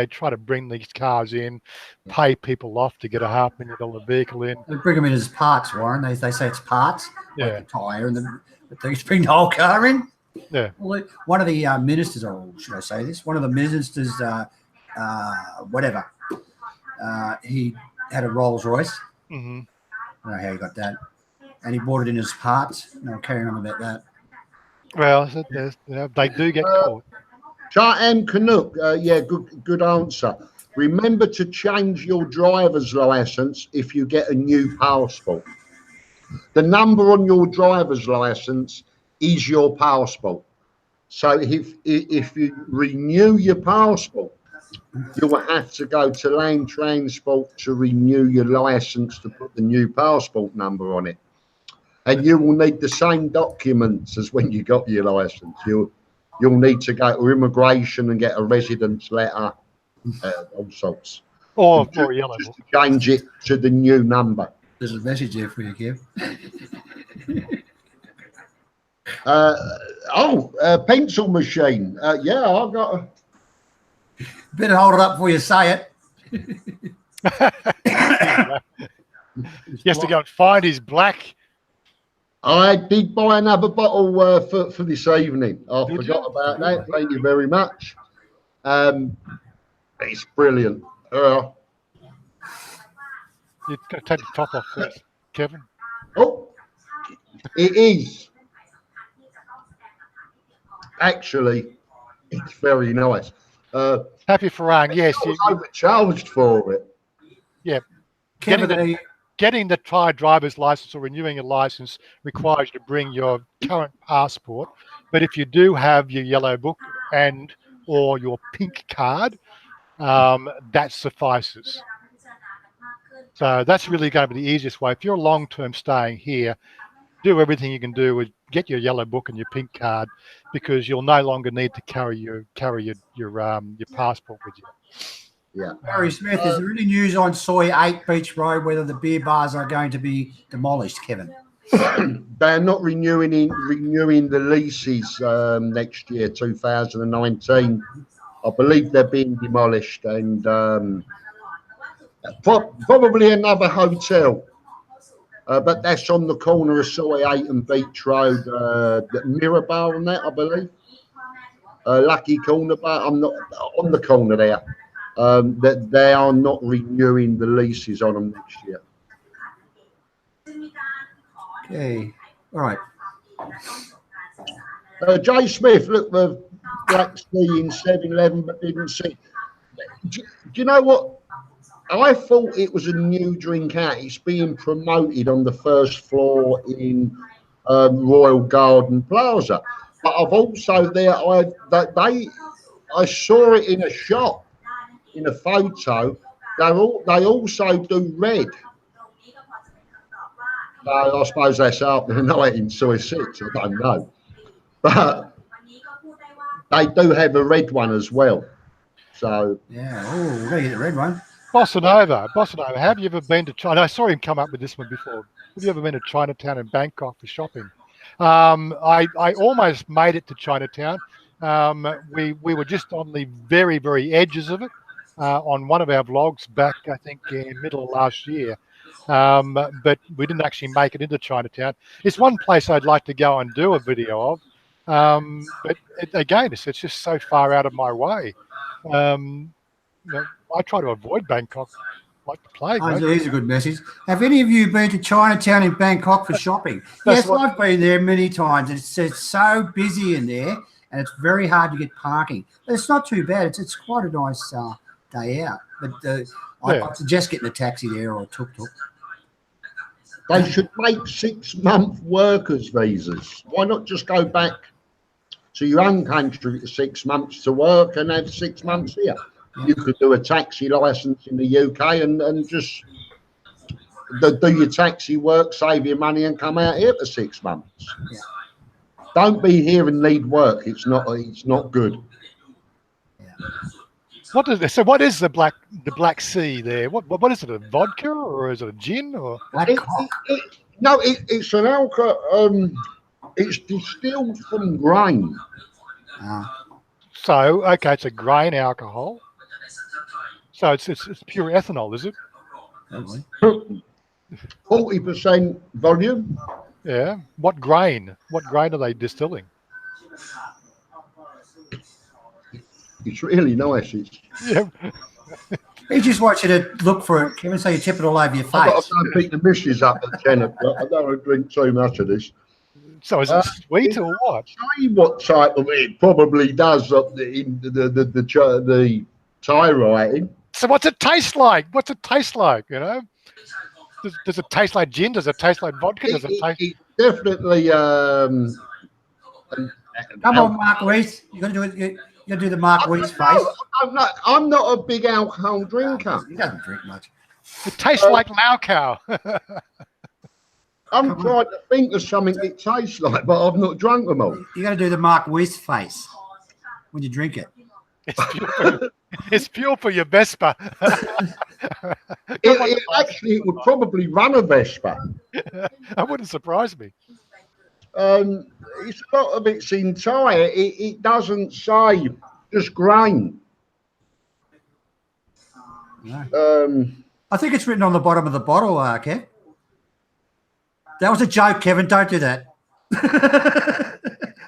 try to bring these cars in, pay people off to get a $500,000 vehicle in. They bring them in as parts, Warren. They say it's parts, Yeah. like a tyre, and then they just bring the whole car in. Yeah. Well, one of the ministers, or should I say this? One of the ministers, he had a Rolls Royce. Mm-hmm. I don't know how he got that, and he bought it in as parts. No, carrying on about that. Well, they do get caught. Charm Canuck, good answer. Remember to change your driver's license if you get a new passport. The number on your driver's license is your passport. So if you renew your passport, you will have to go to Land Transport to renew your license to put the new passport number on it. And you will need the same documents as when you got your license. You'll need to go to immigration and get a residence letter, all sorts. Or for a yellow book. To change it to the new number. There's a message there for you, Kev. Pencil machine. Yeah, I've got a... Better hold it up before you say it. He has to go and find his black. I did buy another bottle for this evening. I forgot about that. Thank you very much. It's brilliant. You've got to take the top off first, Kevin. Oh, it is. Actually, it's very nice. Happy Farang, yes. I was overcharged for it. Yeah. Kevin, Getting the Thai driver's license or renewing a license requires you to bring your current passport. But if you do have your yellow book and or your pink card, that suffices. So that's really going to be the easiest way. If you're long-term staying here, do everything you can do with get your yellow book and your pink card, because you'll no longer need to carry your passport with you. Yeah. Barry Smith, is there any news on Soy 8 Beach Road whether the beer bars are going to be demolished, Kevin? They're not renewing the leases next year, 2019. I believe they're being demolished, and probably another hotel. But that's on the corner of Soy 8 and Beach Road, Mirror Bar on that, I believe. Lucky Corner Bar. I'm not on the corner there. That they are not renewing the leases on them next year. Okay, all right. Jay Smith, look, the Black Sea in 7-Eleven, but didn't see. Do you know what? I thought it was a new drink out. It's being promoted on the first floor in Royal Garden Plaza. But I've also I saw it in a shop, in a photo. They also do red. So I suppose that's up the night in Soy 6. I don't know. But they do have a red one as well. So yeah, oh, we're gonna get the red one. Bossa Nova, have you ever been to China? I saw him come up with this one before. Have you ever been to Chinatown in Bangkok for shopping? I almost made it to Chinatown. We were just on the very, very edges of it on one of our vlogs back, I think, in middle of last year. But we didn't actually make it into Chinatown. It's one place I'd like to go and do a video of. But again, it's just so far out of my way. You know, I try to avoid Bangkok like the plague. Oh, here's a good message. Have any of you been to Chinatown in Bangkok for shopping? Yes, I've been there many times. It's so busy in there, and it's very hard to get parking. But it's not too bad. It's quite a nice day out. But I'd suggest getting a taxi there or a tuk-tuk. They should make 6-month workers visas. Why not just go back to your own country for 6 months to work and have 6 months here? You could do a taxi license in the UK and just do your taxi work, save your money, and come out here for 6 months. Yeah. Don't be here and need work. It's not good. Yeah. What is the Black Sea there? What is it? A vodka or is it a gin or? It's an alcohol. It's distilled from grain. So okay, it's a grain alcohol. So it's pure ethanol, is it? 40% volume. Yeah. What grain? What grain are they distilling? It's really nice. Yeah. You just want you to look for it, Kevin, so you tip it all over your face. I've got to go pick the missus up at 10 o'clock. I don't want to drink too much of this. So is it sweet or what? Say what type of it probably does up the Thai writing. So what's it taste like? What's it taste like? You know, does it taste like gin? Does it taste like vodka? Does it taste? It definitely. Come on, Mark Weiss. You're gonna do it. You're gonna do the Mark Weiss face. I'm not a big alcohol drinker. He doesn't drink much. It tastes like Lao Cow. I'm trying to think of something it tastes like, but I've not drunk them all. You got to do the Mark Weiss face when you drink it. It's pure for your Vespa. It would probably run a Vespa. That wouldn't surprise me. It's a lot of it's in Thai. It doesn't say just grain. No. I think it's written on the bottom of the bottle, Kev. That was a joke, Kevin. Don't do that.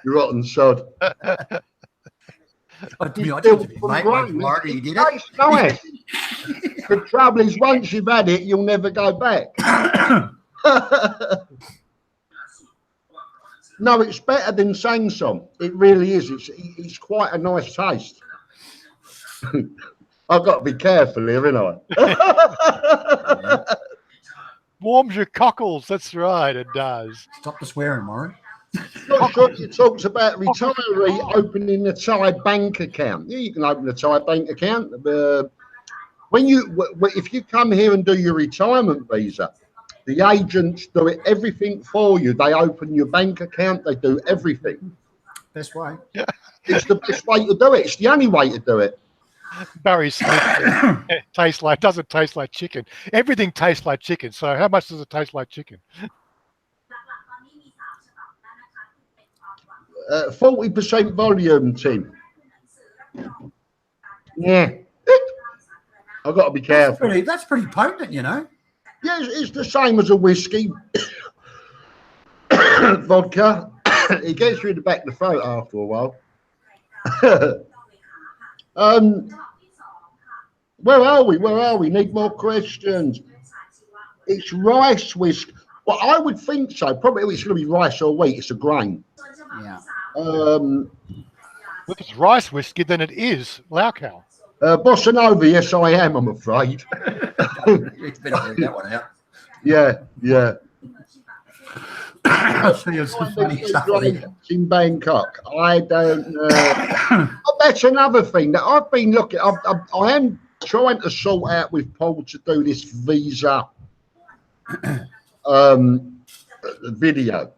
You rotten sod. I did it, mate. You did it. Nice. The trouble is, once you've had it, you'll never go back. No, it's better than Samsung. It really is. It's quite a nice taste. I've got to be careful here, haven't I? Warms your cockles. That's right, it does. Stop the swearing, Warren. Not sure you talked about retiree opening a Thai bank account. Yeah, you can open a Thai bank account. If you come here and do your retirement visa, the agents do everything for you. They open your bank account. They do everything. Best way. It's the best way to do it. It's the only way to do it. Barry Smith doesn't taste like chicken. Everything tastes like chicken. So how much does it taste like chicken? 40% volume, Tim. Yeah. I've got to be careful. That's pretty potent, you know. Yeah, it's the same as a whiskey. Vodka. It gets you in the back of the throat after a while. Where are we? Need more questions. It's rice whiskey. Well, I would think so. Probably it's going to be rice or wheat. It's a grain. Yeah. If it's rice whiskey, then it is Lao Cow. Bossa Nova, yes, I am, I'm afraid. It's better to that one out. Yeah. I see some funny stuff on here. In Bangkok, I don't. That's another thing that I've been looking. I am trying to sort out with Paul to do this visa video.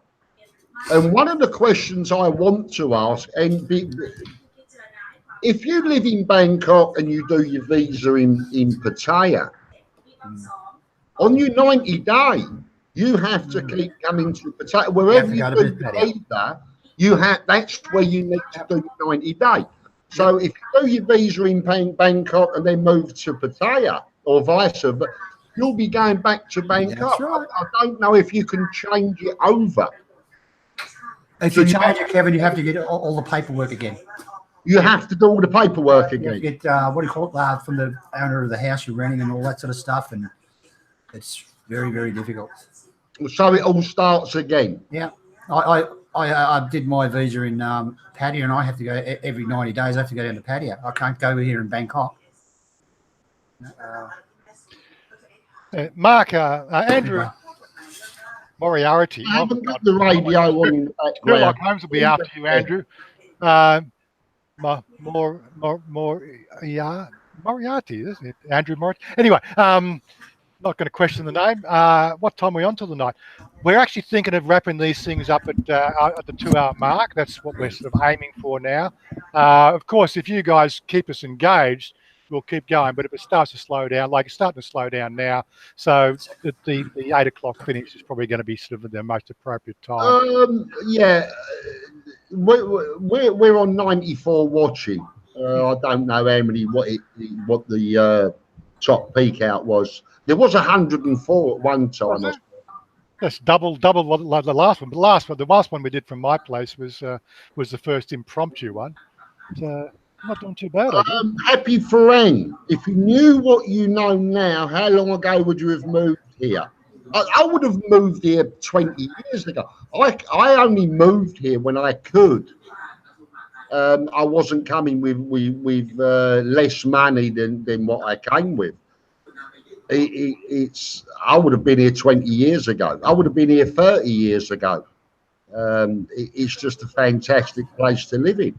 And one of the questions I want to ask, if you live in Bangkok and you do your visa in Pattaya, on your 90-day, you have to keep coming to Pattaya. Wherever you do the visa, that's where you need to do your 90-day. So if you do your visa in Bangkok and then move to Pattaya or vice versa, you'll be going back to Bangkok. Right. I don't know if you can change it over. If you change it, Kevin, you have to get all the paperwork again. You have to do all the paperwork again. You get what do you call it from the owner of the house you're renting and all that sort of stuff, and it's very, very difficult. So it all starts again. Yeah, I did my visa in Pattaya, and I have to go every 90 days. I have to go down to Pattaya. I can't go here in Bangkok. Mark, Andrew Moriarty. I haven't got the radio on in the background. Sherlock Holmes will be after you, Andrew. Moriarty, isn't it? Andrew Moriarty. Anyway, not going to question the name. What time are we on till the night? We're actually thinking of wrapping these things up at the 2-hour mark. That's what we're sort of aiming for now. Of course, if you guys keep us engaged, we'll keep going. But if it starts to slow down, like it's starting to slow down now, so the 8 o'clock finish is probably going to be sort of the most appropriate time. Yeah, we're on 94 watching. I don't know how many what the top peak out was. There was 104 at one time. That's double what the last one. But the last one we did from my place was the first impromptu one. So not doing too bad. Happy Farang, if you knew what you know now, how long ago would you have moved here? I would have moved here 20 years ago. I only moved here when I could. I wasn't coming with less money than what I came with. I would have been here 20 years ago. I would have been here 30 years ago. It's just a fantastic place to live in.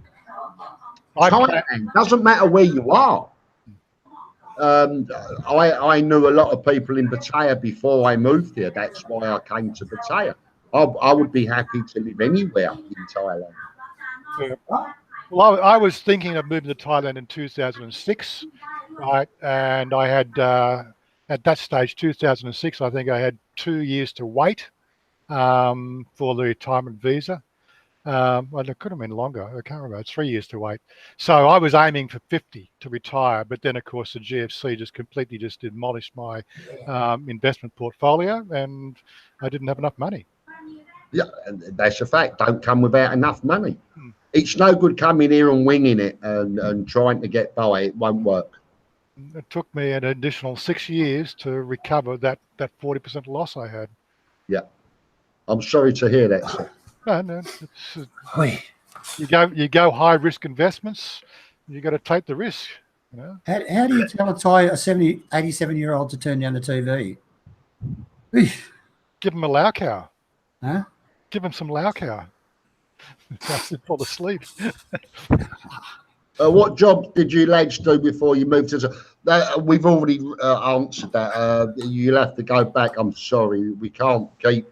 Thailand doesn't matter where you are. I knew a lot of people in Pattaya before I moved here. That's why I came to Pattaya. I would be happy to live anywhere in Thailand. Yeah. Well, I was thinking of moving to Thailand in 2006, right? And I had, at that stage, 2006, I think I had 2 years to wait for the retirement visa. Well, it could have been longer. I can't remember. It's 3 years to wait. So I was aiming for 50 to retire, but then of course the GFC just completely demolished my investment portfolio, and I didn't have enough money. Yeah, that's a fact. Don't come without enough money. It's no good coming here and winging it and trying to get by. It won't work. It took me an additional 6 years to recover that 40% loss I had. Yeah, I'm sorry to hear that, sir. No, you go high risk investments. You got to take the risk. You know? How do you tell a 87-year-old to turn down the TV? Give him a lau cow. Huh? Give him some lau cow. Fall asleep. What job did you lads do before you moved to? We've already answered that. You'll have to go back. I'm sorry, we can't keep.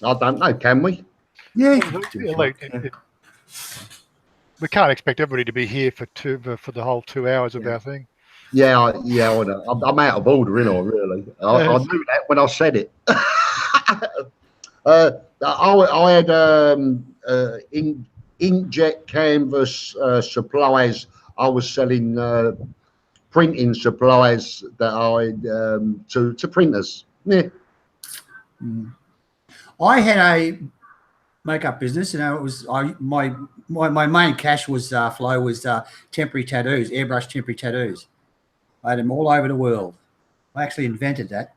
I don't know. Can we? Yeah. We can't expect everybody to be here for the whole 2 hours of our thing. Yeah, I know. I'm out of order, really. I knew that when I said it. I had inkjet canvas supplies. I was selling printing supplies that to printers. Yeah. I had a makeup business, and it was my main cash flow was temporary tattoos, airbrush temporary tattoos. I had them all over the world. I actually invented that.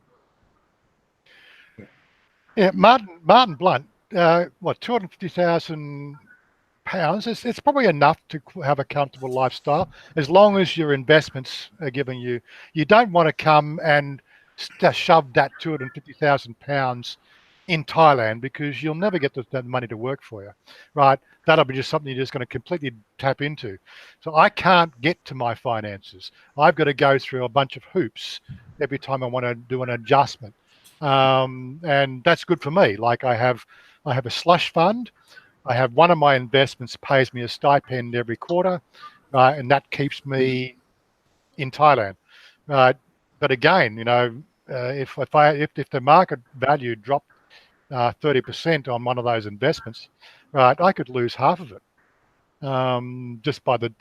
Yeah, Martin Blunt, what, 250,000 £1,000, it's probably enough to have a comfortable lifestyle, as long as your investments are giving you. You don't want to come and shove that £250,000 in Thailand, because you'll never get that money to work for you, right? That'll be just something you're just going to completely tap into. So I can't get to my finances. I've got to go through a bunch of hoops every time I want to do an adjustment. And that's good for me. Like I have a slush fund. I have one of my investments pays me a stipend every quarter, and that keeps me in Thailand. But again, if the market value dropped 30% on one of those investments, right, I could lose half of it, just by the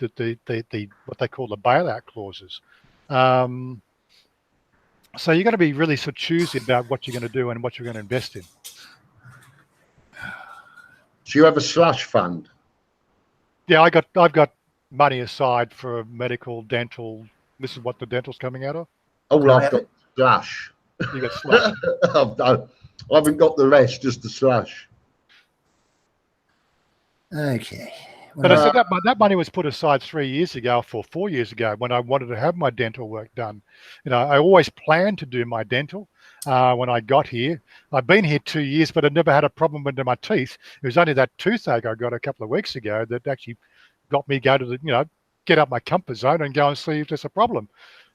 what they call the bailout clauses. So you've got to be really sort of choosy about what you're going to do and what you're going to invest in. So you have a slush fund? Yeah, I've got money aside for medical, dental. This is what the dental's coming out of. Oh, I've got slush. You got slush. I haven't got the rest, just the slush. Okay. But I said that money was put aside 4 years ago when I wanted to have my dental work done. I always planned to do my dental when I got here. I've been here 2 years, but I never had a problem with my teeth. It was only that toothache I got a couple of weeks ago that actually got me go to get out my comfort zone and go and see if there's a problem.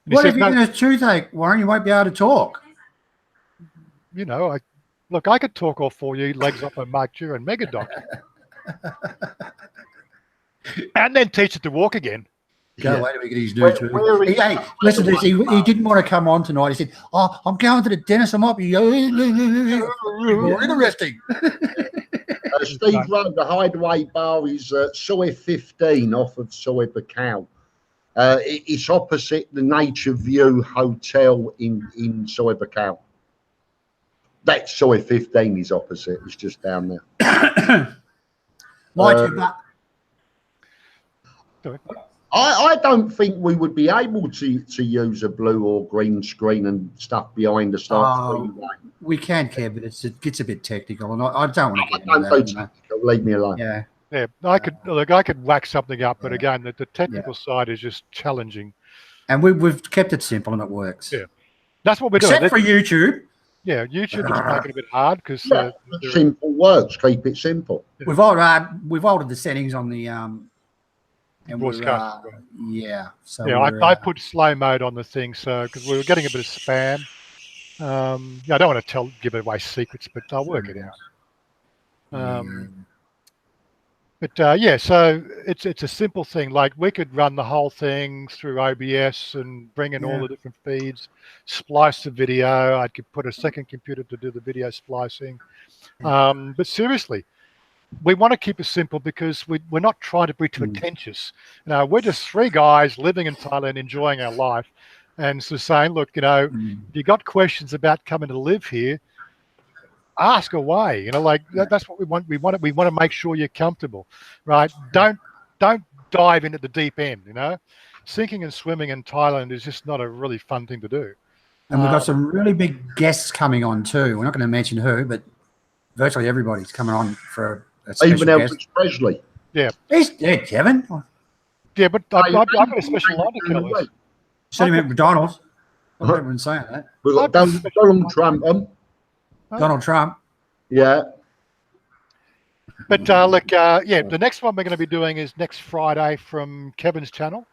And what if you get a toothache, Warren? You won't be able to talk. I could talk all 4 legs off of Mark Jura and Megadoc. And then teach it to walk again. Wait till we get his new tooth. Hey, listen to this. He didn't want to come on tonight. He said, "Oh, I'm going to the dentist. I might be more interesting." Steve Rowe, the Hideaway Bar is Soy 15 off of Soy Bacau. It's opposite the Nature View Hotel in Soy Bacau. That Soy 15 is opposite. It's just down there. I don't think we would be able to use a blue or green screen and stuff behind the start. We can, Kev, but it gets a bit technical, and I don't want to get into that. Leave me alone. Yeah. I could whack something up, but again, the technical side is just challenging. And we've kept it simple, and it works. Yeah, that's what we're doing. Except for YouTube. Yeah, YouTube is making it a bit hard because simple works. Keep it simple. Yeah. We've altered the settings on the and broadcast. So I put slow mode on the thing, so because we were getting a bit of spam. I don't want to give away secrets, but I'll work it out. So it's a simple thing. Like we could run the whole thing through OBS and bring in all the different feeds, splice the video. I could put a second computer to do the video splicing. But seriously, we want to keep it simple because we're not trying to be too pretentious. We're just three guys living in Thailand, enjoying our life, and so saying, look, if you got questions about coming to live here, ask away. That's what we want. We want to make sure you're comfortable, right? Don't dive into the deep end. Sinking and swimming in Thailand is just not a really fun thing to do. And we've got some really big guests coming on too. We're not going to mention who, but virtually everybody's coming on for a special even Elvis Presley. Yeah, he's dead, Kevin. Yeah, but I've got a special line to tell us. Said him at McDonald's. I've never been saying that. We've got Donald Trump on. Donald Trump. Yeah. But the next one we're going to be doing is next Friday from Kevin's channel.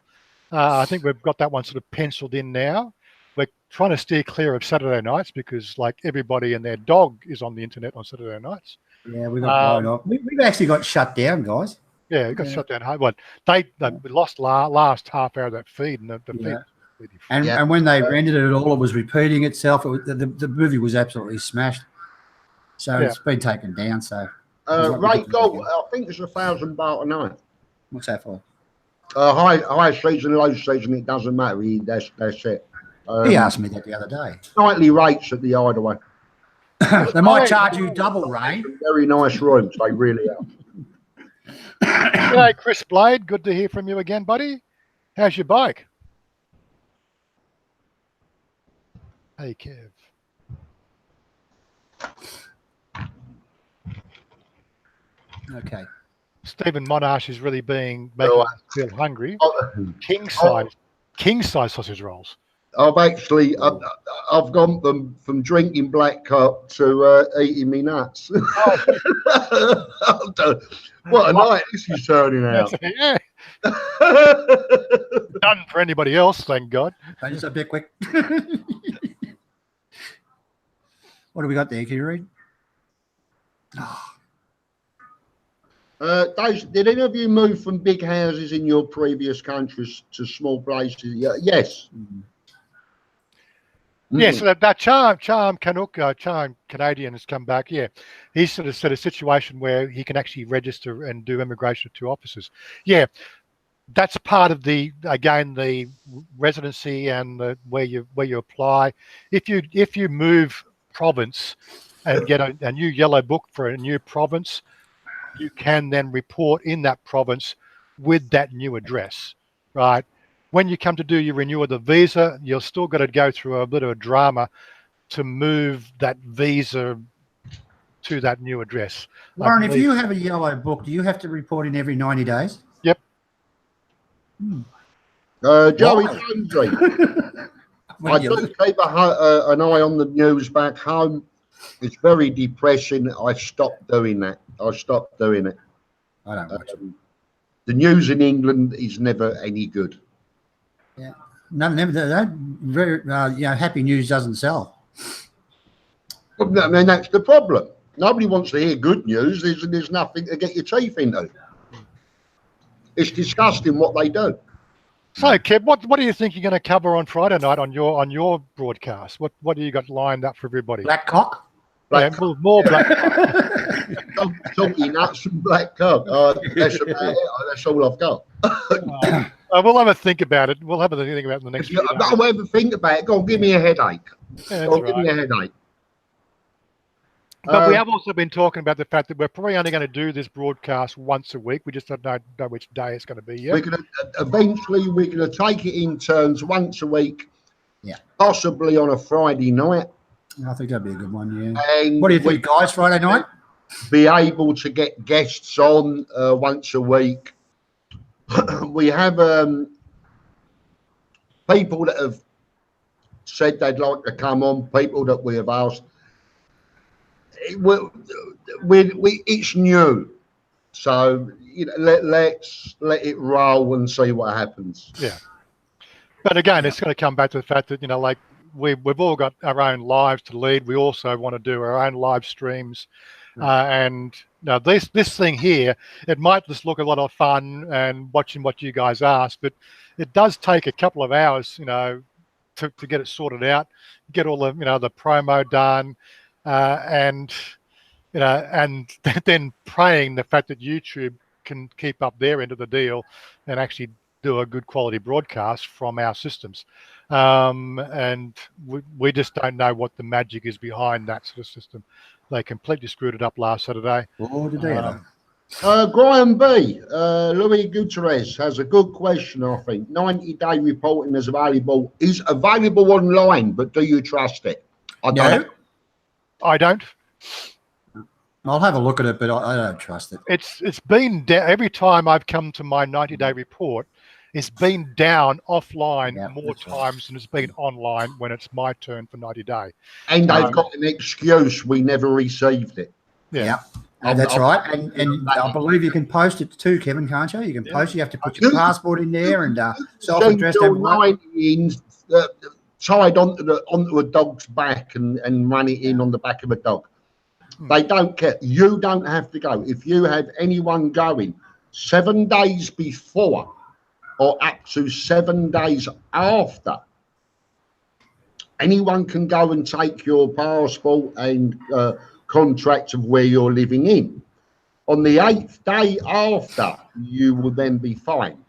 I think we've got that one sort of penciled in now. We're trying to steer clear of Saturday nights because like everybody and their dog is on the internet on Saturday nights. Yeah, we got blown off. We've actually got shut down, guys. Yeah, we got shut down. Well, they lost last half hour of that feed, and the feed. And when they rendered it all, it was repeating itself. The movie was absolutely smashed. So it's been taken down. So right, go. I think it's $1,000 a night. What's that for? High season, low season, it doesn't matter. That's it. He asked me that the other day. Nightly rates at the Hideaway. They might charge you double, Ray. Very nice rooms. They really are. G'day, Chris Blade. Good to hear from you again, buddy. How's your bike? Hey, Kev. Okay. Stephen Monash is really making Oh, me feel hungry. oh, King oh, size sausage rolls. I've actually, I've gone from drinking black cup to eating me nuts. What a night this is turning out. Yeah, done for anybody else, thank God. Just a bit quick. What do we got there? Can you read? Did any of you move from big houses in your previous countries to small places? Yeah, yes. Yeah, so that Charm Canuck, Charm Canadian has come back. Yeah, he's sort of set a situation where he can actually register and do immigration to offices. Yeah, that's part of the residency and where you apply. If you move province and get a new yellow book for a new province, you can then report in that province with that new address, right? When you come to do your renewal of the visa, you're still got to go through a bit of a drama to move that visa to that new address. Warren, if you have a yellow book, do you have to report in every 90 days? Yep. Joey Jonesy. I do keep an eye on the news back home. It's very depressing. I stopped doing that. I stopped doing it. I don't watch it. The news in England is never any good. Yeah, no, never. Happy news doesn't sell. Well, I mean, that's the problem. Nobody wants to hear good news. There's nothing to get your teeth into. It's disgusting what they do. So, Kev, what do you think you're going to cover on Friday night on your broadcast? What do you got lined up for everybody? Black cock. More black cock. Talking nuts and black cock. That's about it. That's all I've got. We'll have a think about it. We'll have a think about it in the next few days. I'll ever think about it. Go on, give me a headache. Yeah, give me a headache. But we have also been talking about the fact that we're probably only going to do this broadcast once a week. We just don't know which day it's going to be yet. Eventually we're going to take it in turns once a week. Yeah. Possibly on a Friday night. I think that'd be a good one, yeah. And what do you think, guys, Friday night? Be able to get guests on once a week. We have people that have said they'd like to come on, people that we have asked. It's new, so let's let it roll and see what happens. Yeah, but again, it's going to come back to the fact that like we've all got our own lives to lead. We also want to do our own live streams, and now this thing here, it might just look a lot of fun and watching what you guys ask, but it does take a couple of hours, to get it sorted out, get all the the promo done. And then praying the fact that YouTube can keep up their end of the deal and actually do a good quality broadcast from our systems. And we just don't know what the magic is behind that sort of system. They completely screwed it up last Saturday. Oh, did they? Graham B. Louis Gutierrez has a good question, I think. 90-day reporting is available online, but do you trust it? I don't. I don't. I'll have a look at it, but I don't trust it. It's been down every time I've come to my 90-day report. It's been down offline more times than it's been online when it's my turn for 90 day. And they've got an excuse: we never received it. Yeah. That's right. And I believe you can post it too, Kevin, can't you? You can post. You have to put your passport in there and self-addressed. Tied onto a dog's back and run it in on the back of a dog. They don't care. You don't have to go. If you have anyone going 7 days before or up to 7 days after, anyone can go and take your passport and contract of where you're living in. On the 8th day after, you will then be fined.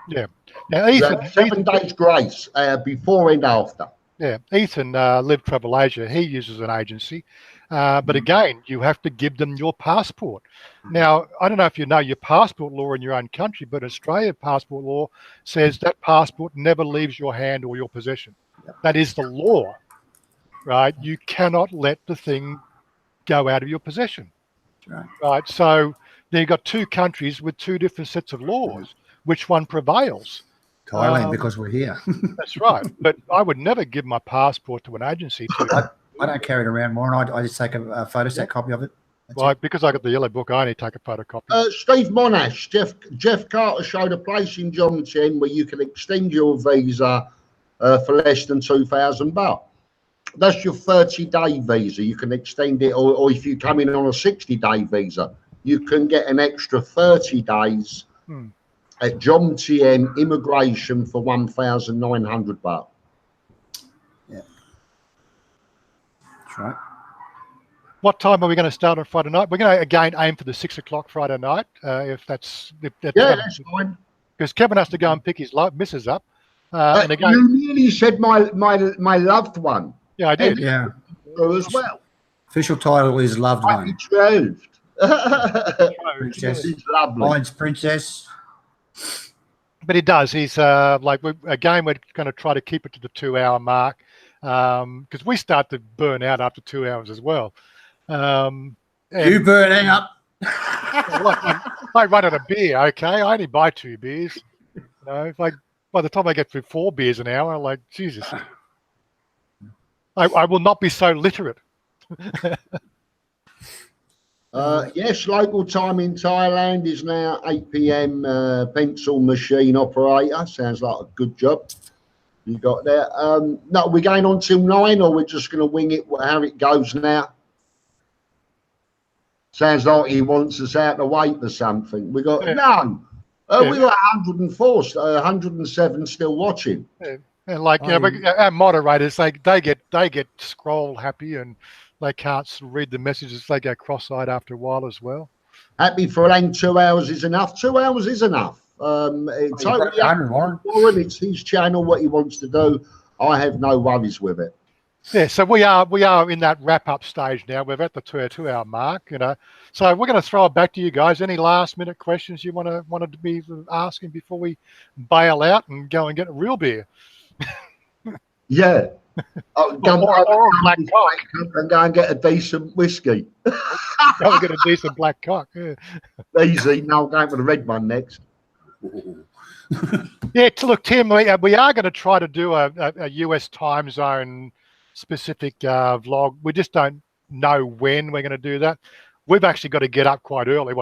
Yeah. Now, Ethan, 7 days grace before and after. Yeah, Ethan, Live Travel Asia, he uses an agency. But again, you have to give them your passport. Now, I don't know if you know your passport law in your own country, but Australia passport law says that passport never leaves your hand or your possession. That is the law, right? You cannot let the thing go out of your possession. Right. So Then you've got two countries with two different sets of laws. Which one prevails? Thailand, because we're here. That's right. But I would never give my passport to an agency to. I don't carry it around more, and I just take a photostat copy of it. Well, because I got the yellow book, I only take a photocopy. Steve Monash, Jeff Carter showed a place in Jomtien where you can extend your visa for less than 2,000 baht. That's your 30-day visa. You can extend it, or if you come in on a 60-day visa, you can get an extra 30 days at Jomtien immigration for 1,900 baht. Yeah, that's right. What time are we going to start on Friday night? We're going to again aim for the 6 o'clock Friday night, if that's that's fine. Because Kevin has to go and pick his missus up. And again, you nearly said my loved one. Yeah, I did. Yeah, as well. Official title is loved one. Betrothed. Princess. She's lovely. Mine's Princess. But he does. He's like we're going to try to keep it to the 2-hour mark because we start to burn out after 2 hours as well. You burn out. I run out of beer. Okay, I only buy 2 beers. You know, like by the time I get through 4 beers an hour, like Jesus, I will not be so literate. Yes, local time in Thailand is now 8 p.m. Pencil machine operator. Sounds like a good job you got there. No, we're going on till 9, or we're just going to wing it how it goes now. Sounds like he wants us out to wait for something. We got no. We got 104, 107 still watching. Yeah. And like our moderators, they get scroll happy and they can't read the messages. They go cross-eyed after a while as well. Happy for Lang, 2 hours is enough. 2 hours is enough. It's totally up to Warren. It's his channel, what he wants to do. I have no worries with it. Yeah, so we are in that wrap-up stage now. We're at the 2-hour mark, you know. So we're going to throw it back to you guys. Any last-minute questions you wanted to be asking before we bail out and go and get a real beer? Yeah. Or black cock. And go and get a decent whiskey. Go and get a decent black cock. Yeah. Easy. No, I'm going for the red one next. Yeah, look, Tim, we are going to try to do a US time zone specific vlog. We just don't know when we're going to do that. We've actually got to get up quite early,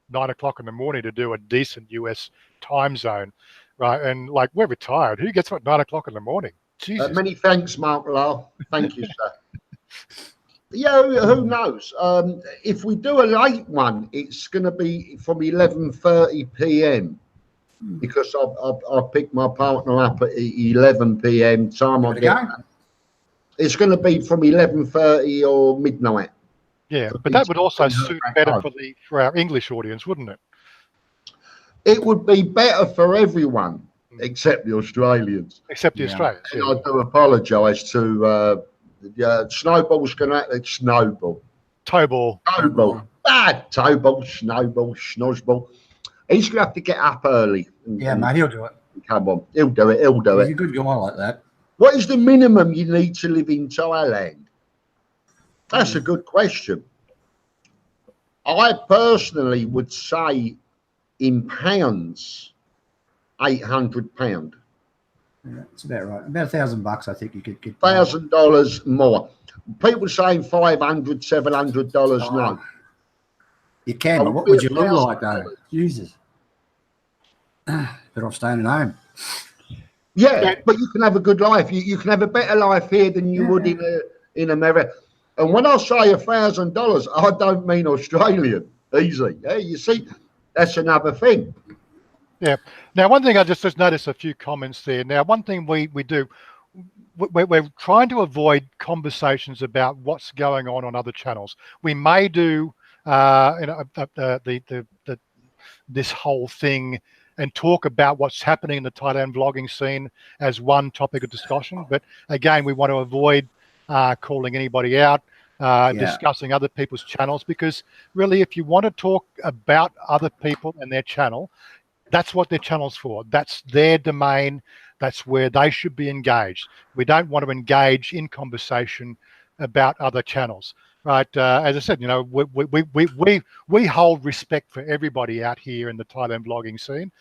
9 o'clock in the morning to do a decent US time zone, right? And like we're retired. Who gets what 9 o'clock in the morning? Jesus. Many thanks, Mark Lau. Thank you, sir. Yeah, who knows? If we do a late one, it's going to be from 11:30 p.m. because I picked my partner up at 11 p.m. time. It's going to be from 11:30 or midnight. Yeah, but that would also suit better for our English audience, wouldn't it? It would be better for everyone except the Australians. Except the Australians. And I do apologise to Snowball's going to Snowball. Towball. Towball, Snowball, Snozball. He's going to have to get up early. Yeah, mate, he'll do it. Come on, he'll do it. He's a good guy like that. What is the minimum you need to live in Thailand? That's a good question. I personally would say in pounds, £800. Yeah, that's about right. About $1,000, I think you could get. $1,000 more. People saying $500, $700. No, you can. But what would you live like though? Jesus, better off staying at home. Yeah, but you can have a good life. You can have a better life here than you would in America. And when I say $1,000, I don't mean Australian. Easy. Yeah, you see, that's another thing. Yeah. Now, one thing I just noticed a few comments there. Now, one thing we do, we're trying to avoid conversations about what's going on other channels. We may do this whole thing and talk about what's happening in the Thailand vlogging scene as one topic of discussion. But again, we want to avoid calling anybody out, discussing other people's channels, because really, if you want to talk about other people and their channel, that's what their channel's for. That's their domain. That's where they should be engaged. We don't want to engage in conversation about other channels. right? As I said, you know, we hold respect for everybody out here in the Thailand vlogging scene.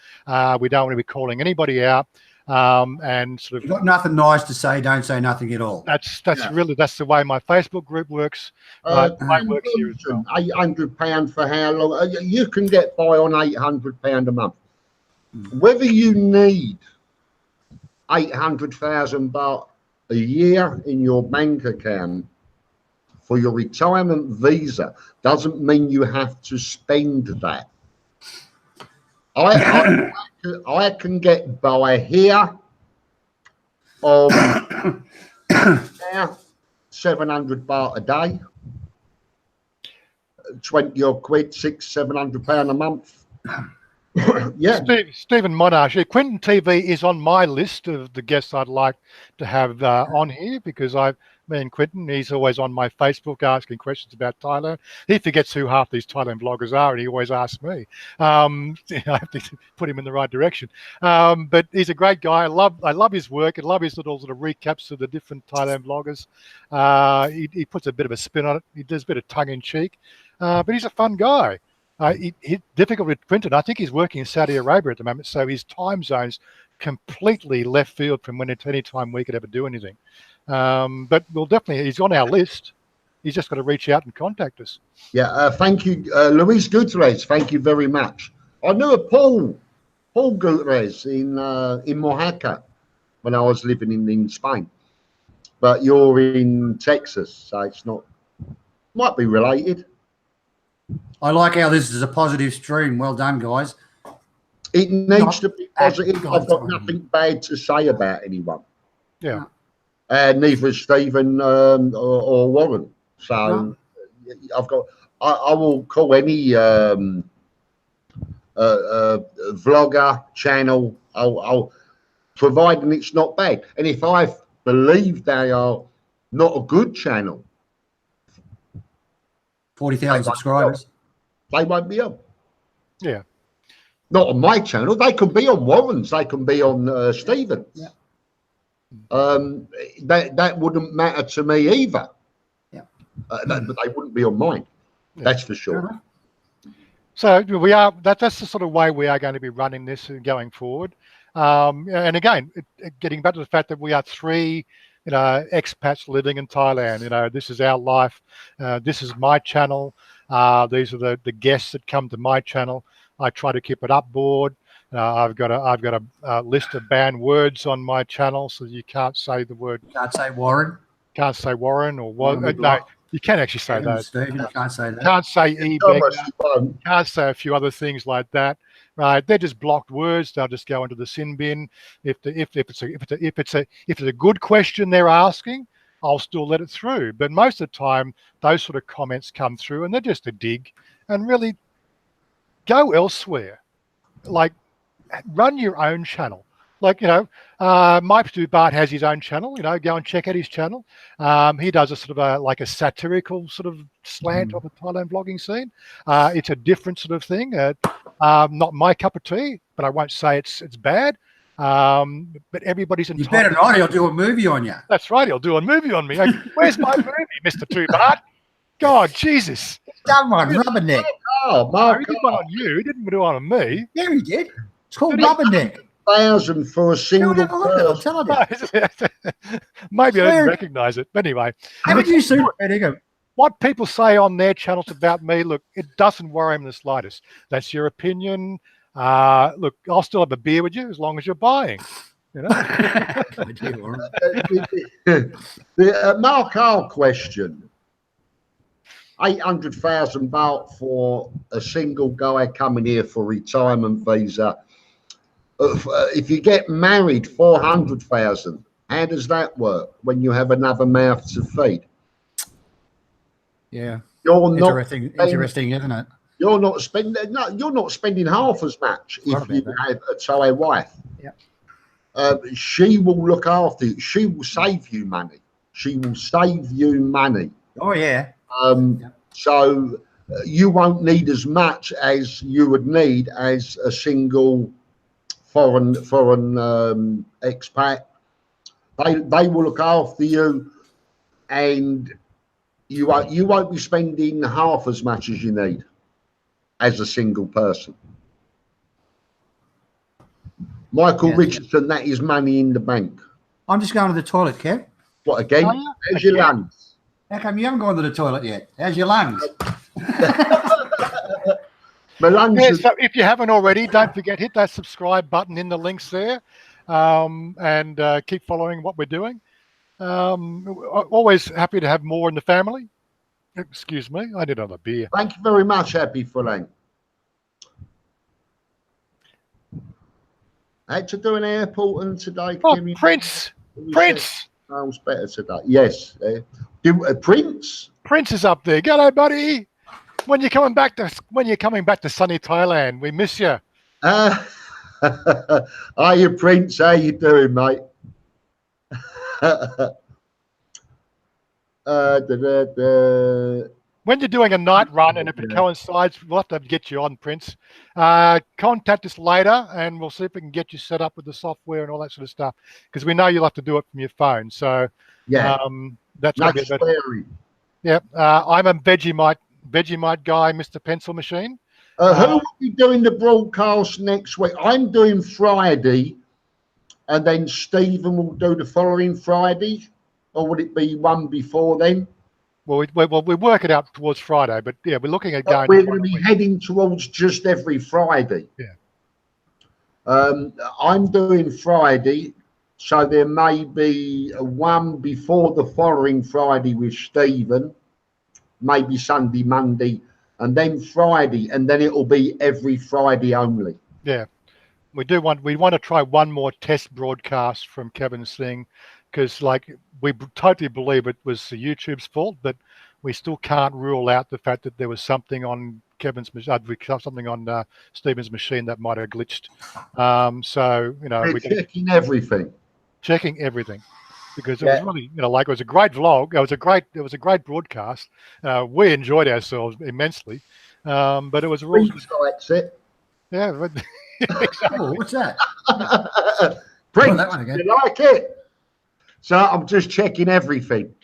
We don't want to be calling anybody out, and sort of. You've got nothing nice to say, don't say nothing at all. That's really that's the way my Facebook group works. Right, mine works here as well. £800 for how long? You can get by on £800 a month. Whether you need 800,000 baht a year in your bank account for your retirement visa doesn't mean you have to spend that. I can get by here on 700 baht a day, 20 odd quid, £600-700 a month. Yeah. Stephen Monash, Quentin TV is on my list of the guests I'd like to have on here, because me and Quentin, he's always on my Facebook asking questions about Thailand. He forgets who half these Thailand vloggers are, and he always asks me. I have to put him in the right direction. But he's a great guy. I love his work. I love his little sort of recaps of the different Thailand vloggers. He puts a bit of a spin on it. He does a bit of tongue in cheek, but he's a fun guy. He's difficult with Quentin. I think he's working in Saudi Arabia at the moment, so his time zone's completely left field from any time we could ever do anything. But we'll definitely, he's on our list. He's just got to reach out and contact us. Yeah, thank you, Luis Gutierrez. Thank you very much. I knew a Paul Gutierrez in Mojaca when I was living in Spain, but you're in Texas, so it's not. Might be related. I like how this is a positive stream. Well done, guys. It needs to be positive. I've got nothing bad to say about anyone. Yeah. Neither is Stephen or Warren. So I've got. I will call any vlogger channel. I'll providing it's not bad. And if I believe they are not a good channel, 40,000 subscribers, they won't be on. Yeah. Not on my channel. They can be on Warren's. They can be on Stephen's. Yeah. That wouldn't matter to me either. Yeah. But they wouldn't be on mine. Yeah. That's for sure. So we are. That's the sort of way we are going to be running this going forward. And again, getting back to the fact that we are three, expats living in Thailand. This is our life. This is my channel. These are the guests that come to my channel. I try to keep it upboard. I've got a list of banned words on my channel, so you can't say the word. Can't say Warren. Can't say Warren or what? No, you can actually say those. Stephen, you can't say that. Can't say e-beggar. Can't say a few other things like that. Right? They're just blocked words. They'll just go into the sin bin. If it's a good question they're asking, I'll still let it through. But most of the time, those sort of comments come through, and they're just a dig. And really, go elsewhere. Like, run your own channel. Like, Mike Bart has his own channel. Go and check out his channel. He does a sort of like a satirical sort of slant on the Thailand vlogging scene. It's a different sort of thing. Not my cup of tea, but I won't say it's bad. But everybody's entitled. You better not. He'll do a movie on you. That's right. He'll do a movie on me. Like, where's my movie, Mr. Bart? God, Jesus. Done one, Rubberneck. Oh, Mark. He did one on you. He didn't do one on me. Yeah, he did. It's called Rubberneck. 1,000 for a single person. Tell him. Maybe I didn't recognise it. But anyway. Haven't you seen it? What people say on their channels about me, look, it doesn't worry them the slightest. That's your opinion. Look, I'll still have a beer with you as long as you're buying. The Mark R question. 800,000 baht for a single guy coming here for retirement visa. If you get married, 400,000. How does that work when you have another mouth to feed? Yeah, you're interesting, isn't it? You're not spending. No, you're not spending half as much if you have a Thai wife. Yeah. She will look after you. She will save you money. She will save you money. Oh yeah. So you won't need as much as you would need as a single foreign expat. They will look after you, and you won't be spending half as much as you need as a single person. Michael Richardson, that is money in the bank. I'm just going to the toilet, Kev. What again? How's your lungs? How come you haven't gone to the toilet yet? How's your lungs? My lungs. Yeah, so if you haven't already, don't forget, hit that subscribe button in the links there, and keep following what we're doing. Always happy to have more in the family. Excuse me, I need another beer. Thank you very much, Happy Fulang. I had to do an airport and today. Oh, Prince! Sounds better today. Yes. Prince? Prince is up there. G'day, buddy. When you're coming back to sunny Thailand, we miss you. Are you, Prince? How you doing, mate? When you're doing a night run, and if it coincides, we'll have to get you on, Prince. Contact us later, and we'll see if we can get you set up with the software and all that sort of stuff. Because we know you'll have to do it from your phone. So yeah, that's no scary. Yep. I'm a Vegemite guy, Mr. Pencil Machine. Who will be doing the broadcast next week? I'm doing Friday, and then Stephen will do the following Friday, or would it be one before then? Well, we work it out towards Friday, but yeah, we're looking at going. We're going to be heading towards just every Friday. Yeah. I'm doing Friday, so there may be one before the following Friday with Stephen, maybe Sunday, Monday, and then Friday, and then it'll be every Friday only. Yeah, we want to try one more test broadcast from Kevin's thing, because like we totally believe it was the YouTube's fault, but we still can't rule out the fact that there was something on Kevin's something on Stephen's machine that might have glitched. So we're checking everything. Checking everything. Because it was really, like it was a great vlog. It was a great broadcast. We enjoyed ourselves immensely, but it was a real. Likes it. Yeah, but, exactly. Oh, what's that? Prince, that one again. You like it? So I'm just checking everything.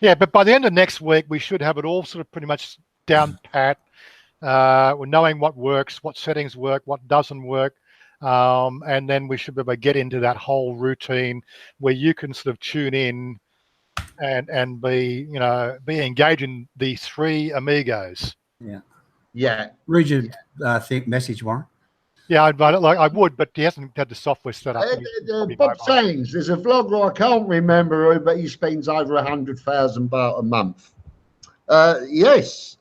Yeah, but by the end of next week, we should have it all sort of pretty much down pat. We're knowing what works, what settings work, what doesn't work. And then we should be able to get into that whole routine where you can sort of tune in and be engaging the three amigos. Yeah. Read your message, Warren. Yeah, I would, but he hasn't had the software set up. Bob Sayings, there's a vlogger, I can't remember who, but he spends over 100,000 baht a month. Yes,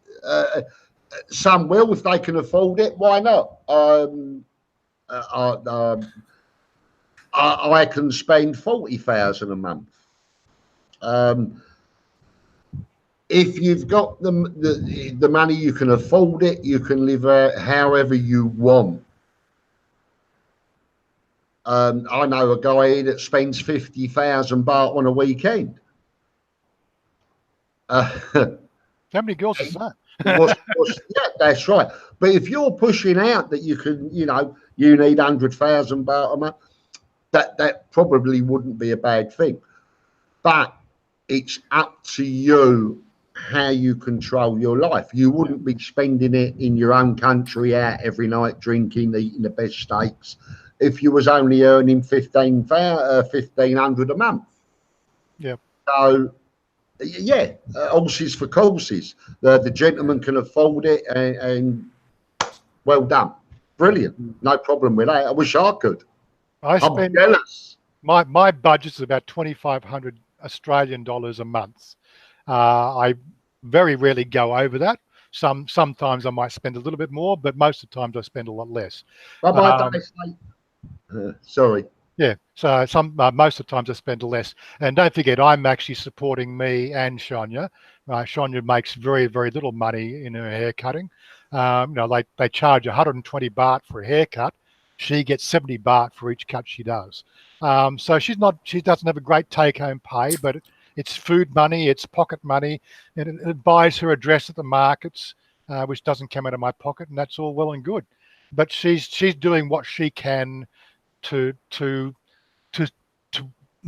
some will if they can afford it. Why not? I can spend 40,000 a month. If you've got the money, you can afford it. You can live however you want. I know a guy that spends 50,000 baht on a weekend. How many girls is that? Yeah, that's right. But if you're pushing out that you can, you need 100,000 baht a month, that probably wouldn't be a bad thing. But it's up to you how you control your life. You wouldn't be spending it in your own country out every night, drinking, eating the best steaks, if you was only earning 1,500 a month. Yeah. So, yeah, horses for courses. The gentleman can afford it, and well done. Brilliant. No problem with that. I wish I could. I'm jealous. My budget's about 2,500 Australian dollars a month. I very rarely go over that. Sometimes I might spend a little bit more, but most of the times I spend a lot less. Sorry. Yeah, so most of the times I spend less. And don't forget, I'm actually supporting me and Chanya. Chanya makes very, very little money in her hair cutting. They charge 120 baht for a haircut. She gets 70 baht for each cut she does. So she doesn't have a great take-home pay, but it's food money, it's pocket money, and it buys her a dress at the markets, which doesn't come out of my pocket, and that's all well and good. But she's doing what she can to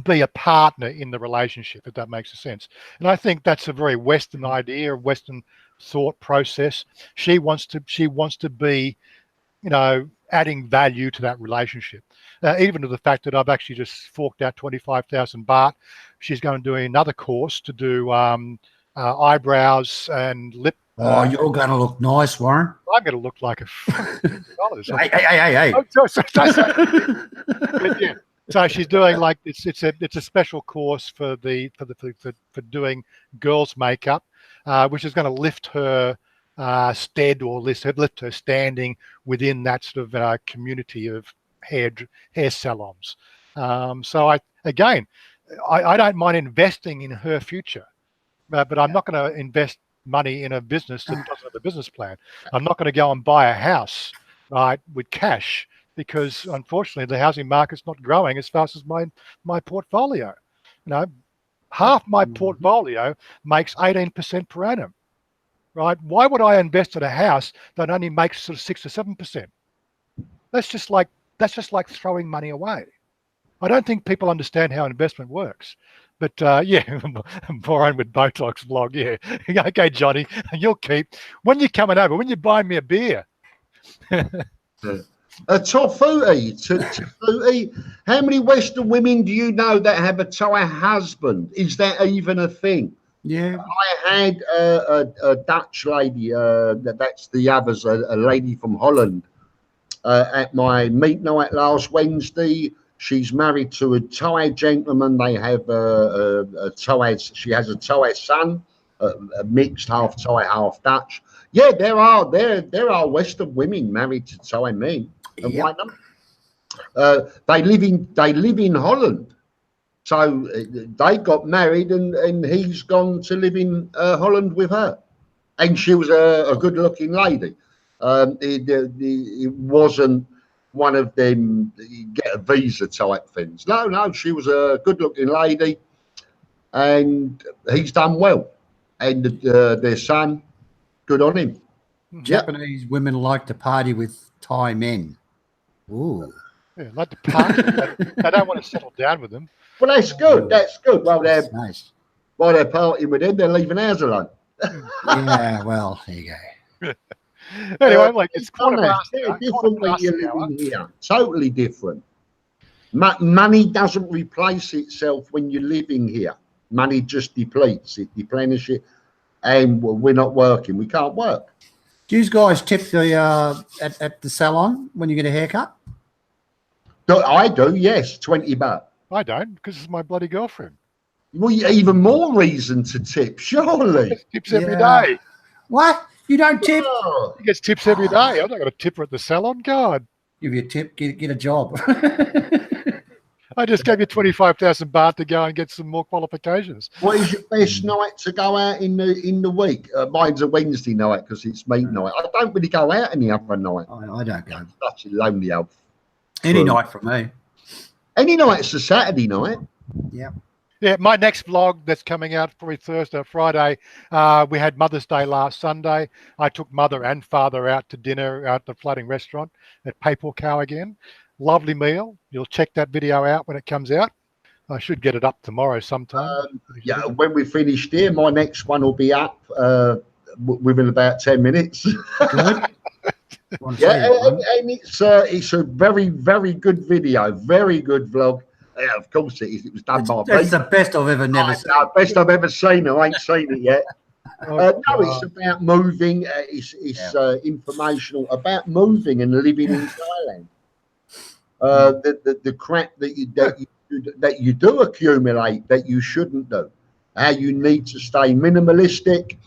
be a partner in the relationship, if that makes sense. And I think that's a very Western idea, a Western thought process. She wants to be, you know, adding value to that relationship. Even to the fact that I've actually just forked out 25,000 baht. She's going to do another course to do eyebrows and lip. Oh, you're going to look nice, Warren. I'm going to look like a $100. Hey. Oh, but yeah. So she's doing like it's a special course for doing girls' makeup, which is going to lift her stead or lift her standing within that sort of community of hair salons. So I don't mind investing in her future, but I'm not going to invest money in a business that doesn't have a business plan. I'm not going to go and buy a house, right, with cash, because unfortunately the housing market's not growing as fast as my portfolio. You know, half my portfolio makes 18% per annum, right? Why would I invest in a house that only makes sort of 6 or 7%? That's just like throwing money away. I don't think people understand how investment works. But yeah, Warren with Botox vlog, yeah. Okay, Johnny, you'll keep. When you're coming over, when you're buying me a beer. Tofuti. How many Western women do you know that have a Thai husband? Is that even a thing? Yeah. I had a Dutch lady, that's the others, a lady from Holland, at my meet night last Wednesday. She's married to a Thai gentleman. They have a Thai. She has a Thai son, a mixed, half Thai, half Dutch. Yeah, there are Western women married to Thai men, and why not? They live in Holland, so they got married, and he's gone to live in Holland with her, and she was a good-looking lady. It wasn't one of them get a visa type things. No, she was a good-looking lady, and he's done well. And their son, good on him. Japanese women like to party with Thai men. Ooh. Yeah, like to party. They don't want to settle down with them. Well, that's good. That's good. While they're nice. While they're partying with him, they're leaving ours alone. Yeah, well, there you go. Anyway, like it's different when you're living here. Totally different. Money doesn't replace itself when you're living here. Money just depletes. It replenishes it, and we're not working. We can't work. Do you guys tip the at the salon when you get a haircut? I do. Yes, 20 baht. I don't, because it's my bloody girlfriend. Well, even more reason to tip, surely. Tips every day. What? You don't tip? Oh. He gets tips every day. I'm not going to tip her at the salon. God. Give you a tip, get a job. I just gave you 25,000 baht to go and get some more qualifications. What is your best night to go out in the week? Mine's a Wednesday night because it's meat night. I don't really go out any other night. I don't go. Such a lonely old. Any night for me. Any night's a Saturday night. Yeah. Yeah, my next vlog that's coming out probably Thursday or Friday. We had Mother's Day last Sunday. I took mother and father out to dinner at the floating restaurant at Pattaya again. Lovely meal. You'll check that video out when it comes out. I should get it up tomorrow sometime. Yeah, when we finished here, my next one will be up within about 10 minutes. Good. Yeah, and it's a very, very good video. Very good vlog. Yeah, of course it is. It was done by me. It's the best I've ever seen. Best I've ever seen. I ain't seen it yet. No, it's about moving. It's informational about moving and living in Thailand. The crap that you do accumulate that you shouldn't do. How you need to stay minimalistic,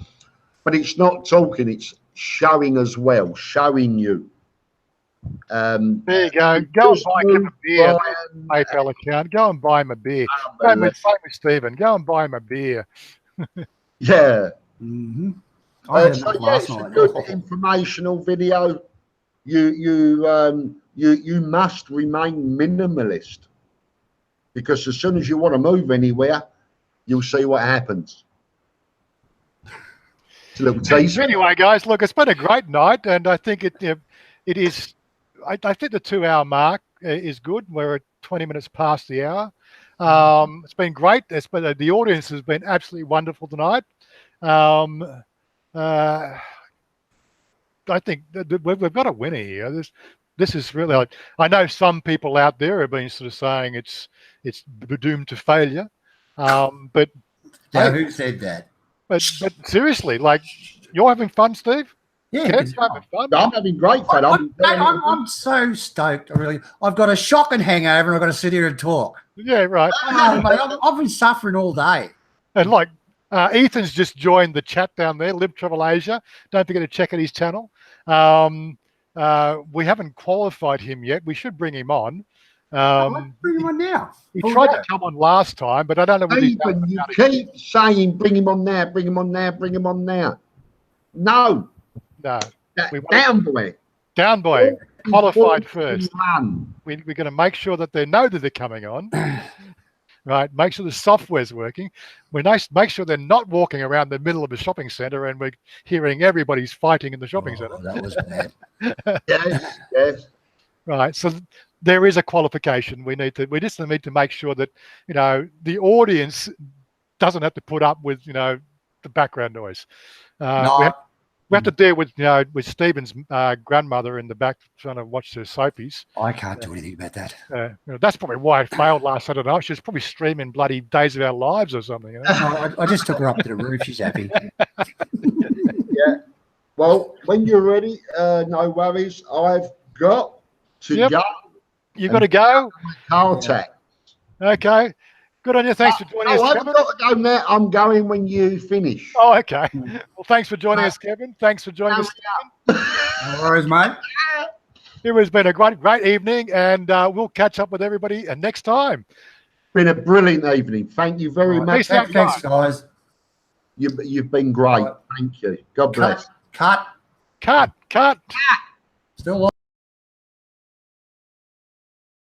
but it's not talking. It's showing as well. Showing you. There you go. Go and buy him a beer. PayPal account. Go and buy him a beer. Same with Stephen. Go and buy him a beer. Yeah. Mm-hmm. It's a good informational video. You must remain minimalist, because as soon as you want to move anywhere, you'll see what happens. It's a little teaser. Anyway, guys, look, it's been a great night, and I think it is. I think the 2 hour mark is good. We're at 20 minutes past the hour. It's been great. The audience has been absolutely wonderful tonight. I think that we've got a winner here. This is really like, I know some people out there have been sort of saying it's doomed to failure, but Now, who said that? But seriously, like, you're having fun, Steve? Yeah, Kev, you having fun? I'm having great fun. I'm so stoked. I've got a shocking hangover and I've got to sit here and talk. Yeah, right. Oh, mate, I've been suffering all day. And like, Ethan's just joined the chat down there, Live Travel Asia. Don't forget to check out his channel. We haven't qualified him yet. We should bring him on. Bring him on now. He tried to come on last time, but I don't know what he's Even you keep saying, bring him on there, bring him on there, bring him on there. No. No. Down boy. Down boy. Qualified first. We're going to make sure that they know that they're coming on. Right. Make sure the software's working. Make sure they're not walking around the middle of a shopping centre and we're hearing everybody's fighting in the shopping centre. That was bad. Yes. Right. So there is a qualification. We just need to make sure that, the audience doesn't have to put up with, the background noise. We have to deal with, with Stephen's grandmother in the back trying to watch her soapies. I can't do anything about that. That's probably why I failed last Saturday night. She was probably streaming bloody Days of Our Lives or something. I just took her up to the roof. She's happy. Yeah. Well, when you're ready, no worries. I've got to go. You've got to go? Contact. Okay. Good on you. Thanks for joining us, I've Kevin. got to go now. I'm going when you finish. Oh, okay. Well, thanks for joining us, Kevin. Thanks for joining us, Kevin. No worries, mate. It has been a great evening, and we'll catch up with everybody next time. Been a brilliant evening. Thank you very much. Thanks, guys. You've been great. Thank you. God bless. Cut. Still